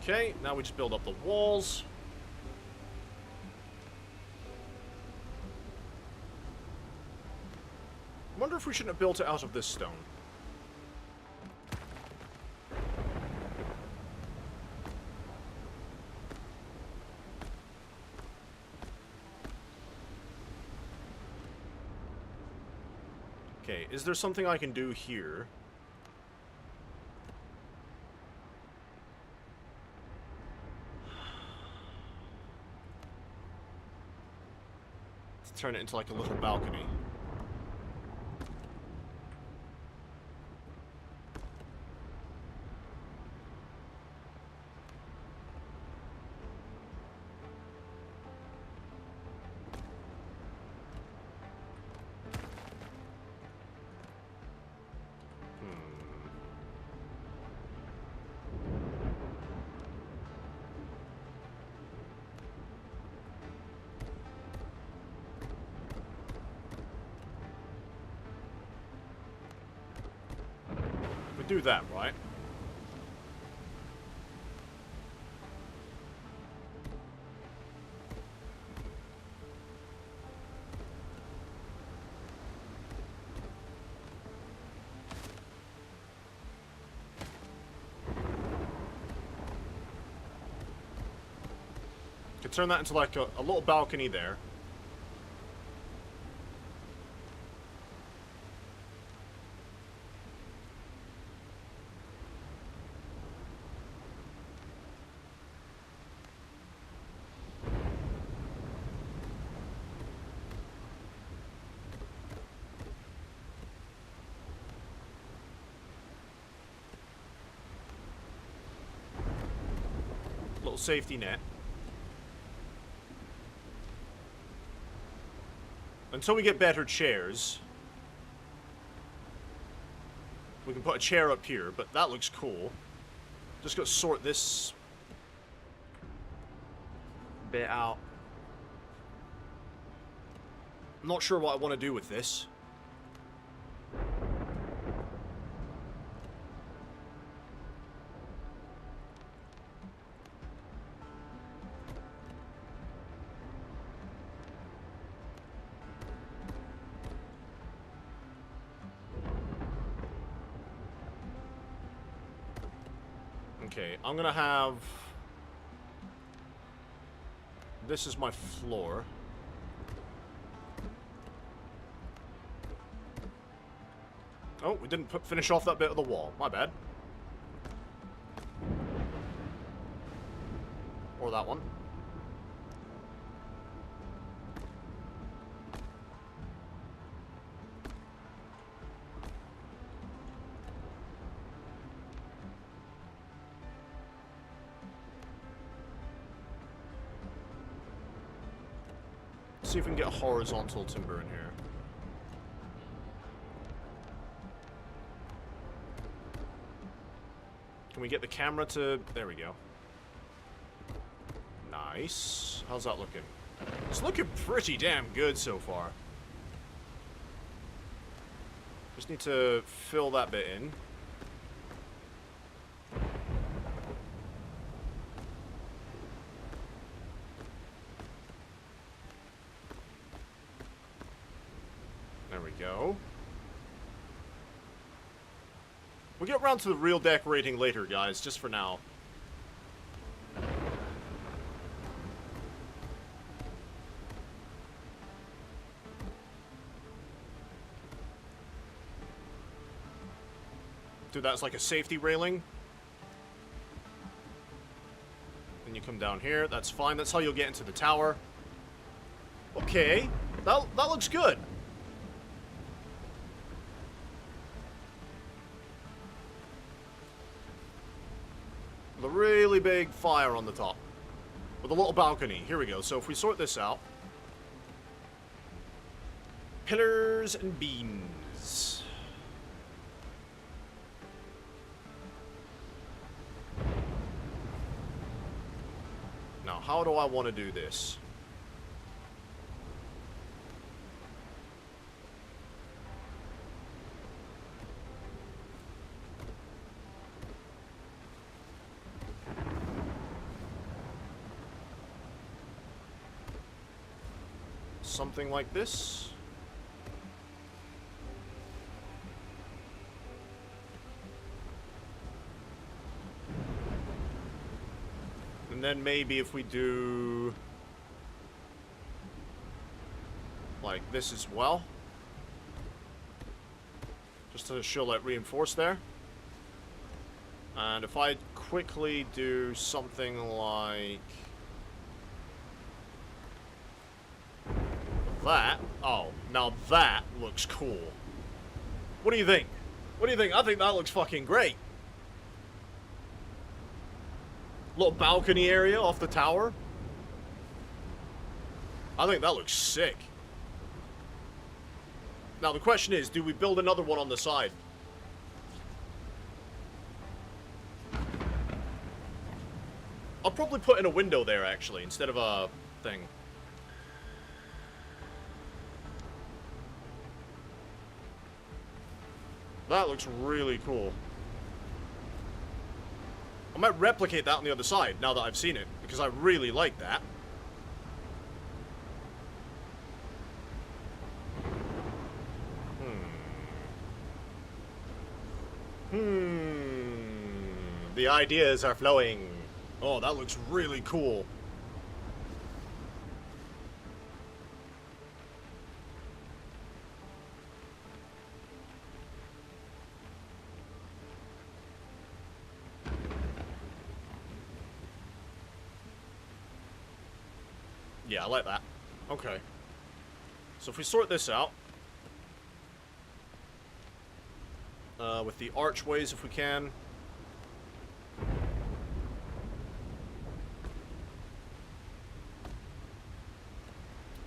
Okay, now we just build up the walls. I wonder if we shouldn't have built it out of this stone. Okay, is there something I can do here? To turn it into like a little balcony. Do that, right? Could turn that into like a little balcony there. Little safety net. Until we get better chairs. We can put a chair up here, but that looks cool. Just gotta sort this bit out. I'm not sure what I want to do with this. Okay, I'm gonna have... This is my floor. Oh, we didn't finish off that bit of the wall. My bad. Or that one. See if we can get a horizontal timber in here. Can we get the camera to... There we go. Nice. How's that looking? It's looking pretty damn good so far. Just need to fill that bit in. There we go. We'll get around to the real decorating later, guys, just for now. Do that as like a safety railing. Then you come down here. That's fine. That's how you'll get into the tower. Okay. That looks good. With a really big fire on the top. With a little balcony. Here we go. So if we sort this out. Pillars and beams. Now, how do I want to do this? Something like this. And then maybe if we do like this as well. Just to show like reinforce there. And if I quickly do something like that. Oh, now that looks cool. What do you think? What do you think? I think that looks fucking great. Little balcony area off the tower. I think that looks sick. Now the question is, do we build another one on the side? I'll probably put in a window there actually, instead of a thing. That looks really cool. I might replicate that on the other side, now that I've seen it, because I really like that. The ideas are flowing. Oh, that looks really cool. Yeah, I like that. Okay. So if we sort this out. With the archways, if we can.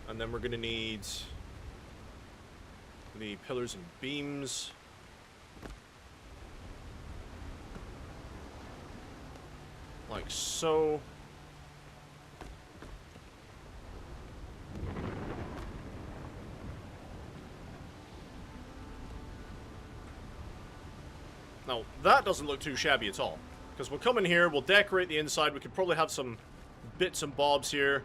And then we're going to need the pillars and beams. Like so. Now, that doesn't look too shabby at all. Because we'll come in here, we'll decorate the inside. We could probably have some bits and bobs here.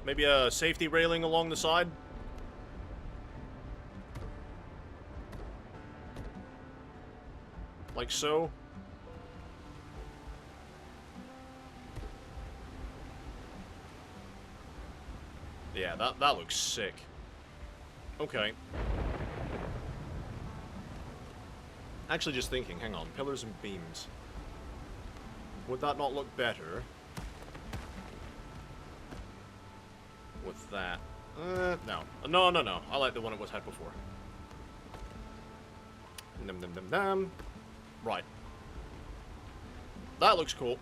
Maybe a safety railing along the side. Like so. Yeah, that looks sick. Okay. Actually just thinking, hang on, pillars and beams. Would that not look better with that? No. No. I like the one it was had before. Num. Right. That looks cool.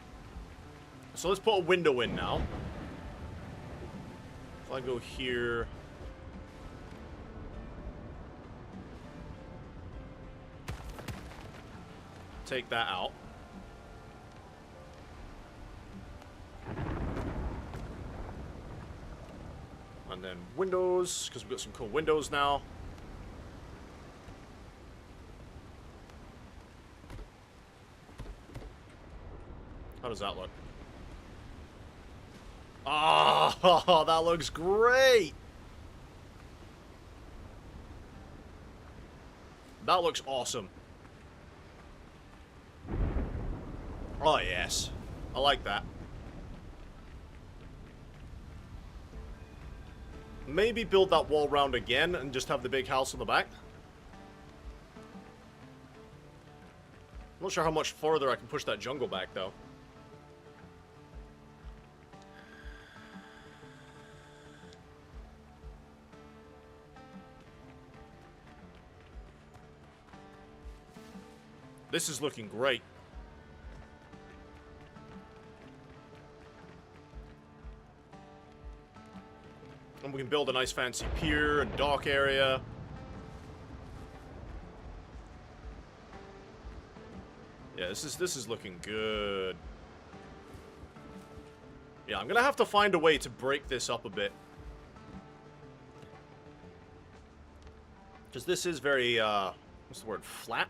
So let's put a window in now. If I go here... Take that out. And then windows, because we've got some cool windows now. How does that look? Oh, that looks great! That looks awesome. Oh, yes. I like that. Maybe build that wall round again and just have the big house on the back. I'm not sure how much further I can push that jungle back, though. This is looking great. And we can build a nice fancy pier and dock area. Yeah, this is looking good. Yeah, I'm gonna have to find a way to break this up a bit. Because this is very, what's the word? Flat?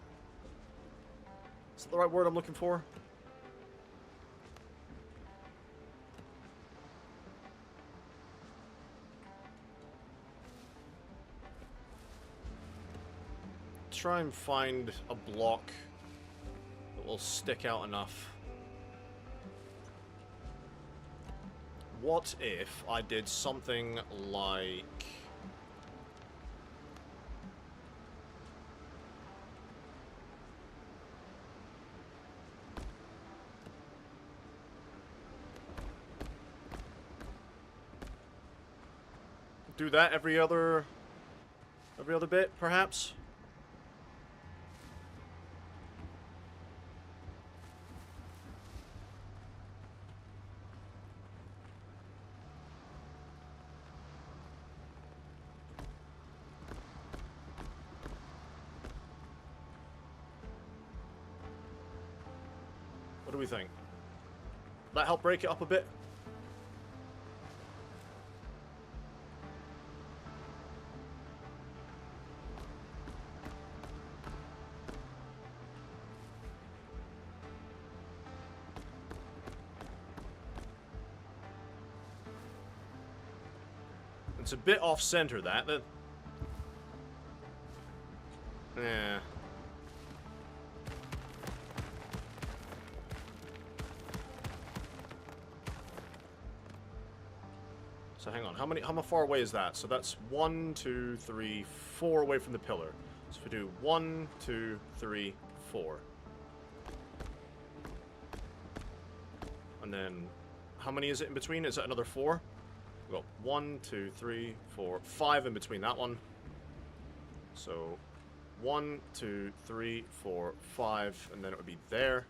Is that the right word I'm looking for? Try and find a block that will stick out enough. What if I did something like... do that every other bit, perhaps? What do we think? That help break it up a bit? It's a bit off-center, that. Yeah. So hang on, how far away is that? So that's 1, 2, 3, 4 away from the pillar. So if we do 1, 2, 3, 4. And then, how many is it in between? Is it another 4? We've got 1, 2, 3, 4, 5 in between that one. So 1, 2, 3, 4, 5, and then it would be there.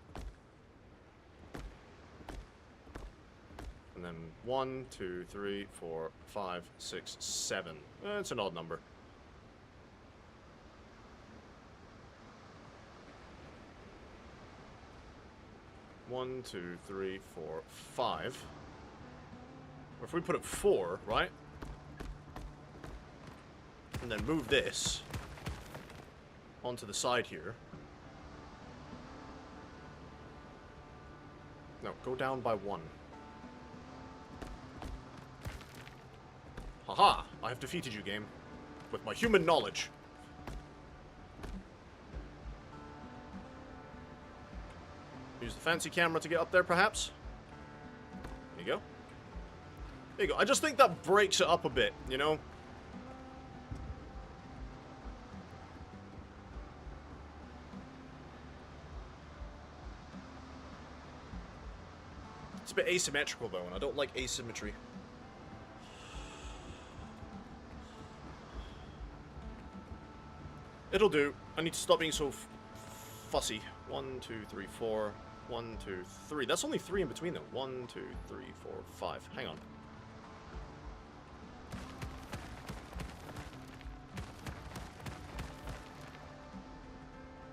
And then 1, 2, 3, 4, 5, 6, 7. It's an odd number. One, 2, 3, 4, 5. Or if we put it 4, right? And then move this onto the side here. No, go down by 1. Haha! I have defeated you, game. With my human knowledge. Use the fancy camera to get up there, perhaps? There you go. There you go. I just think that breaks it up a bit, you know? It's a bit asymmetrical, though, and I don't like asymmetry. It'll do. I need to stop being so fussy. 1, 2, 3, 4. 1, 2, 3. That's only 3 in between, though. 1, 2, 3, 4, 5. Hang on.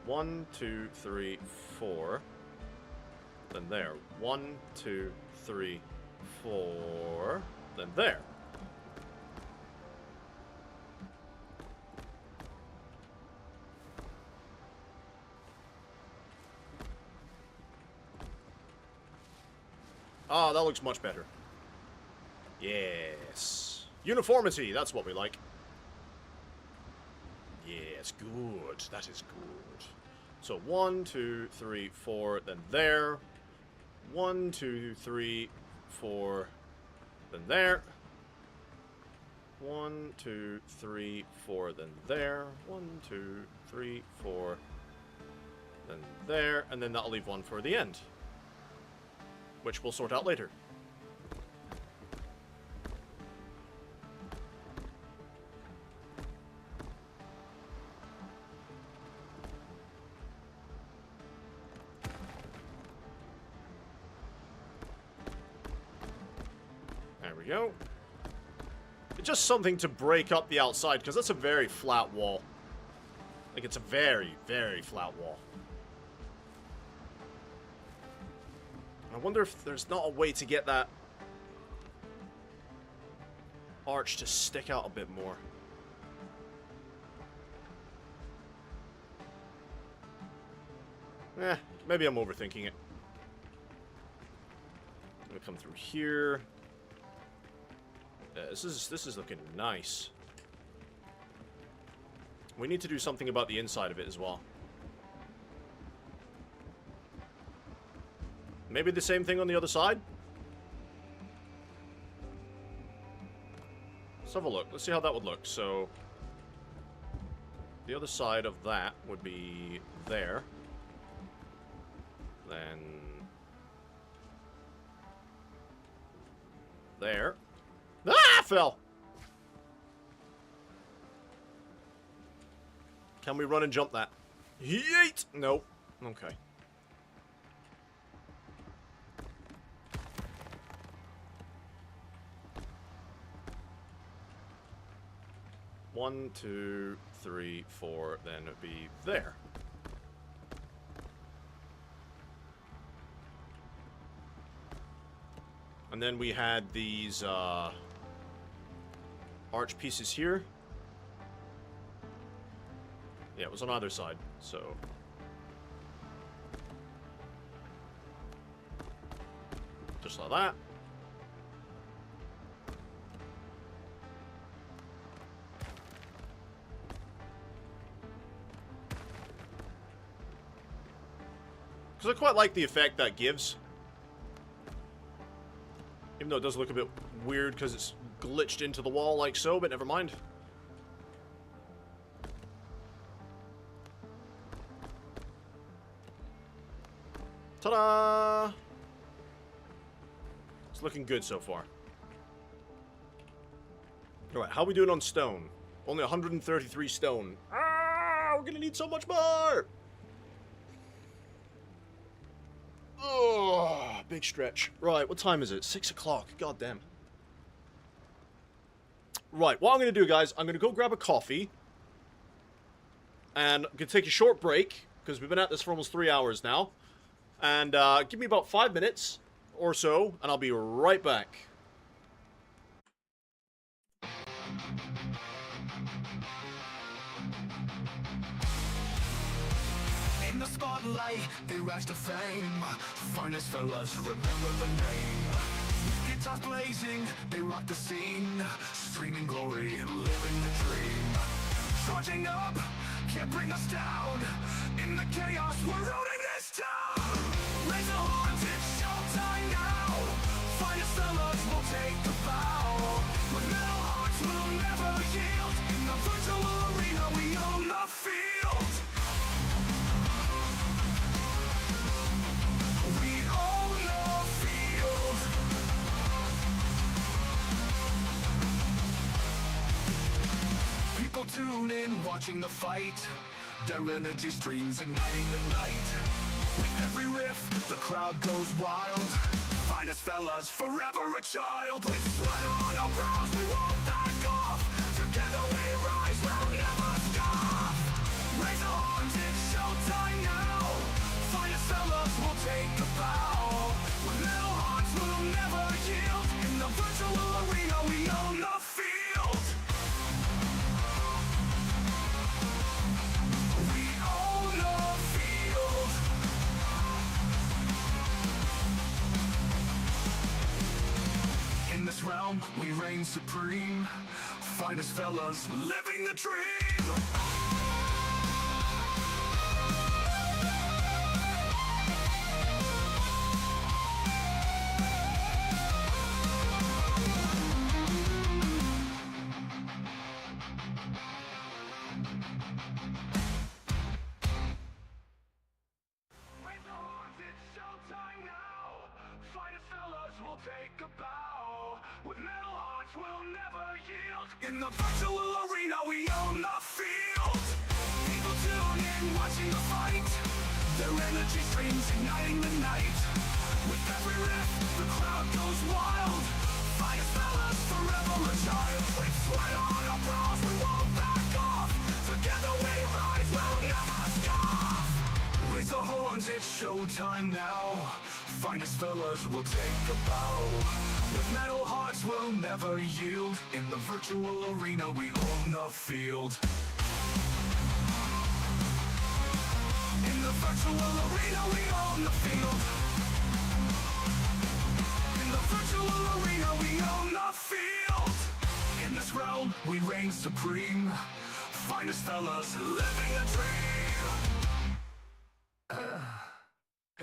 One, 2, 3, 4. Then there. 1, 2, 3, 4. Then there. Ah, that looks much better. Yes. Uniformity, that's what we like. Yes, good. That is good. So 1, 2, 3, 4, then there. 1, 2, 3, 4, then there. 1, 2, 3, 4, then there. 1, 2, 3, 4, then there. And then that'll leave 1 for the end, which we'll sort out later. we go. It's just something to break up the outside, because that's a very flat wall. Like, it's a very, very flat wall. I wonder if there's not a way to get that arch to stick out a bit more. Maybe I'm overthinking it. I'm gonna come through here. This is looking nice. We need to do something about the inside of it as well. Maybe the same thing on the other side? Let's have a look. Let's see how that would look. So, the other side of that would be there. Then there. Ah! Fell! Can we run and jump that? Yeet! Nope. Okay. One, two, three, four, then it'd be there. And then we had these arch pieces here. Yeah, it was on either side, so... just like that. Because I quite like the effect that gives. Even though it does look a bit weird because it's glitched into the wall like so, but never mind. Ta-da! It's looking good so far. Alright, how are we doing on stone? Only 133 stone. Ah, we're gonna need so much more! Oh, big stretch. Right, what time is it? 6 o'clock. God damn. Right, what I'm going to do, guys, I'm going to go grab a coffee. And I'm going to take a short break, because we've been at this for almost 3 hours now. And give me about 5 minutes or so, and I'll be right back. In the spotlight, they rise to fame. Finest fellas, remember the name. Guitars blazing, they rock the scene. Streaming glory, living the dream. Charging up, can't bring us down. In the chaos, we're owning this town. Raise the horns, it's showtime now. Finest fellas will take the bow. With metal hearts, we'll never yield. In the virtual arena, we own the field. People tune in, watching the fight. Their energy streams igniting the night. With every riff, the crowd goes wild. Finest fellas, forever a child. With sweat on our brows, we won't back off. Together we rise, we'll never stop. Raise the horns, it's showtime now. Finest fellas will take the bow. With metal hearts, we'll never yield. In the virtual arena, we own the field. We own the field. In this realm, we reign supreme. Finest fellas, living the dream. Raise the horns, it's showtime now. Finest fellas will take a bow. With metal hearts, we'll never yield. In the virtual arena, we own the field. People tune in, watching the fight. Their energy streams igniting the night. With every riff, the crowd goes wild. Finest fellas. forever a child. With sweat on our brows, we won't back off. Together we rise, we'll never stop. Raise the horns, it's showtime now. Finest fellas will take a bow. With metal hearts we'll never yield. In the virtual arena we own the field. In the virtual arena we own the field. In the virtual arena we own the field. In this realm we reign supreme. Finest fellas living a dream.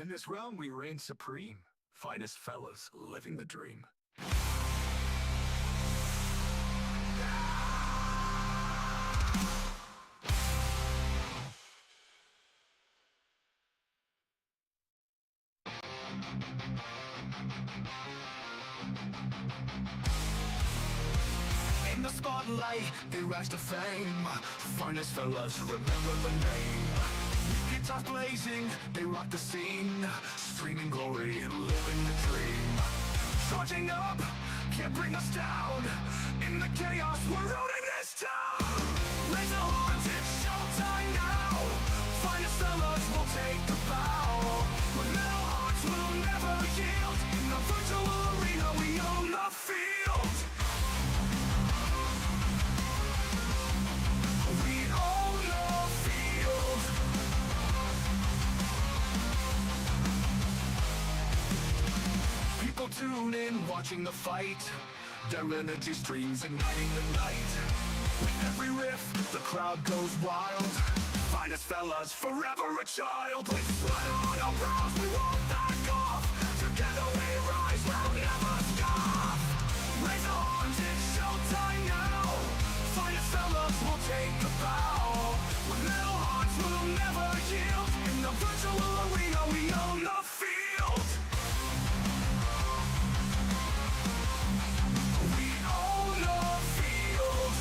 In this realm we reign supreme. Finest fellas living the dream. In the spotlight, they rise to fame. Finest fellas, remember the name. Guitars blazing, they rock the scene. Streaming glory and living the dream. Charging up, can't bring us down. In the chaos, we're ruling this town. Raise the horns, it's showtime now. Finest fellas will take the bow. With metal hearts, we'll never yield. In the virtual arena, we own the field. We own the field. People tune in, watching the fight. Their energy streams igniting the night. With every riff, the crowd goes wild. Finest fellas, forever a child. With sweat on our brows, we won't back off. Together we rise, we'll never stop. Raise the horns, it's showtime now. Finest fellas will take the bow. With metal hearts, we'll never yield. In the virtual arena, we own the field. We own the field.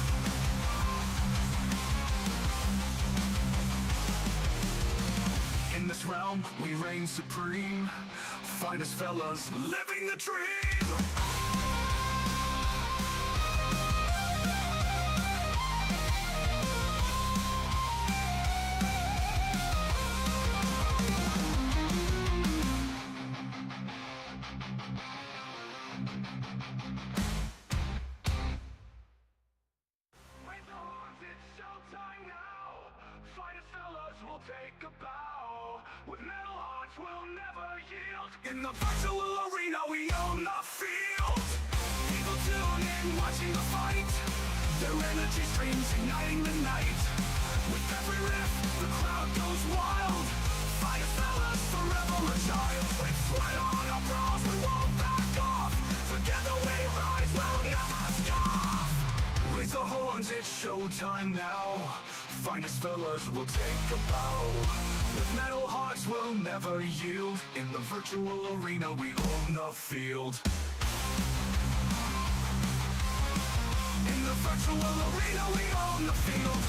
In this realm, we reign supreme. Finest fellas living the dream. Raise the horns, it's showtime now. Finest fellas will take a bow. With metal hearts, we'll never yield. In the virtual arena, we own the field. People tune in, watching the fight. Their energy streams igniting the night. With every riff, the crowd goes wild. Finest fellas, forever a child. With sweat on our brows, we won't back off. Together we rise, we'll never stop. Raise the horns, it's showtime now. Finest fellas will take a bow. With metal hearts, we'll never yield. In the virtual arena, we own the field. In the virtual arena, we own the field.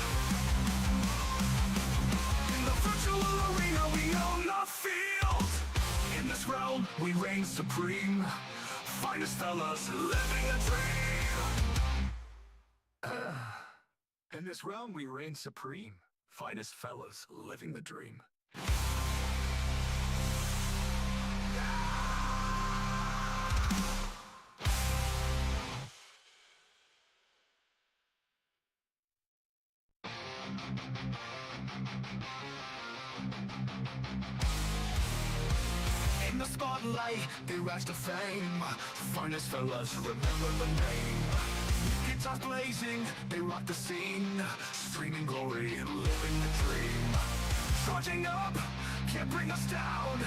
In the virtual arena, we own the field. In this realm, we reign supreme. Finest fellas living a dream. In this realm, we reign supreme. Finest fellas living the dream. In the spotlight, they rise to fame. Finest fellas, remember the name. Guitars blazing, they rock the scene. Streaming glory and living the dream. Charging up, can't bring us down.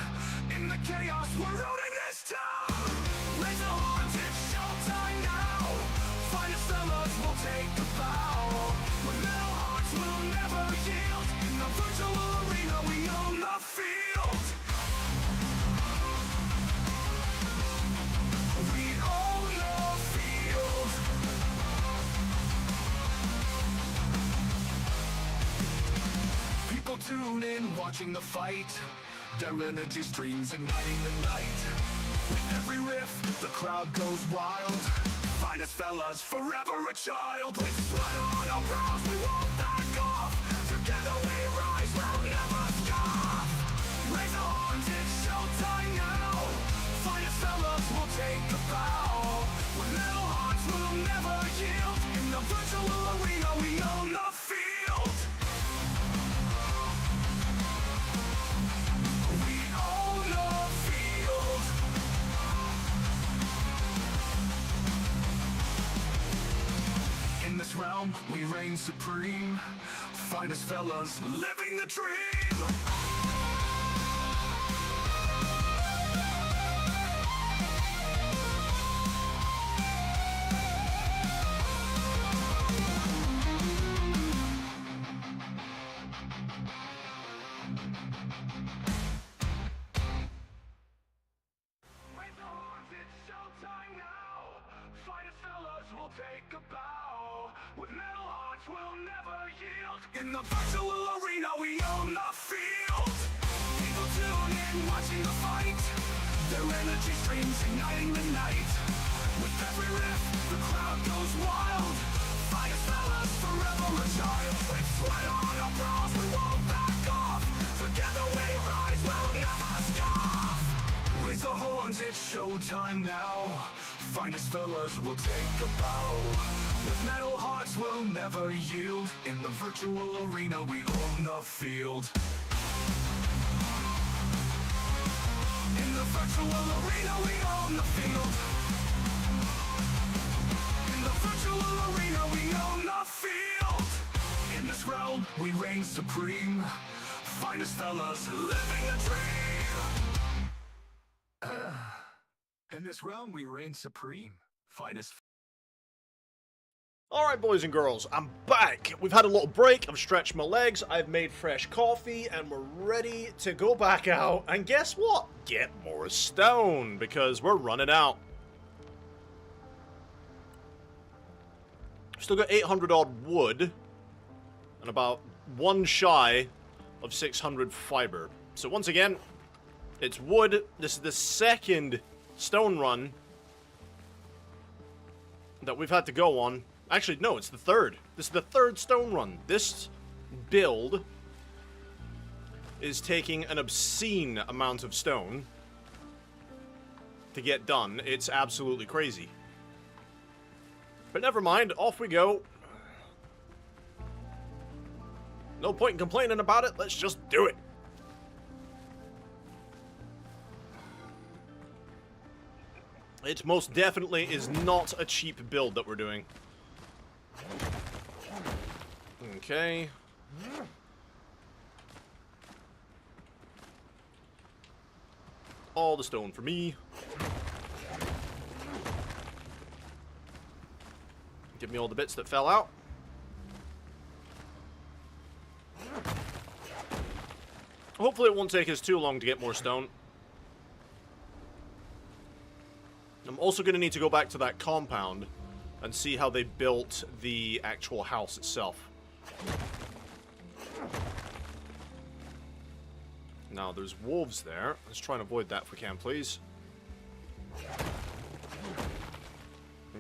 In the chaos, we're ruling this town. Raise the horns, it's showtime now. Finest fellas will take the bow. With metal hearts, we'll never yield. In the virtual arena, we own the field. We own the field. People tune in, watching the fight. Their energy streams igniting the night. With every riff, the crowd goes wild. Finest fellas, forever a child. With sweat on our brows, we won't back off. Together we rise, we'll never scoff. Raise our arms, it's showtime now. Finest fellas will take a bow. With metal hearts, we'll never yield. In the virtual arena, we own the field. We own the field. In this realm, we reign supreme. Finest fellas, living the dream. Raise the horns, it's showtime now. Finest fellas will take a bow. With metal hearts, we'll never yield. In the virtual arena, we own the field. People tune in, watching the fight. Their energy streams igniting the night. With every riff, the crowd goes wild. Finest fellas, forever a child. With sweat on our brows, we won't back off. Together we rise, we'll never scoff. Raise the horns, it's showtime now. Finest fellas will take a bow. With metal hearts, we'll never yield. In the virtual arena, we own the field. In the virtual arena, we own the field. In the virtual arena, we own the field. In this realm, we reign supreme. Finest fellas, living the dream. In this realm, we reign supreme. Finest. Alright, boys and girls, I'm back. We've had a little break, I've stretched my legs, I've made fresh coffee, and we're ready to go back out. And guess what? Get more stone, because we're running out. Still got 800 odd wood, and about one shy of 600 fiber. So once again, it's wood. This is the second stone run that we've had to go on. Actually, no, it's the third. This is the third stone run. This build is taking an obscene amount of stone to get done. It's absolutely crazy. But never mind, off we go. No point in complaining about it, let's just do it. It most definitely is not a cheap build that we're doing. Okay. All the stone for me. Give me all the bits that fell out. Hopefully it won't take us too long to get more stone. I'm also going to need to go back to that compound and see how they built the actual house itself. Now, there's wolves there. Let's try and avoid that if we can, please.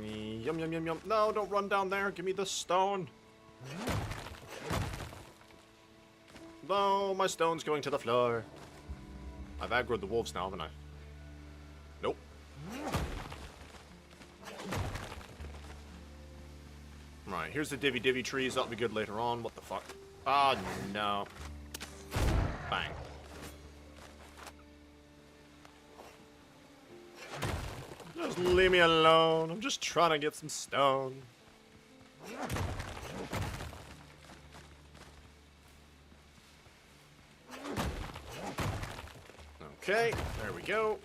Yum, yum, yum, yum. No, don't run down there. Give me the stone. No, my stone's going to the floor. I've aggroed the wolves now, haven't I? Nope. Right, here's the divvy trees. That'll be good later on. What the fuck? Ah, no. Bang. Just leave me alone. I'm just trying to get some stone. Okay, there we go.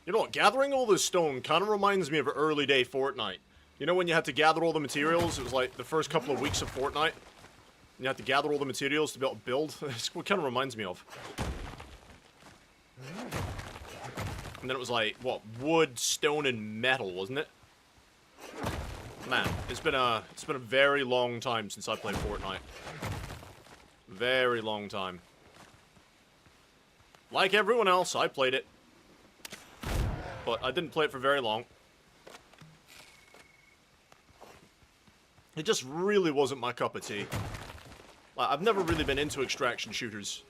You know what? Gathering all this stone kind of reminds me of early day Fortnite. You know when you had to gather all the materials? It was like the first couple of weeks of Fortnite. And you had to gather all the materials to be able to build. That's what kind of reminds me of. And then it was like, what, wood, stone, and metal, wasn't it? Man, it's been a very long time since I played Fortnite. Very long time. Like everyone else, I played it. But I didn't play it for very long. It just really wasn't my cup of tea. Like, I've never really been into extraction shooters.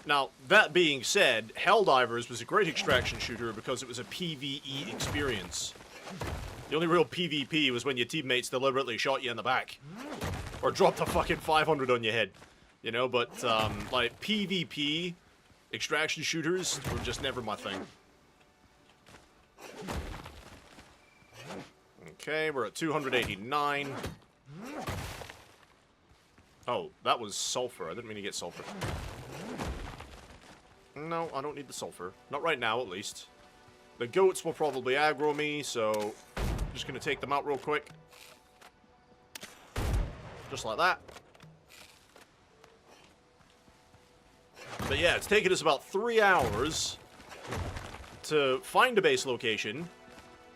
Now, that being said, Helldivers was a great extraction shooter because it was a PvE experience. The only real PvP was when your teammates deliberately shot you in the back. Or dropped a fucking 500 on your head. You know, but, like, PvP extraction shooters were just never my thing. Okay, we're at 289. Oh, that was sulfur. I didn't mean to get sulfur. No, I don't need the sulfur. Not right now, at least. The goats will probably aggro me, so I'm just going to take them out real quick. Just like that. But yeah, it's taken us about 3 hours to find a base location,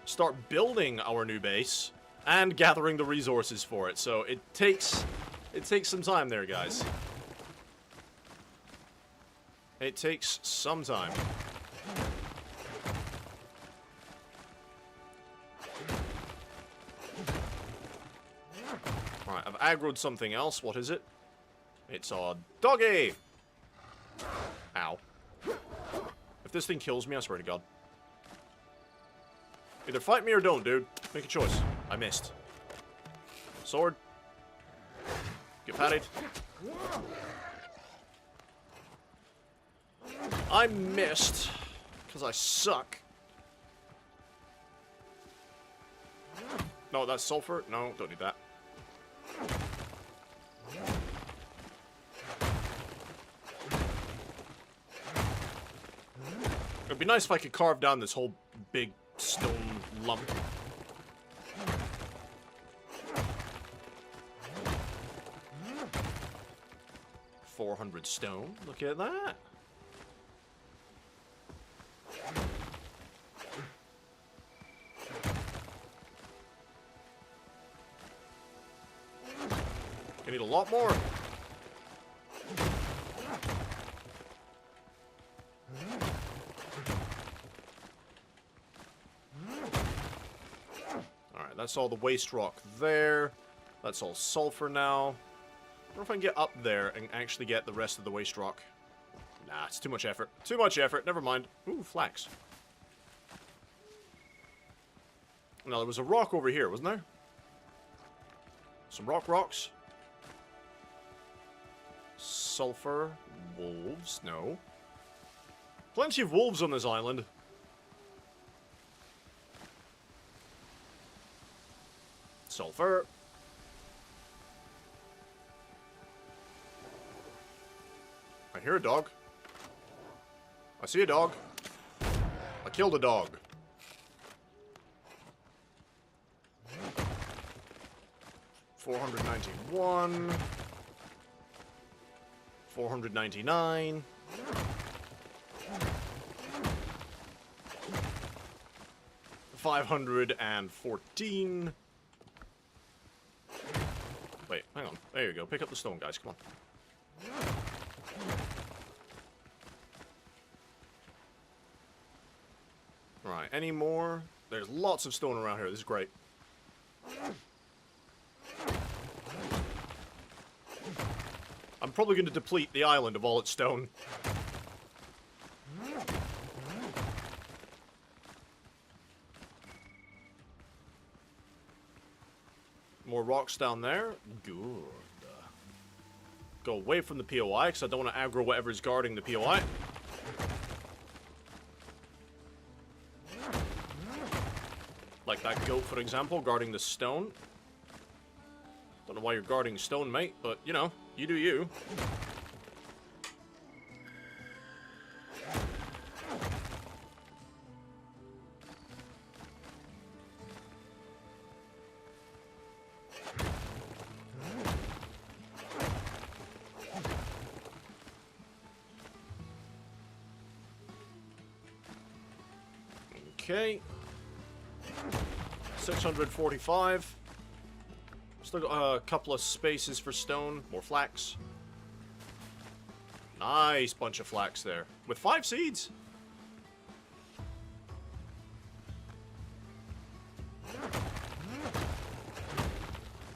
start building our new base, and gathering the resources for it. So it takes some time there, guys. It takes some time. Alright, I've aggroed something else. What is it? It's a doggy! Ow. If this thing kills me, I swear to God. Either fight me or don't, dude. Make a choice. I missed. Sword. Get patted. I missed. Because I suck. No, that's sulfur. No, don't need that. It'd be nice if I could carve down this whole big stone lump. $400 stone. Look at that. I need a lot more. Alright, that's all the waste rock there. That's all sulfur now. I wonder if I can get up there and actually get the rest of the waste rock. Nah, it's too much effort. Too much effort. Never mind. Ooh, flax. Now, there was a rock over here, wasn't there? Some rocks. Sulfur. Wolves. No. Plenty of wolves on this island. Sulfur. I hear a dog. I see a dog. I killed a dog. $491. $499. $514. Wait, hang on. There you go. Pick up the stone, guys. Come on. Right, any more? There's lots of stone around here. This is great. I'm probably going to deplete the island of all its stone. More rocks down there. Good. Go away from the POI, because I don't want to aggro whatever's guarding the POI. Like that goat, for example, guarding the stone. Don't know why you're guarding stone, mate, but, you know, you do you. Okay. 645. Still got a couple of spaces for stone. More flax. Nice bunch of flax there. With 5 seeds.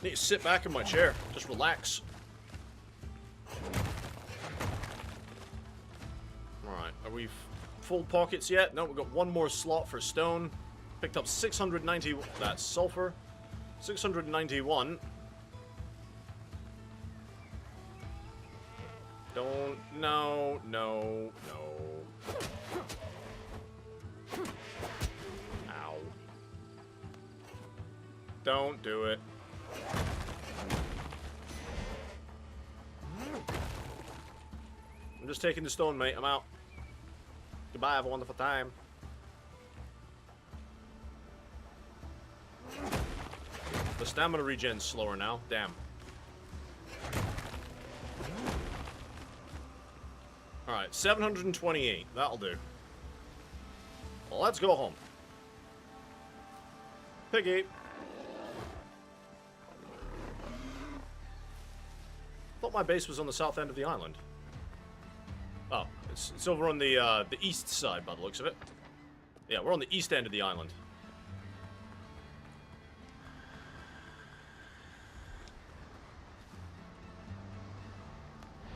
Need to sit back in my chair. Just relax. Alright, are we full pockets yet? No, we've got one more slot for stone. Picked up 690... That's sulfur. 691. Don't... No, no, no. Ow. Don't do it. I'm just taking the stone, mate. I'm out. Goodbye, have a wonderful time. The stamina regen's slower now. Damn. Alright, 728. That'll do. Well, let's go home. Piggy. Thought my base was on the south end of the island. Oh, it's over on the east side by the looks of it. Yeah, we're on the east end of the island.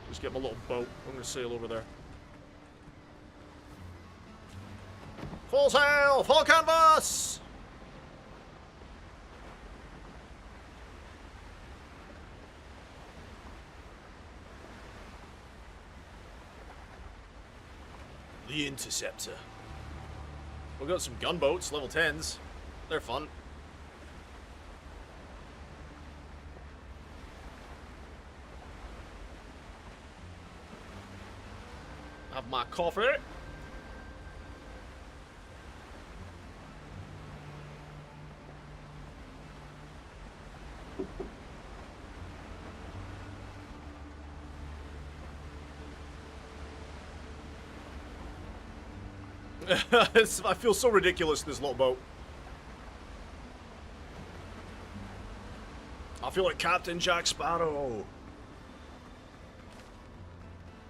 Just get my little boat. I'm gonna sail over there. Full sail! Full canvas! The Interceptor. We've got some gunboats, level 10s. They're fun. Have my coffee. I feel so ridiculous in this little boat. I feel like Captain Jack Sparrow.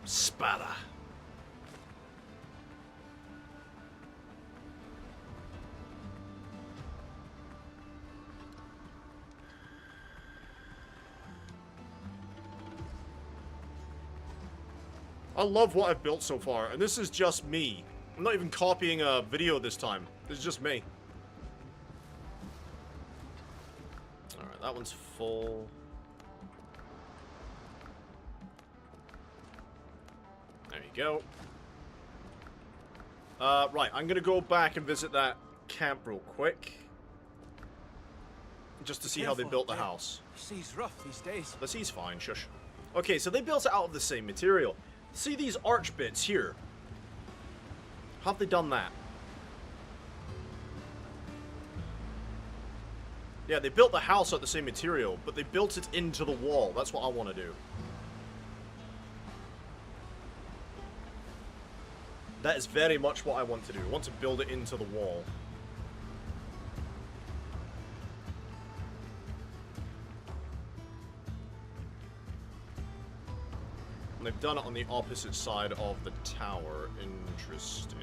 Sparrow. I love what I've built so far, and this is just me. I'm not even copying a video this time. This is just me. Alright, that one's full. There you go. Right, I'm gonna go back and visit that camp real quick. Just to see how they built the house. The sea's rough these days. The sea's fine, shush. Okay, so they built it out of the same material. See these arch bits here? How have they done that? Yeah, they built the house out of the same material, but they built it into the wall. That's what I want to do. That is very much what I want to do. I want to build it into the wall. And they've done it on the opposite side of the tower. Interesting.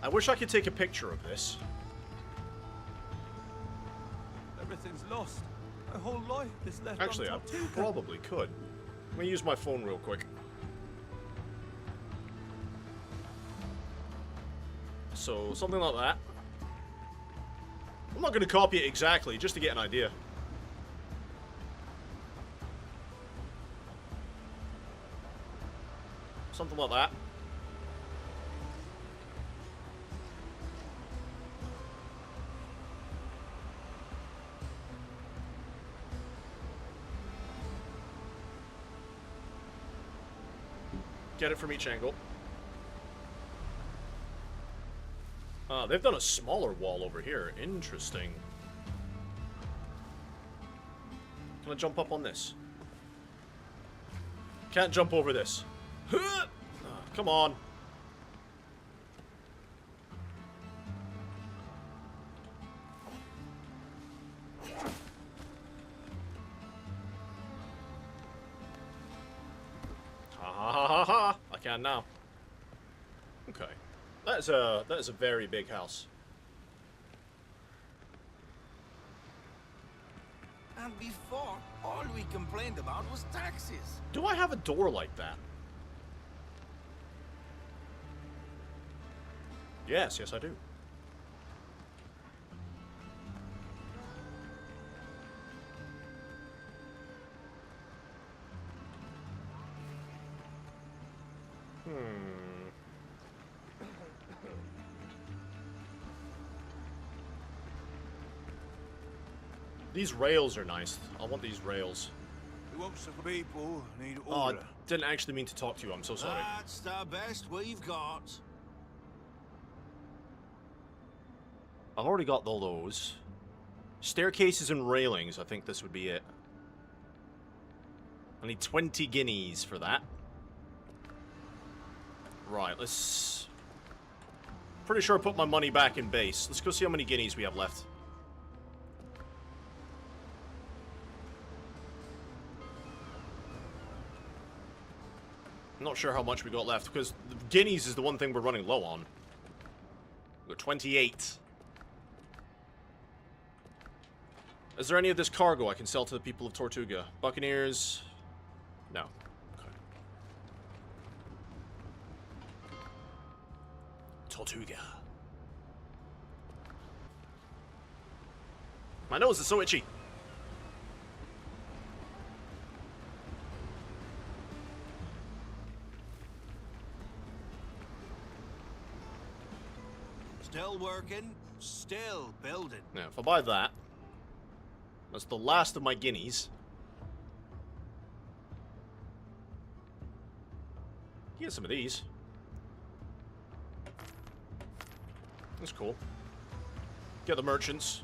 I wish I could take a picture of this. Everything's lost. My whole life is left. Actually, I probably could. Let me use my phone real quick. So, something like that. I'm not going to copy it exactly, just to get an idea. Something like that. Get it from each angle. They've done a smaller wall over here. Interesting. Can I jump up on this? Can't jump over this. Come on. Ha ha ha ha ha! I can now. Okay. That is a very big house. And before, all we complained about was taxes. Do I have a door like that? Yes, yes I do. These rails are nice. I want these rails. Lots of people need Oh, I order. didn't actually mean to talk to you. I'm so sorry. That's the best we've got. I've already got all those. Staircases and railings. I think this would be it. I need 20 guineas for that. Right, let's... Pretty sure I put my money back in base. Let's go see how many guineas we have left. I'm not sure how much we got left, because the guineas is the one thing we're running low on. We've got 28. Is there any of this cargo I can sell to the people of Tortuga? Buccaneers? No. Okay. Tortuga. My nose is so itchy. Still working, still building. Now, if I buy that, that's the last of my guineas. Get some of these. That's cool. Get the merchants.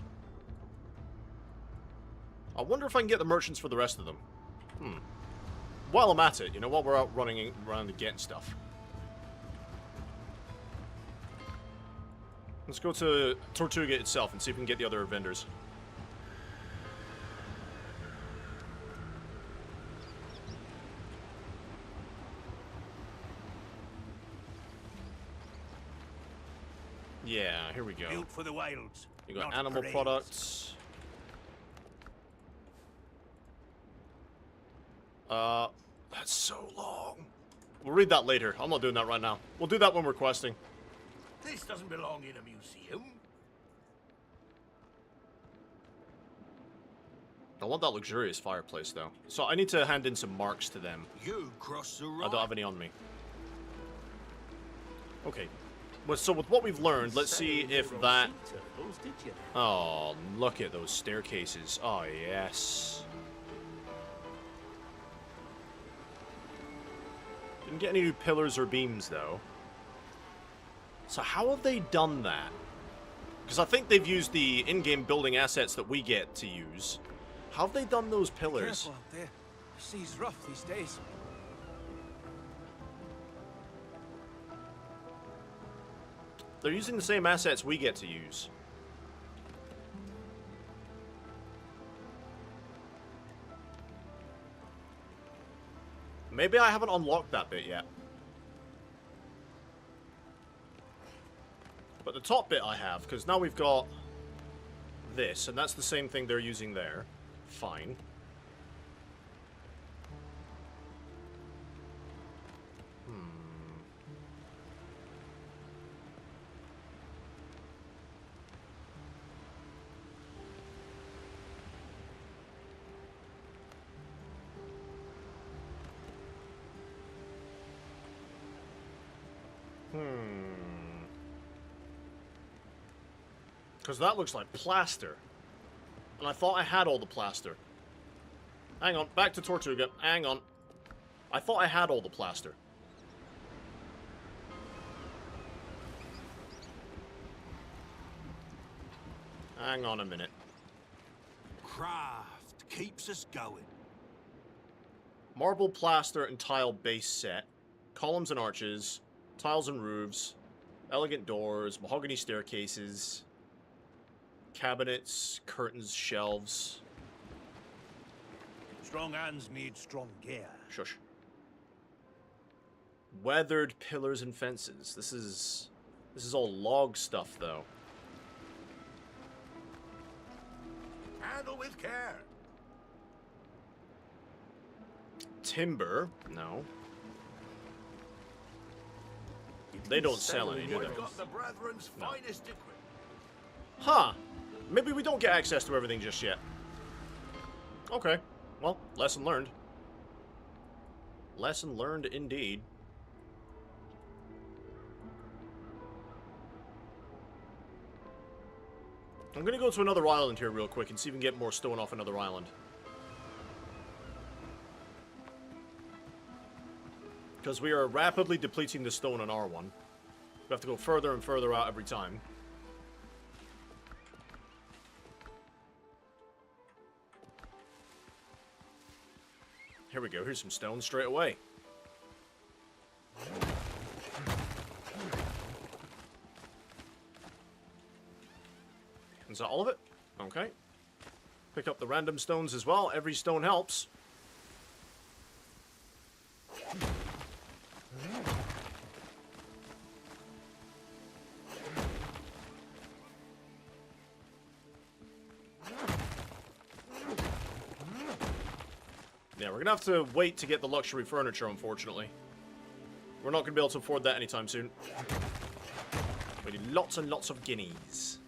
I wonder if I can get the merchants for the rest of them. While I'm at it, you know, while we're out running around and getting stuff. Let's go to Tortuga itself and see if we can get the other vendors. Yeah, here we go. Built for the wilds. You got not animal praise. products. That's so long. We'll read that later. I'm not doing that right now. We'll do that when we're questing. This doesn't belong in a museum. I want that luxurious fireplace, though. So I need to hand in some marks to them. You cross the I road. don't have any on me. Okay. Well, so with what we've learned, let's see if that... Oh, look at those staircases. Oh, yes. Didn't get any new pillars or beams, though. So how have they done that? Because I think they've used the in-game building assets that we get to use. How have they done those pillars? Careful out there. The sea's rough these days. They're using the same assets we get to use. Maybe I haven't unlocked that bit yet. But the top bit I have, because now we've got this, and that's the same thing they're using there. Fine. Because that looks like plaster. And I thought I had all the plaster. Hang on, back to Tortuga. Hang on. I thought I had all the plaster. Hang on a minute. Craft keeps us going. Marble, plaster, and tile base set. Columns and arches. Tiles and roofs. Elegant doors. Mahogany staircases. Cabinets, curtains, shelves. Strong hands need strong gear. Shush. Weathered pillars and fences. This is This is all log stuff, though. Handle with care. Timber? No. They don't sell any, do they? We've got the Brethren's finest equipment. Huh. Maybe we don't get access to everything just yet. Okay. Well, lesson learned. Lesson learned indeed. I'm gonna go to another island here real quick and see if we can get more stone off another island. Because we are rapidly depleting the stone on R1. We have to go further and further out every time. Here we go. Here's some stone straight away. Is that all of it? Okay. Pick up the random stones as well. Every stone helps. Yeah, we're gonna have to wait to get the luxury furniture, unfortunately. We're not gonna be able to afford that anytime soon. We need lots and lots of guineas.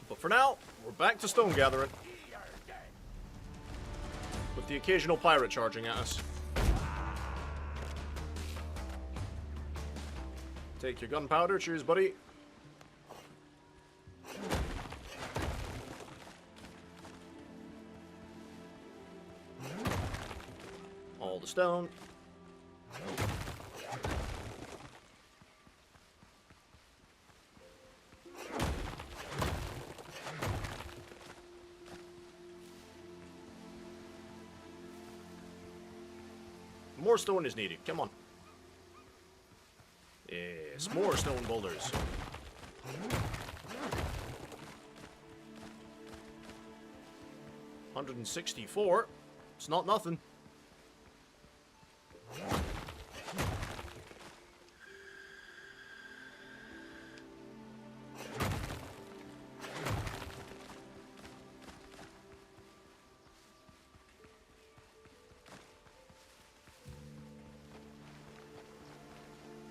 But for now, we're back to stone gathering. With the occasional pirate charging at us. Take your gunpowder. Cheers, buddy. All the stone. More stone is needed. Come on. Yes, more stone boulders. $164. It's not nothing.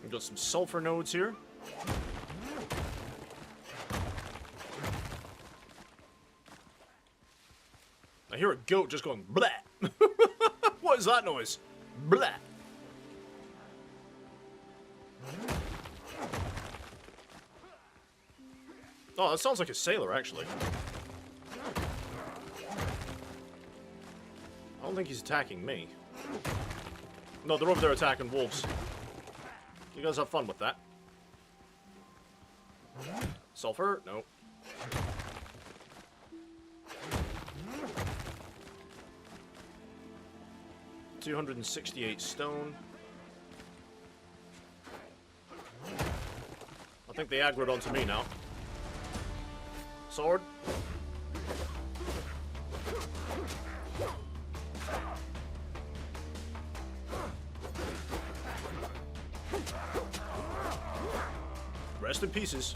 We've got some sulfur nodes here. I hear a goat just going blah. What is that noise? Blah. Oh, that sounds like a sailor, actually. I don't think he's attacking me. No, they're over there attacking wolves. You guys have fun with that. Sulfur? No. $268 stone. I think they aggroed onto me now. Sword. Rest in pieces.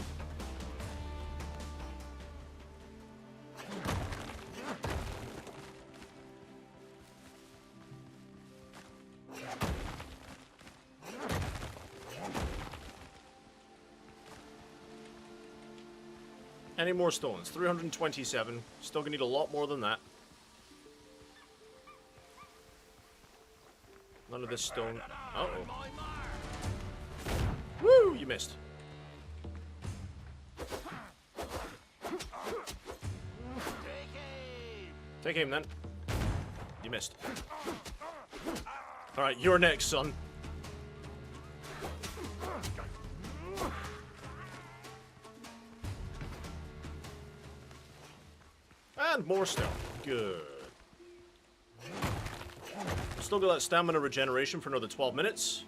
Any more stones? 327. Still gonna need a lot more than that. None of this stone. Uh-oh. Woo! You missed. Take aim then. You missed. Alright, you're next, son. And more stone. Good. Still got that stamina regeneration for another 12 minutes.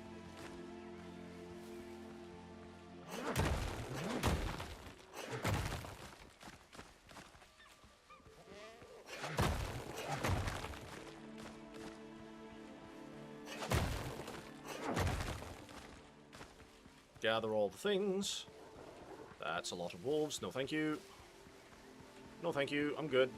gather all the things. That's a lot of wolves. No, thank you. No, thank you. I'm good.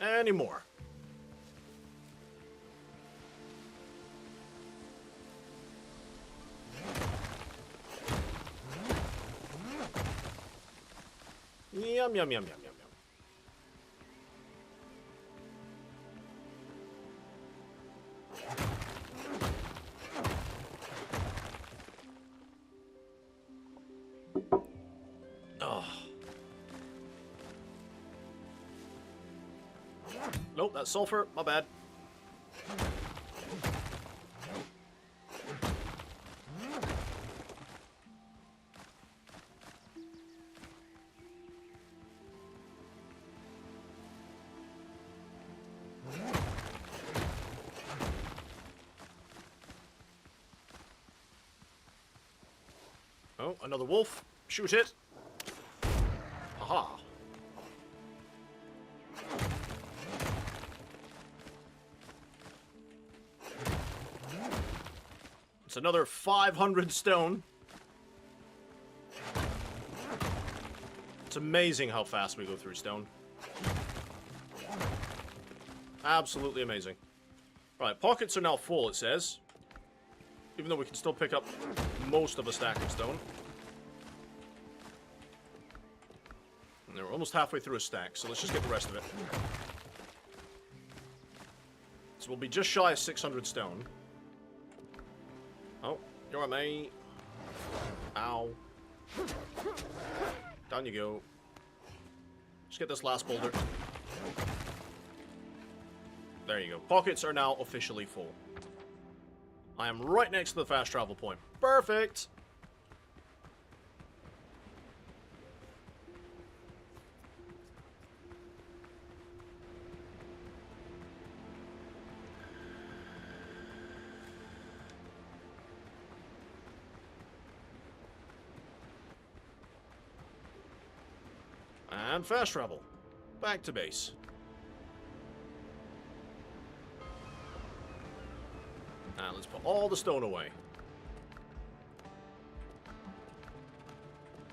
Any more? Yum, yum, yum, yum, yum, yum. Oh. Nope, that's sulfur. My bad. Oh, another wolf. Shoot it. Aha. It's another 500 stone. It's amazing how fast we go through stone. Absolutely amazing. Right, pockets are now full, it says. Even though we can still pick up most of a stack of stone. And we're almost halfway through a stack, so let's just get the rest of it. So we'll be just shy of 600 stone. Oh, you're right, mate. Ow. Down you go. Just get this last boulder. There you go. Pockets are now officially full. I am right next to the fast travel point. Perfect! And fast travel. Back to base. And let's put all the stone away.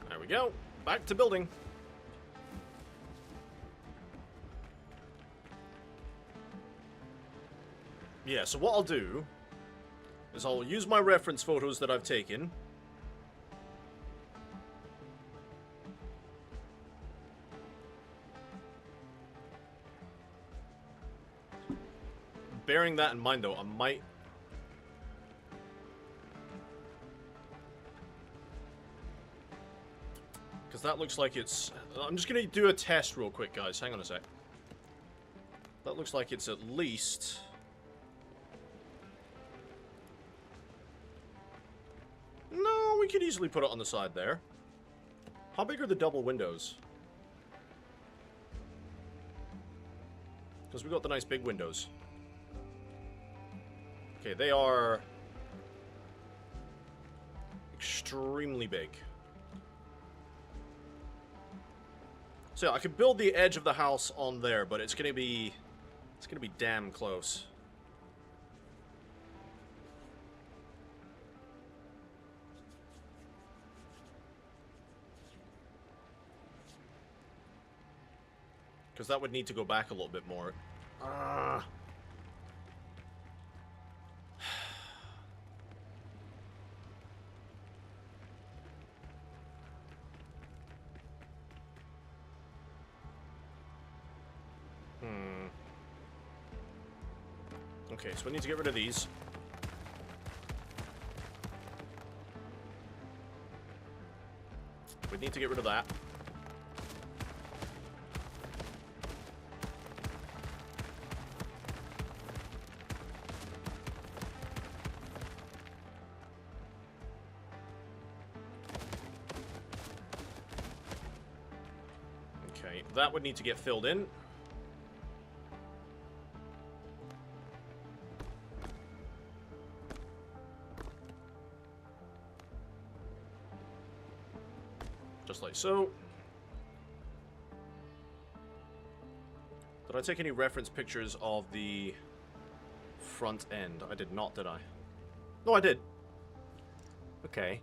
There we go. Back to building. Yeah, so what I'll do is I'll use my reference photos that I've taken. Bearing that in mind, though, I might... Because that looks like it's... I'm just going to do a test real quick, guys. Hang on a sec. That looks like it's at least... No, we could easily put it on the side there. How big are the double windows? Because we got the nice big windows. Okay, they are... extremely big. So yeah, I could build the edge of the house on there, but it's gonna be damn close. Because that would need to go back a little bit more. Okay, so we need to get rid of these. We need to get rid of that. Okay, that would need to get filled in. Just like so. Did I take any reference pictures of the front end? I did not, did I? No, I did. Okay.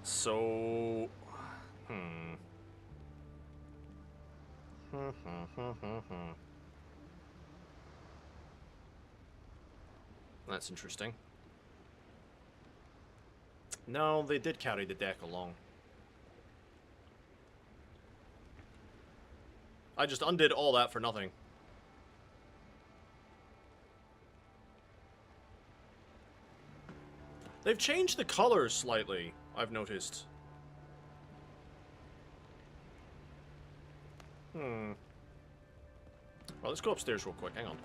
So... That's interesting. No, they did carry the deck along. I just undid all that for nothing. They've changed the colors slightly, I've noticed. Well, let's go upstairs real quick. Hang on.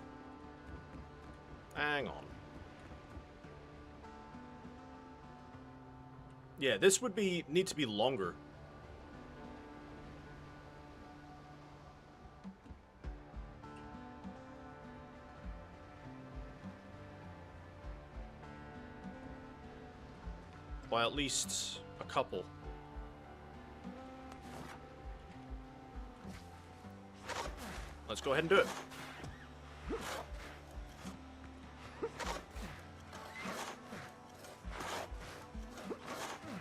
Hang on. Yeah, this would need to be longer. By at least a couple. Let's go ahead and do it.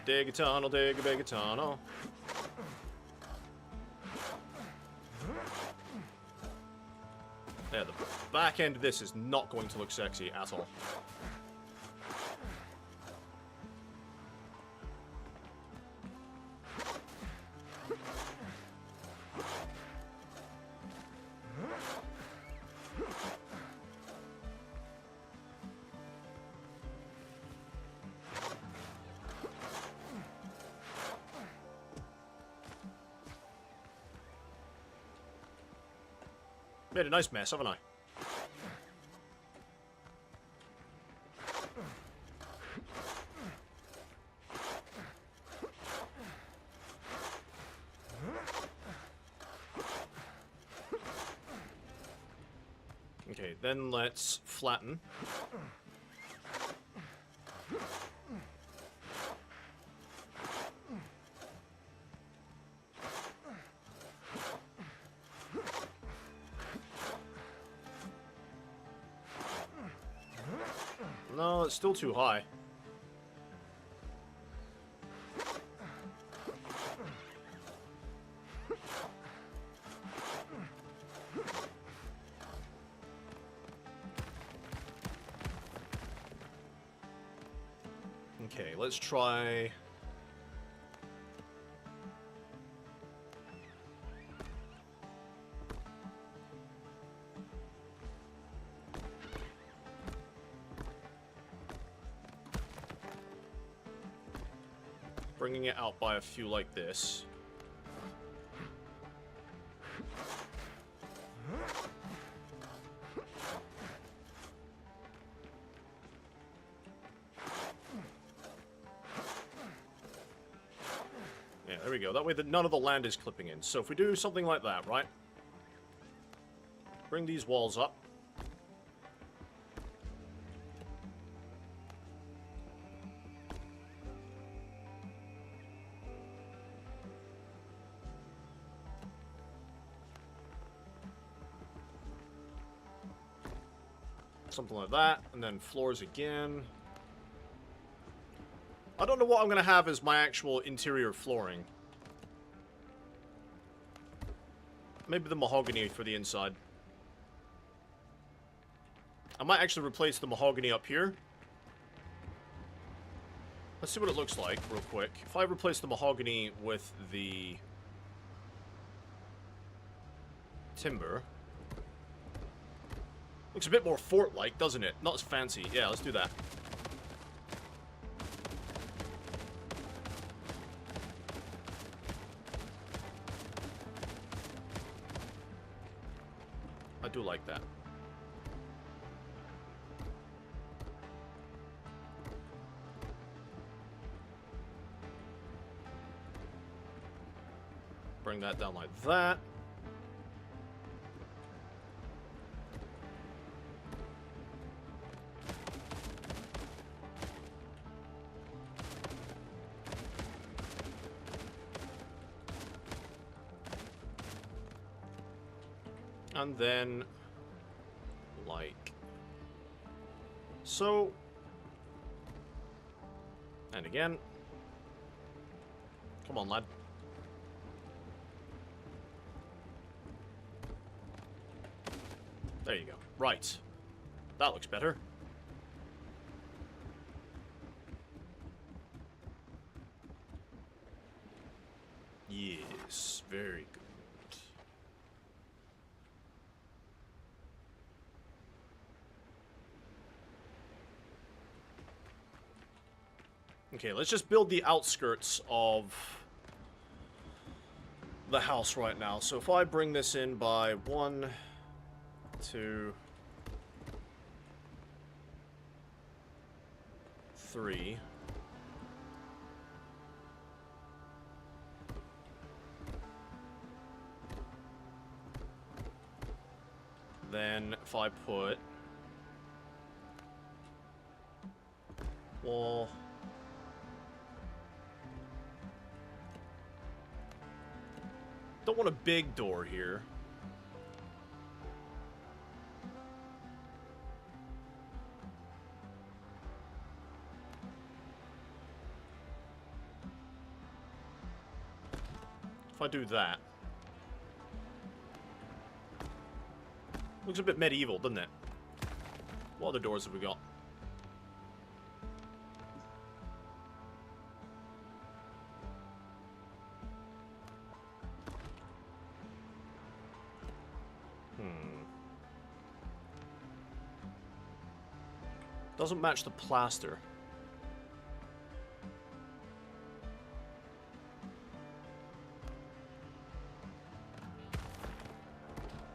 Dig a tunnel, dig a big tunnel. Yeah, the back end of this is not going to look sexy at all. Made a nice mess, haven't I? Okay, then let's flatten. No, it's still too high. Okay, let's try... bringing it out by a few like this. Yeah, there we go. That way none of the land is clipping in. So if we do something like that, right? Bring these walls up. Something like that, and then floors again. I don't know what I'm going to have as my actual interior flooring. Maybe the mahogany for the inside. I might actually replace the mahogany up here. Let's see what it looks like real quick. If I replace the mahogany with the timber... looks a bit more fort-like, doesn't it? Not as fancy. Yeah, let's do that. I do like that. Bring that down like that. And then, like so. And again. Come on, lad. There you go. Right. That looks better. Yes, very good. Okay, let's just build the outskirts of the house right now. So if I bring this in by 1, 2, 3. Then if I put wall, don't want a big door here. If I do that, looks a bit medieval, doesn't it? What other doors have we got? Doesn't match the plaster.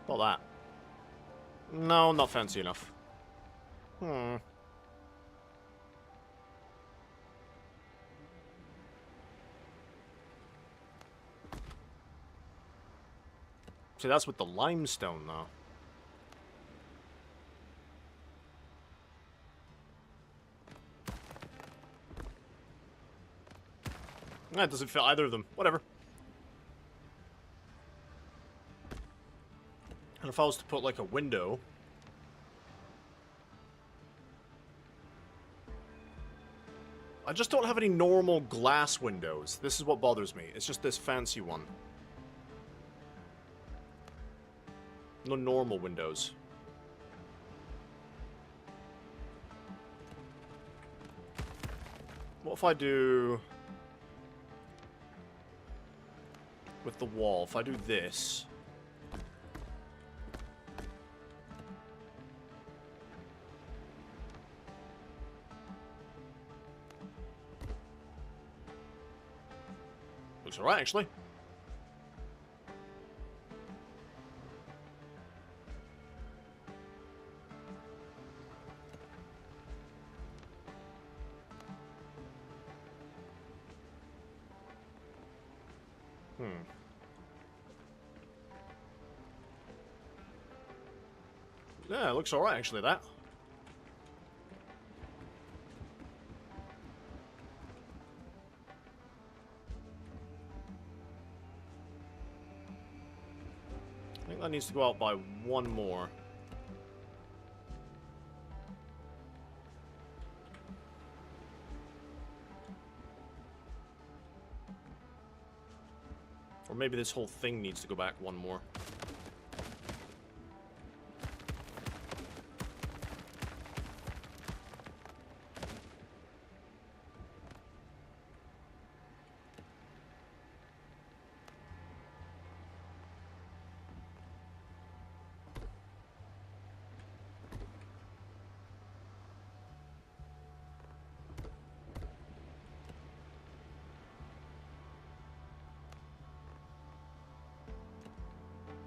Not that. No, not fancy enough. See, that's with the limestone, though. That doesn't fit either of them. Whatever. And if I was to put, like, a window... I just don't have any normal glass windows. This is what bothers me. It's just this fancy one. No normal windows. What if I do... with the wall, if I do this... looks alright, actually. Yeah, it looks alright, actually, that. I think that needs to go out by 1 more. Or maybe this whole thing needs to go back 1 more.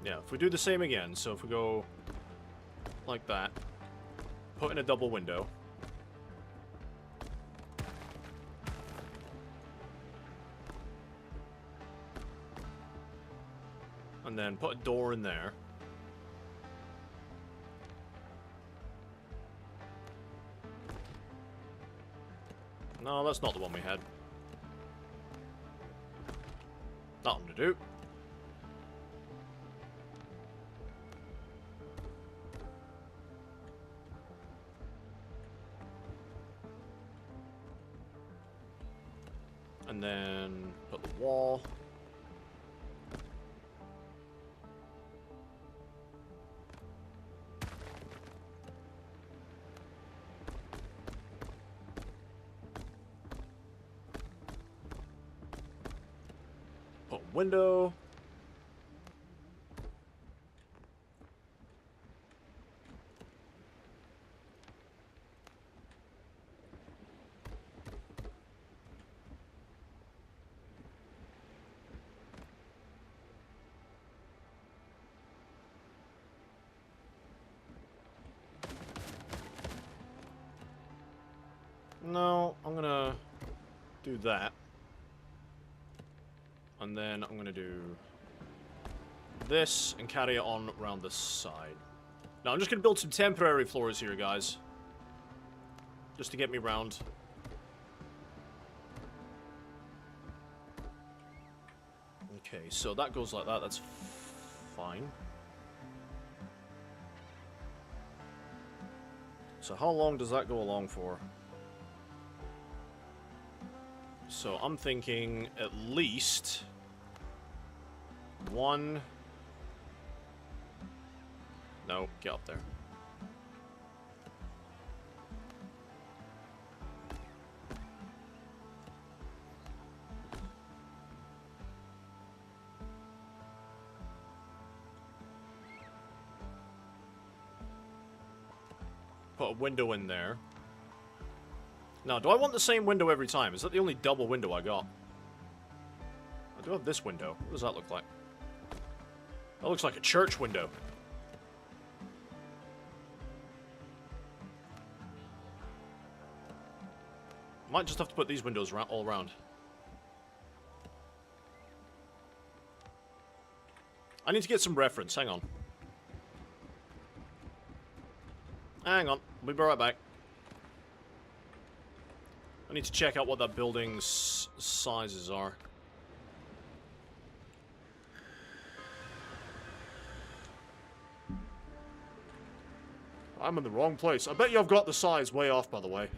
Yeah, if we do the same again, so if we go like that, put in a double window. And then put a door in there. No, that's not the one we had. That one to do. And then put the wall. Put a window. No, I'm gonna do that. And then I'm gonna do this and carry it on around the side. Now I'm just gonna build some temporary floors here, guys. Just to get me round. Okay, so that goes like that, that's fine. So how long does that go along for? So I'm thinking at least one... No, get up there. Put a window in there. Now, do I want the same window every time? Is that the only double window I got? I do have this window. What does that look like? That looks like a church window. Might just have to put these windows all around. I need to get some reference. Hang on. Hang on. We'll be right back. I need to check out what that building's sizes are. I'm in the wrong place. I bet you I've got the size way off, by the way.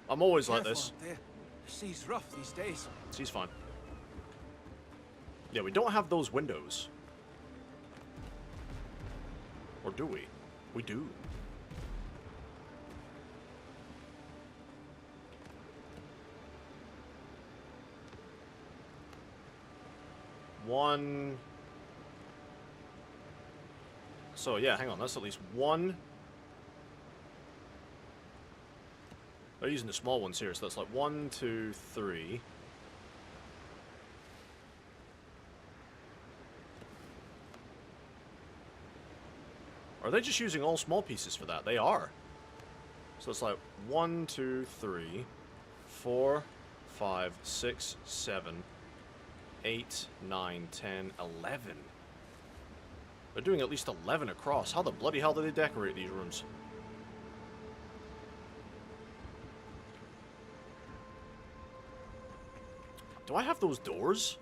I'm always like this. There. The sea's rough these days. Sea's fine. Yeah, we don't have those windows. Or do we? We do. One. So yeah, hang on, that's at least one. They're using the small ones here, so that's like 1, 2, 3. Are they just using all small pieces for that? They are. So it's like 1, 2, 3, 4, 5, 6, 7, 8, 9, 10, 11. They're doing at least 11 across. How the bloody hell do they decorate these rooms? Do I have those doors?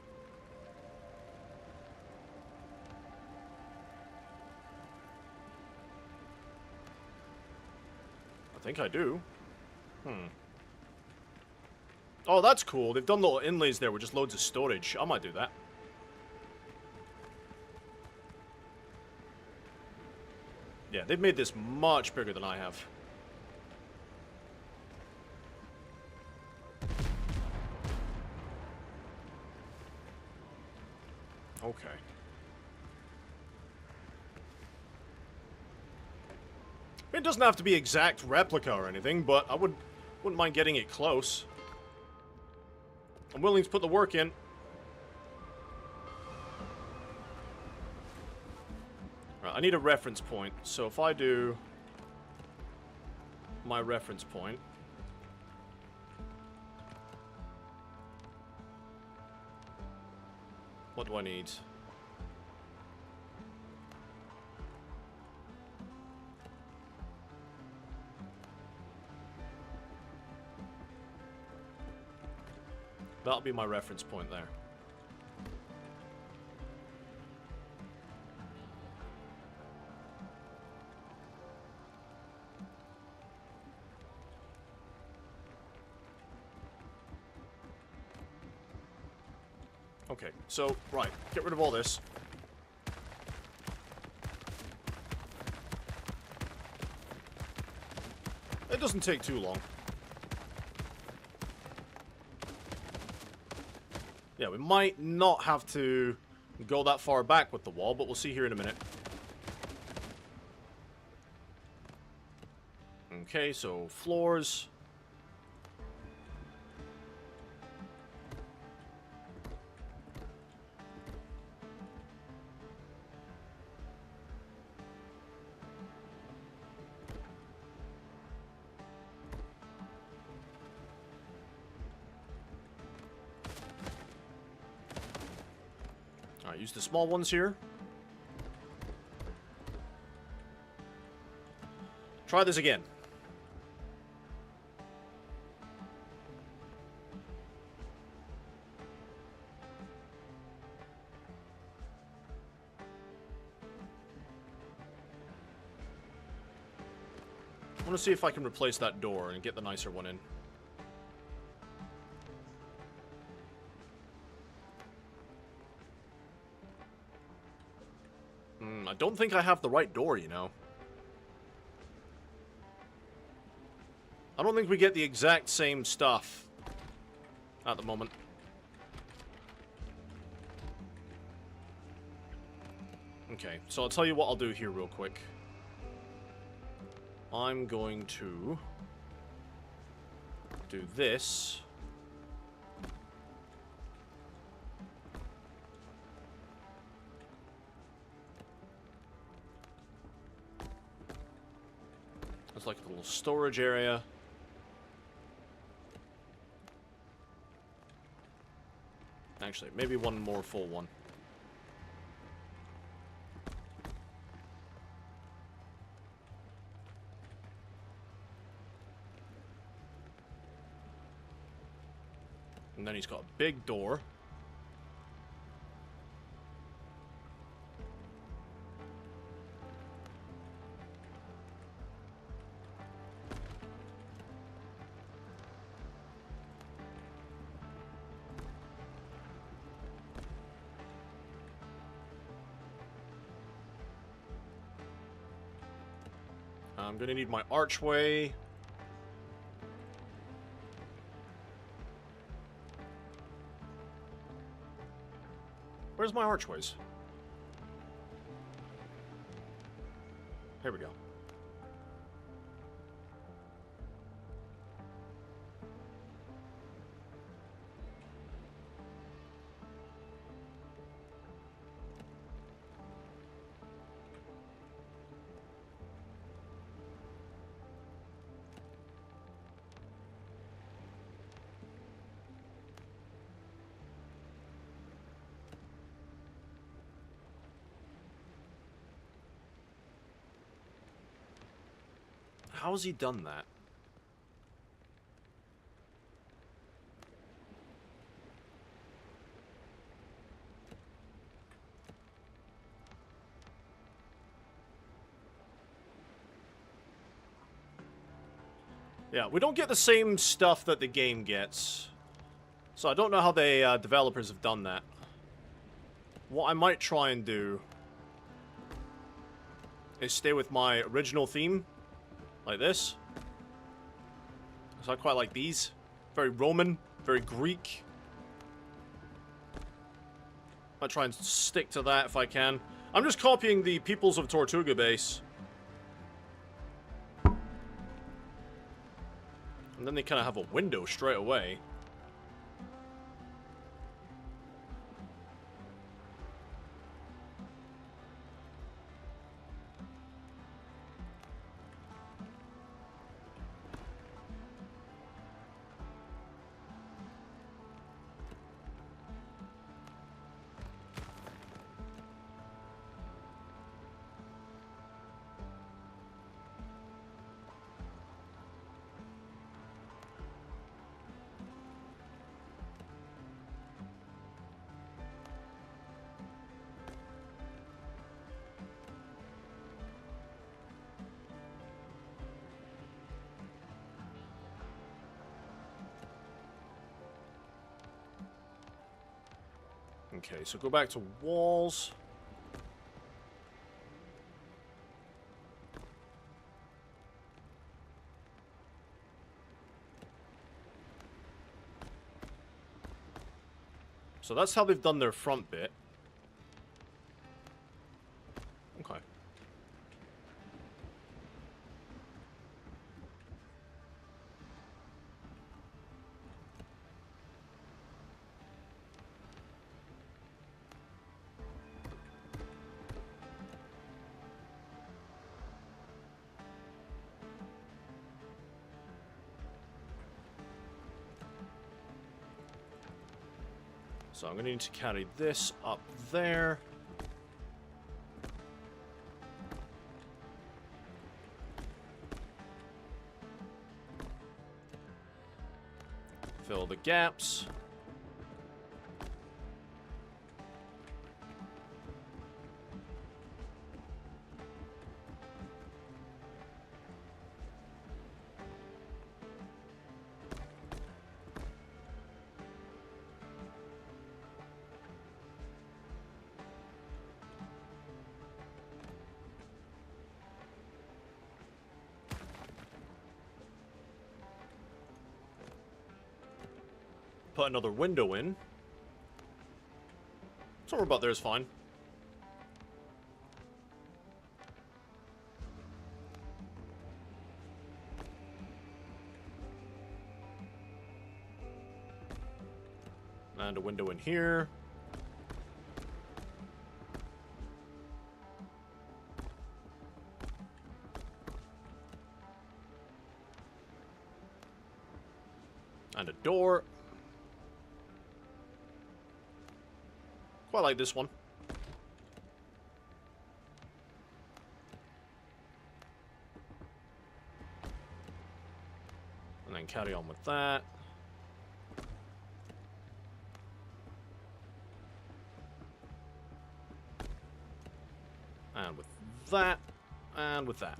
I think I do. Oh, that's cool. They've done little inlays there with just loads of storage. I might do that. Yeah, they've made this much bigger than I have. Okay. It doesn't have to be exact replica or anything, but I wouldn't mind getting it close. I'm willing to put the work in. Right, I need a reference point. So if I do my reference point, what do I need? That'll be my reference point there. Okay, so, right. Get rid of all this. It doesn't take too long. Yeah, we might not have to go that far back with the wall, but we'll see here in a minute. Okay, so floors. Alright, use the small ones here. Try this again. I want to see if I can replace that door and get the nicer one in. I don't think I have the right door, you know. I don't think we get the exact same stuff at the moment. Okay, so I'll tell you what I'll do here real quick. I'm going to do this. It's like a little storage area. Actually, maybe one more full one. And then he's got a big door. I'm gonna need my archway. Where's my archways? Here we go. How has he done that? Yeah, we don't get the same stuff that the game gets. So I don't know how the developers have done that. What I might try and do is stay with my original theme. Like this. So I quite like these. Very Roman, very Greek. I'll try and stick to that if I can. I'm just copying the Peoples of Tortuga base. And then they kind of have a window straight away. Okay, so go back to walls. So that's how they've done their front bit. Okay. So I'm going to need to carry this up there. Fill the gaps. Put another window in. Somewhere about there is fine. And a window in here. And a door. Quite like this one. And then carry on with that. And with that. And with that.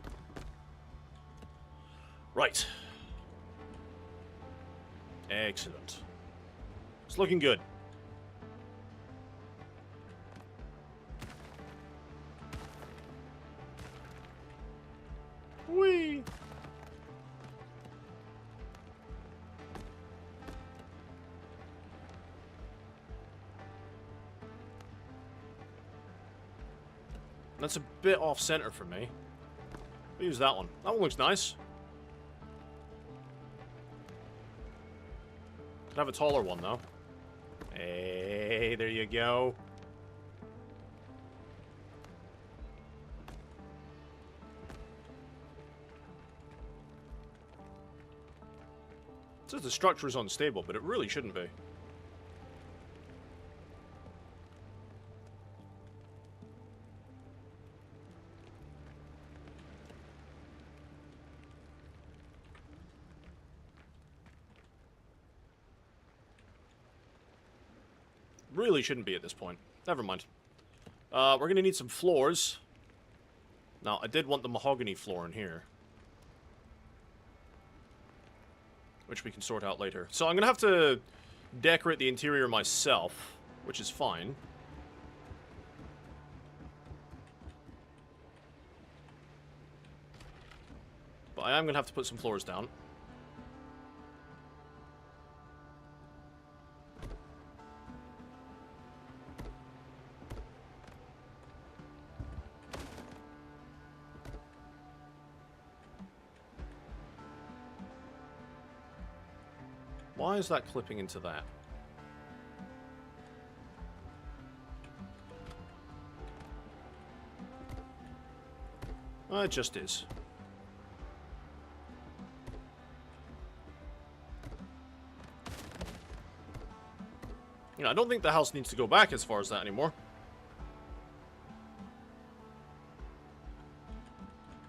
Right. Excellent. It's looking good. Whee! That's a bit off-center for me. I'll use that one. That one looks nice. Could have a taller one, though. Hey, there you go. It says the structure is unstable, but it really shouldn't be. Really shouldn't be at this point. Never mind. We're going to need some floors. Now, I did want the mahogany floor in here, which we can sort out later. So I'm going to have to decorate the interior myself, which is fine. But I am going to have to put some floors down. Why is that clipping into that? It just is. You know, I don't think the house needs to go back as far as that anymore.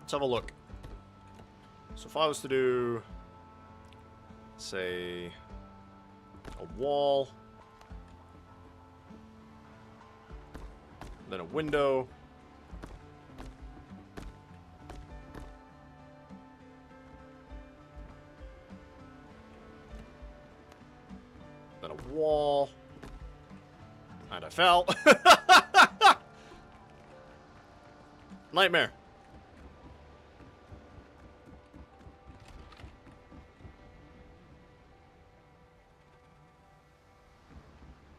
Let's have a look. So if I was to do, say, a wall, then a window, then a wall, and I fell. Nightmare.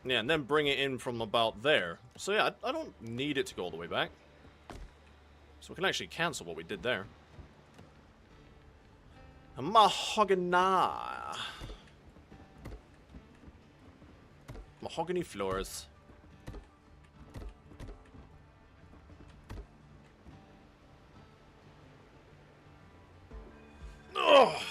Yeah, and then bring it in from about there. So yeah, I don't need it to go all the way back. So we can actually cancel what we did there. Mahogany. Mahogany floors. Ugh.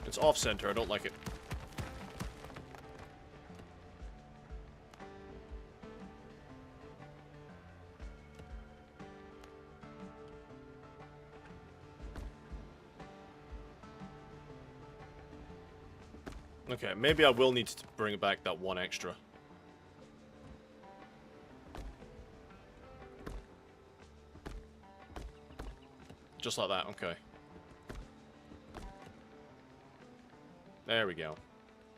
It's off-center, I don't like it. Okay, maybe I will need to bring back that one extra. Just like that, okay. There we go.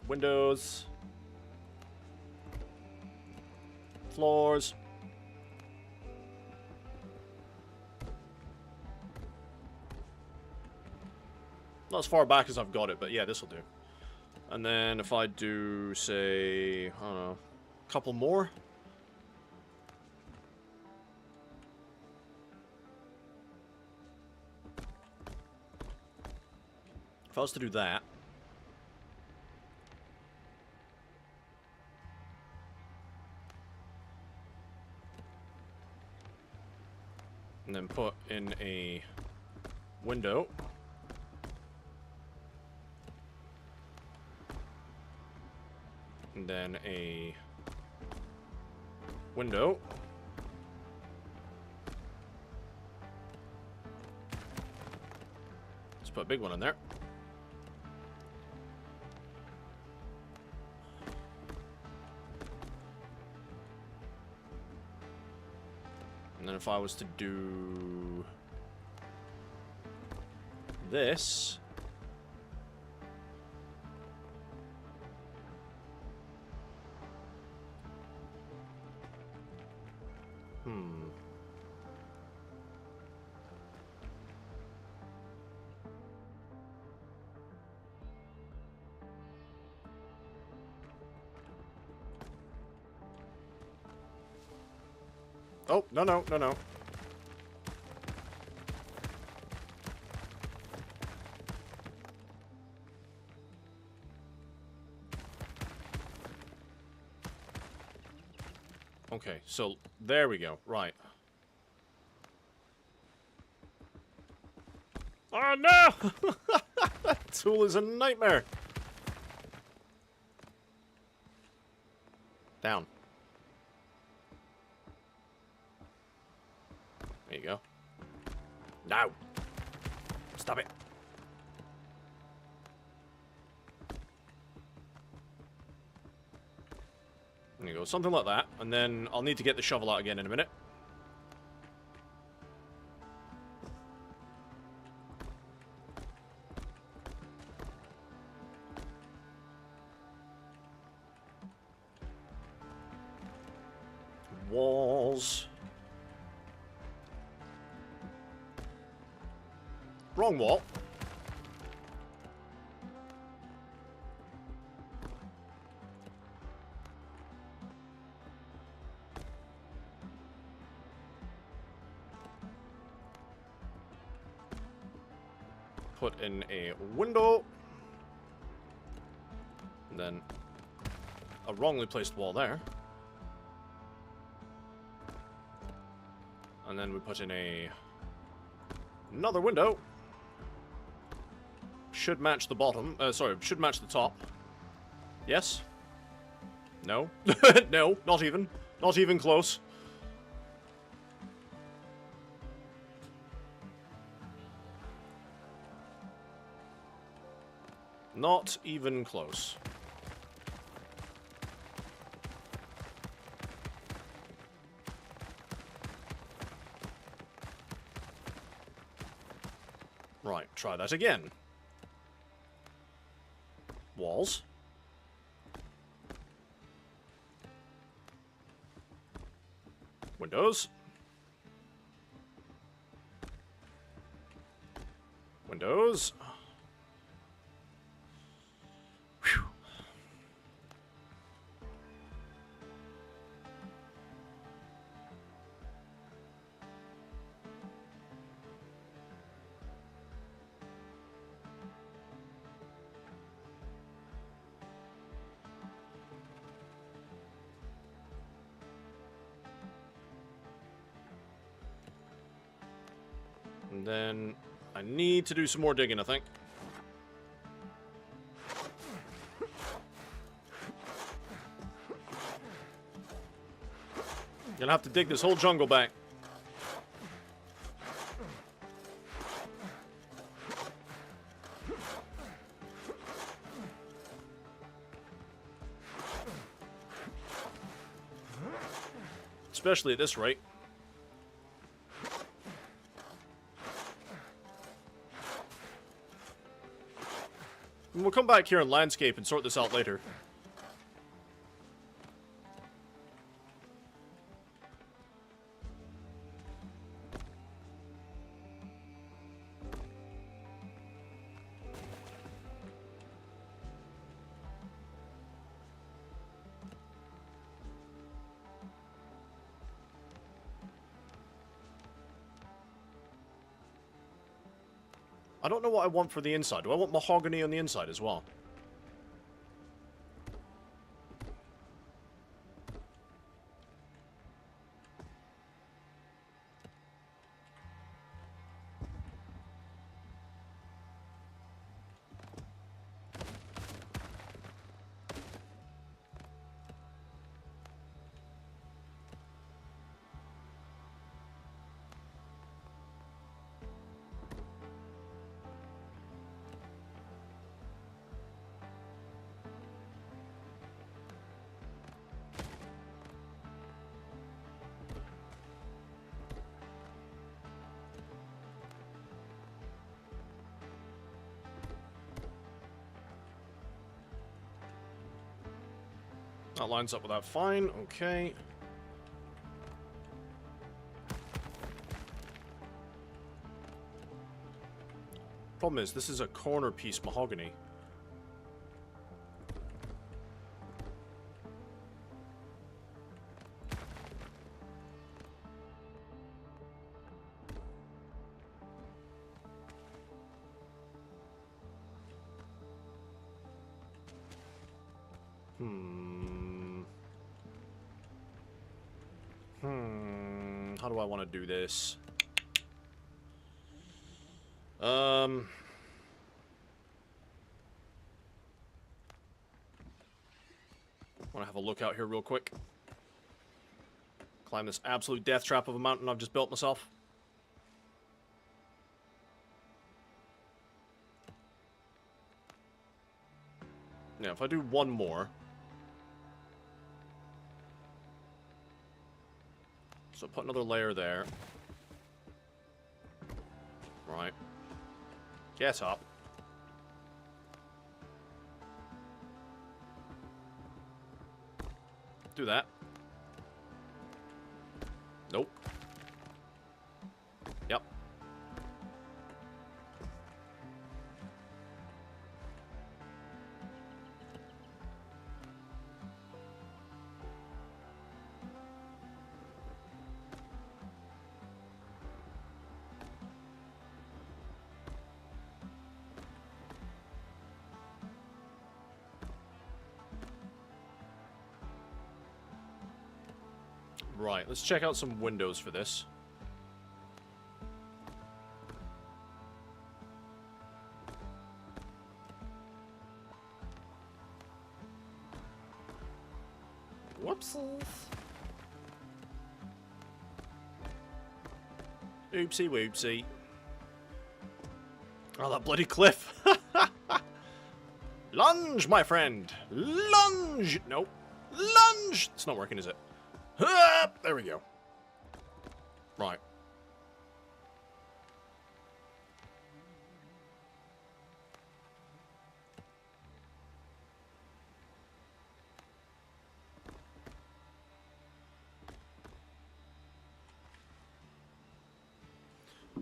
Windows. Floors. Not as far back as I've got it, but yeah, this will do. And then if I do, say, I don't know, a couple more. If I was to do that. And then put in a window. And then a window. Let's put a big one in there. And then if I was to do this, oh, no, no, no, no. Okay, so there we go. Right. Oh no! That tool is a nightmare. Down. There you go. No! Stop it. There you go, something like that. And then I'll need to get the shovel out again in a minute. Walls. Wrong wall. Put in a window. And then a wrongly placed wall there. And then we put in another window. Should match the bottom. Sorry, should match the top. Yes? No? No, not even. Not even close. Not even close. Right, try that again. Walls. Windows. Windows. Whew. And then I need to do some more digging, I think. Gonna have to dig this whole jungle back. Especially at this rate. And we'll come back here and landscape and sort this out later. I don't know what I want for the inside. Do I want mahogany on the inside as well? That lines up with that fine. Okay. Problem is, this is a corner piece mahogany. How do I want to do this? Want to have a look out here real quick. Climb this absolute death trap of a mountain I've just built myself. Yeah, if I do one more. So put another layer there. Right. Get up. Do that. Nope. Yep. Right, let's check out some windows for this. Whoopsies. Oopsie whoopsie. Oh, that bloody cliff. Lunge, my friend. Lunge. Nope. Lunge. It's not working, is it? There we go. Right.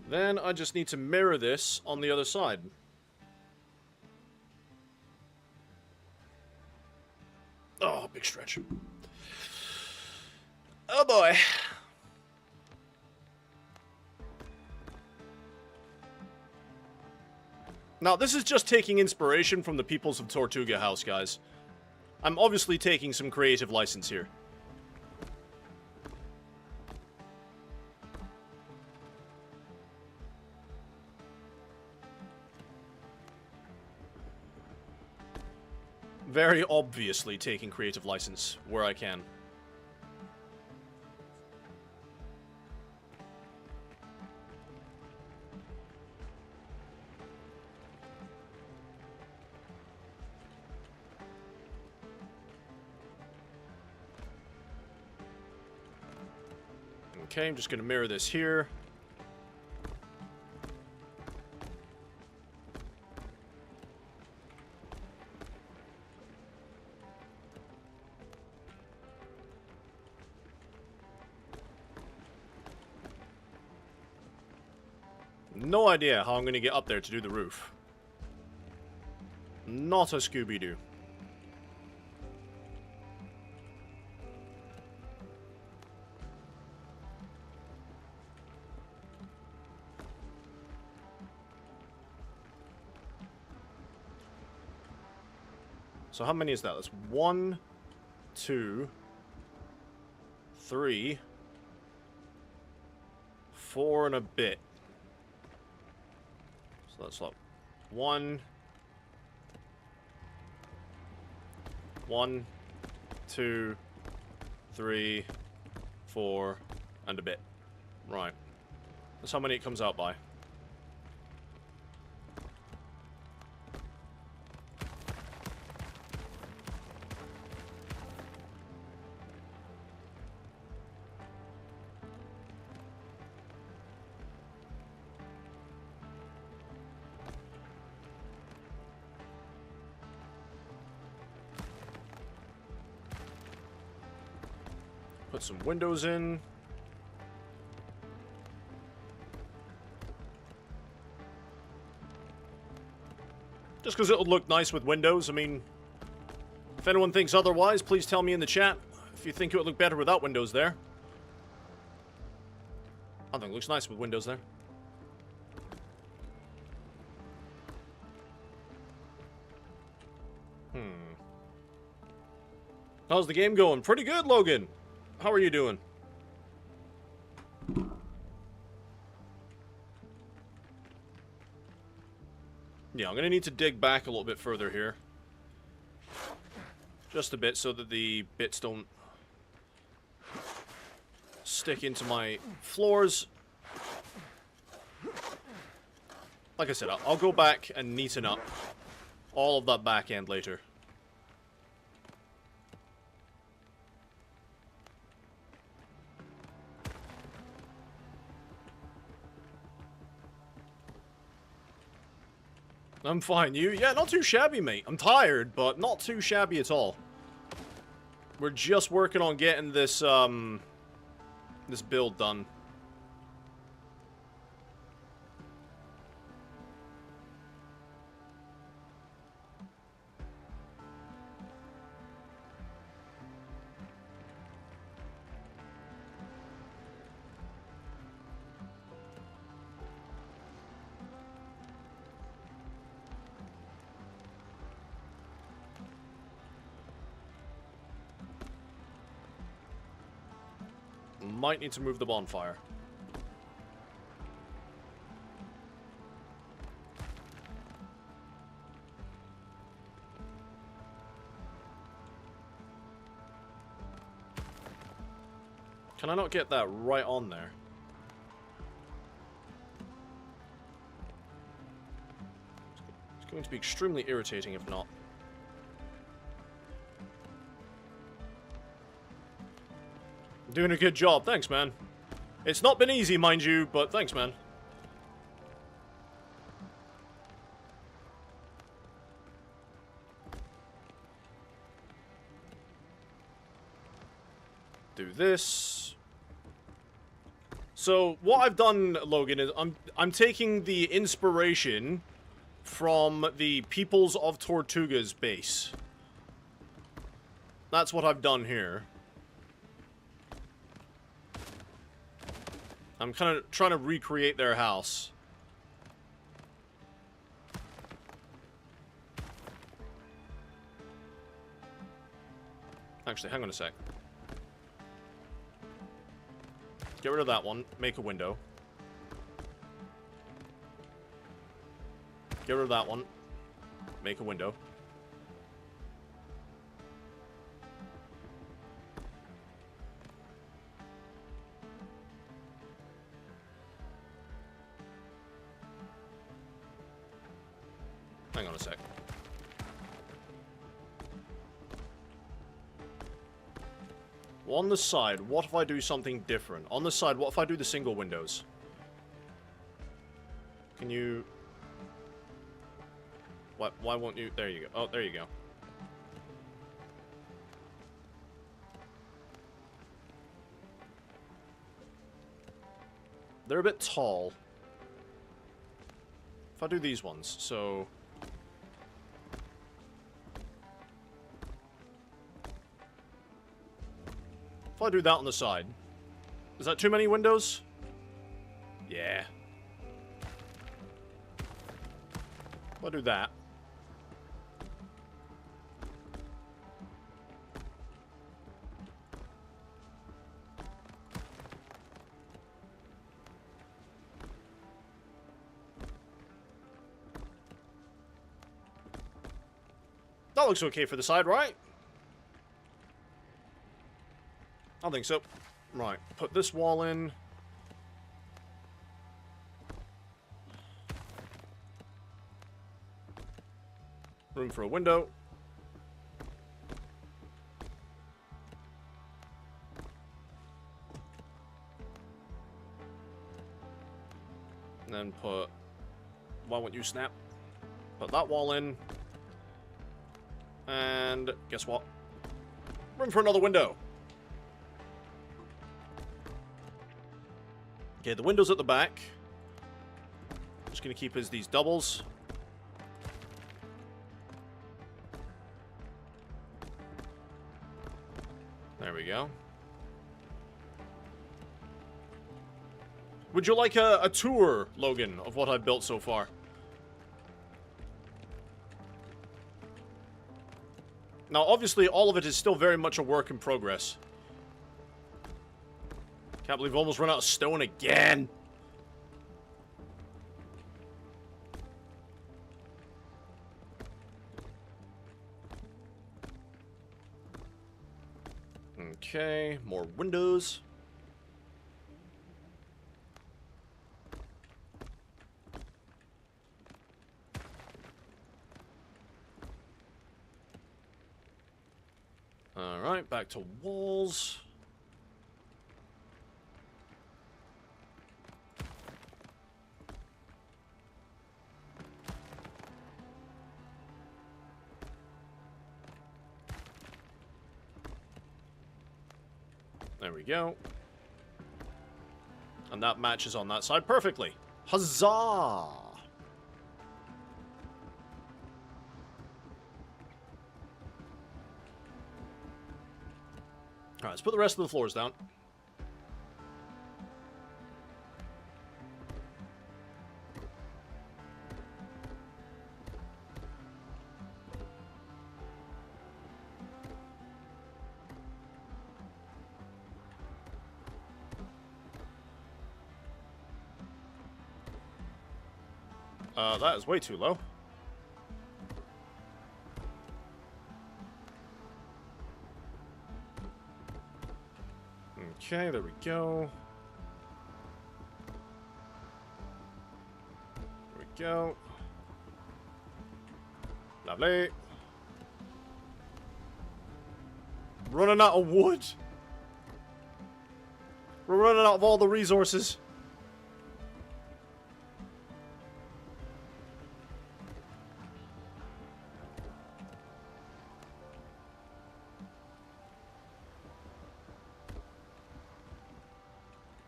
Then I just need to mirror this on the other side. Oh, big stretch. Oh boy. Now, this is just taking inspiration from the peoples of Tortuga House, guys. I'm obviously taking some creative license here. Very obviously taking creative license where I can. Okay, I'm just going to mirror this here. No idea how I'm going to get up there to do the roof. Not a Scooby-Doo. So how many is that? That's 1, 2, 3, 4 and a bit. So that's like 1, 2, 3, 4 and a bit. Right. That's how many it comes out by. Put some windows in. Just because it'll look nice with windows. I mean, if anyone thinks otherwise, please tell me in the chat if you think it would look better without windows there. I think it looks nice with windows there. How's the game going? Pretty good, Logan. How are you doing? Yeah, I'm going to need to dig back a little bit further here. Just a bit so that the bits don't stick into my floors. Like I said, I'll go back and neaten up all of that back end later. I'm fine. You? Yeah, not too shabby, mate. I'm tired, but not too shabby at all. We're just working on getting this, this build done. Might need to move the bonfire. Can I not get that right on there? going to be extremely irritating if not. Doing a good job. Thanks, man. It's not been easy, mind you, but thanks, man. Do this. So what I've done, Logan, is I'm taking the inspiration from the Peoples of Tortuga's base. That's what I've done here. I'm kind of trying to recreate their house. Actually, hang on a sec. Get rid of that one. Make a window. Get rid of that one. Make a window. Hang on a sec. On the side, what if I do something different? On the side, what if I do the single windows? Can you... What? Why won't you... There you go. Oh, there you go. They're a bit tall. If I do these ones, so... If I do that on the side, is that too many windows? Yeah. If I do that. That looks okay for the side, right? I think so. Right, put this wall in. Room for a window. And then put... Why won't you snap? Put that wall in. And guess what? Room for another window. Okay, the windows at the back. Just gonna keep as these doubles. There we go. Would you like a tour, Logan, of what I've built so far? Now, obviously, all of it is still very much a work in progress. Can't believe I've almost run out of stone again. Okay, more windows. Alright, back to walls. There we go. And that matches on that side perfectly. Huzzah! Alright, let's put the rest of the floors down. That is way too low. Okay, there we go. There we go. Lovely. Running out of wood. We're running out of all the resources.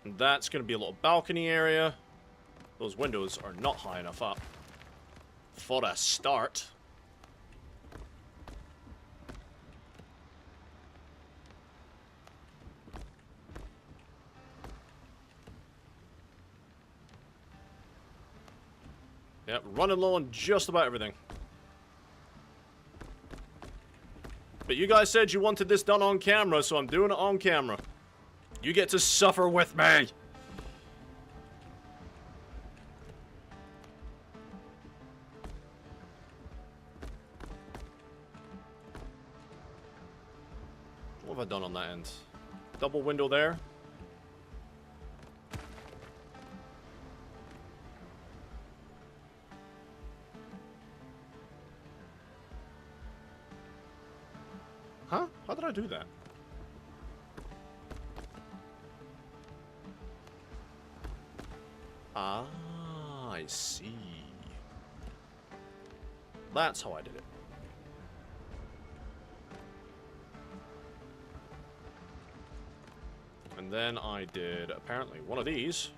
And that's going to be a little balcony area. Those windows are not high enough up. For a start. Yep, running low on just about everything. But you guys said you wanted this done on camera, so I'm doing it on camera. You get to suffer with me. What have I done on that end? Double window there. Huh? How did I do that? Ah, I see. That's how I did it. And then I did, apparently, one of these.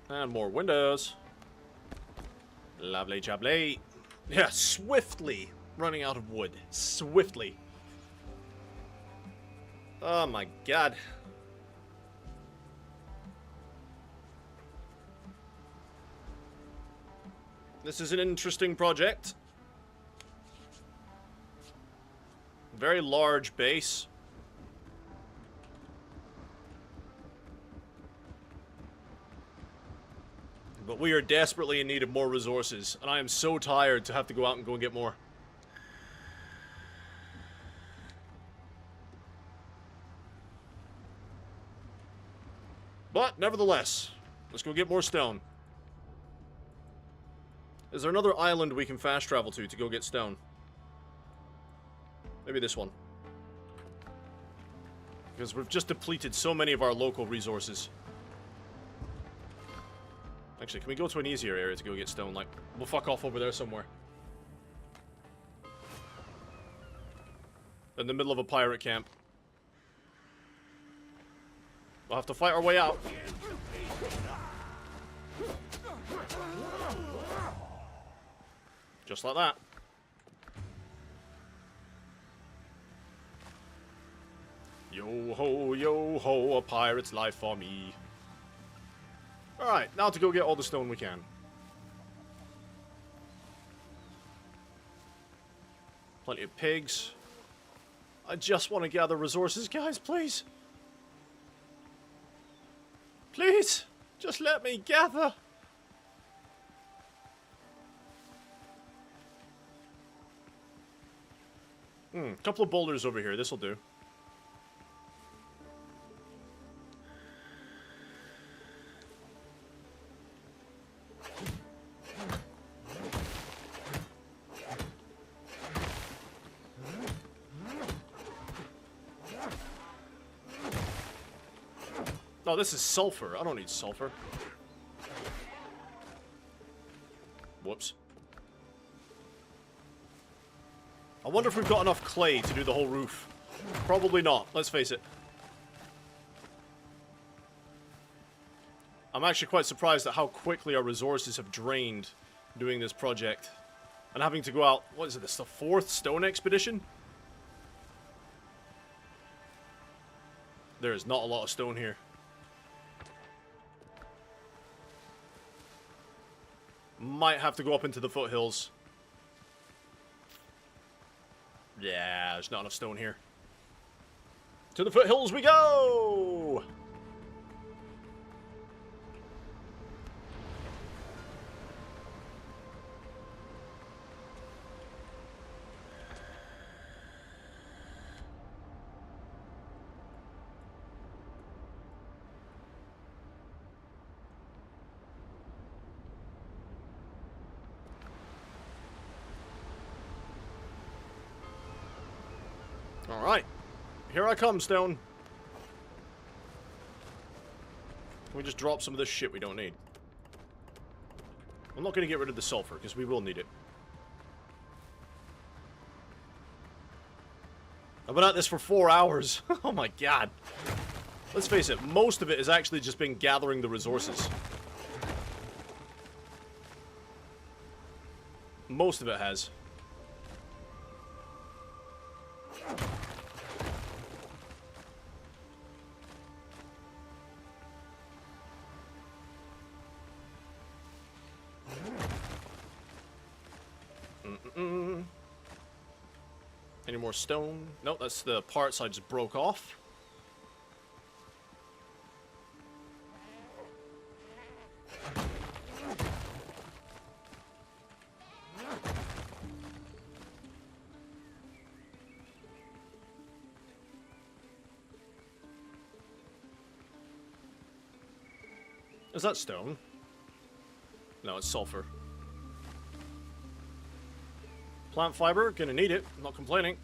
And more windows. Lovely jubbly. Yeah, swiftly running out of wood. Swiftly. Oh my god. This is an interesting project. Very large base. But we are desperately in need of more resources, and I am so tired to have to go out and go and get more. But, nevertheless, let's go get more stone. Is there another island we can fast travel to go get stone? Maybe this one. Because we've just depleted so many of our local resources. Actually, can we go to an easier area to go get stone? Like, we'll fuck off over there somewhere. In the middle of a pirate camp. We'll have to fight our way out. Just like that. Yo ho, a pirate's life for me. Alright, now to go get all the stone we can. Plenty of pigs. I just want to gather resources, guys, please. Please, just let me gather. Couple of boulders over here, this'll do. Oh, this is sulfur. I don't need sulfur. Whoops. I wonder if we've got enough clay to do the whole roof. Probably not, let's face it. I'm actually quite surprised at how quickly our resources have drained doing this project. And having to go out, what is it, this is the 4th stone expedition? There is not a lot of stone here. Might have to go up into the foothills. Yeah, there's not enough stone here. To the foothills we go! Alright. Here I come, Stone. Can we just drop some of this shit we don't need? I'm not going to get rid of the sulfur, because we will need it. I've been at this for 4 hours. Oh my god. Let's face it, most of it has actually just been gathering the resources. Most of it has. Any more stone? Nope, that's the parts I just broke off. Is that stone? No, it's sulfur. Plant fiber, gonna need it. I'm not complaining.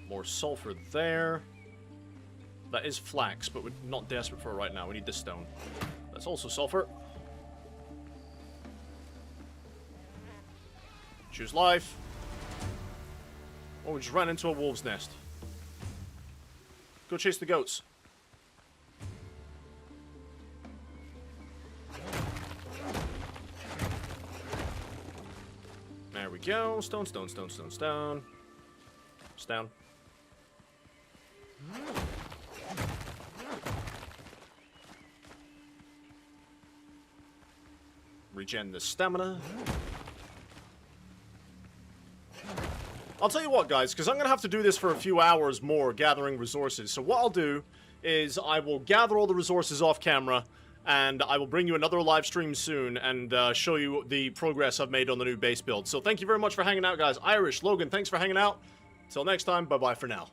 More sulfur there. That is flax, but we're not desperate for it right now. We need this stone. That's also sulfur. Choose life. Oh, we just ran into a wolf's nest. Go chase the goats. There we go. Stone, stone, stone, stone, stone. Stone. Regen the stamina. I'll tell you what, guys, because I'm going to have to do this for a few hours more, gathering resources. So what I'll do is I will gather all the resources off camera, and I will bring you another live stream soon and show you the progress I've made on the new base build. So thank you very much for hanging out, guys. Irish, Logan, thanks for hanging out. Till next time, bye-bye for now.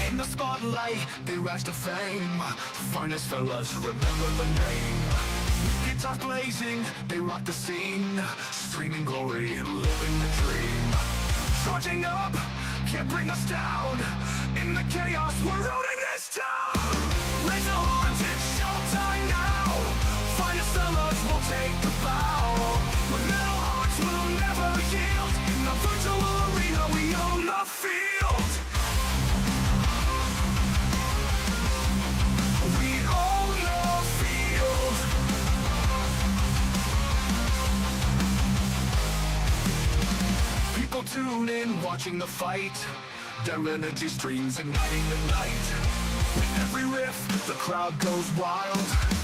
In the spotlight, they rise to fame. Finest fellas, remember the name. Guitars blazing, they rock the scene. Streaming glory, living the dream. Charging up, can't bring us down. In the chaos, we're ruining this town. Raise the horns, it's showtime now. Finest fellas will take the bow. But metal hearts will never yield. In the virtual arena, we own the field. We own the field. People tune in, watching the fight. Their energy streams igniting the night. With every riff, the crowd goes wild.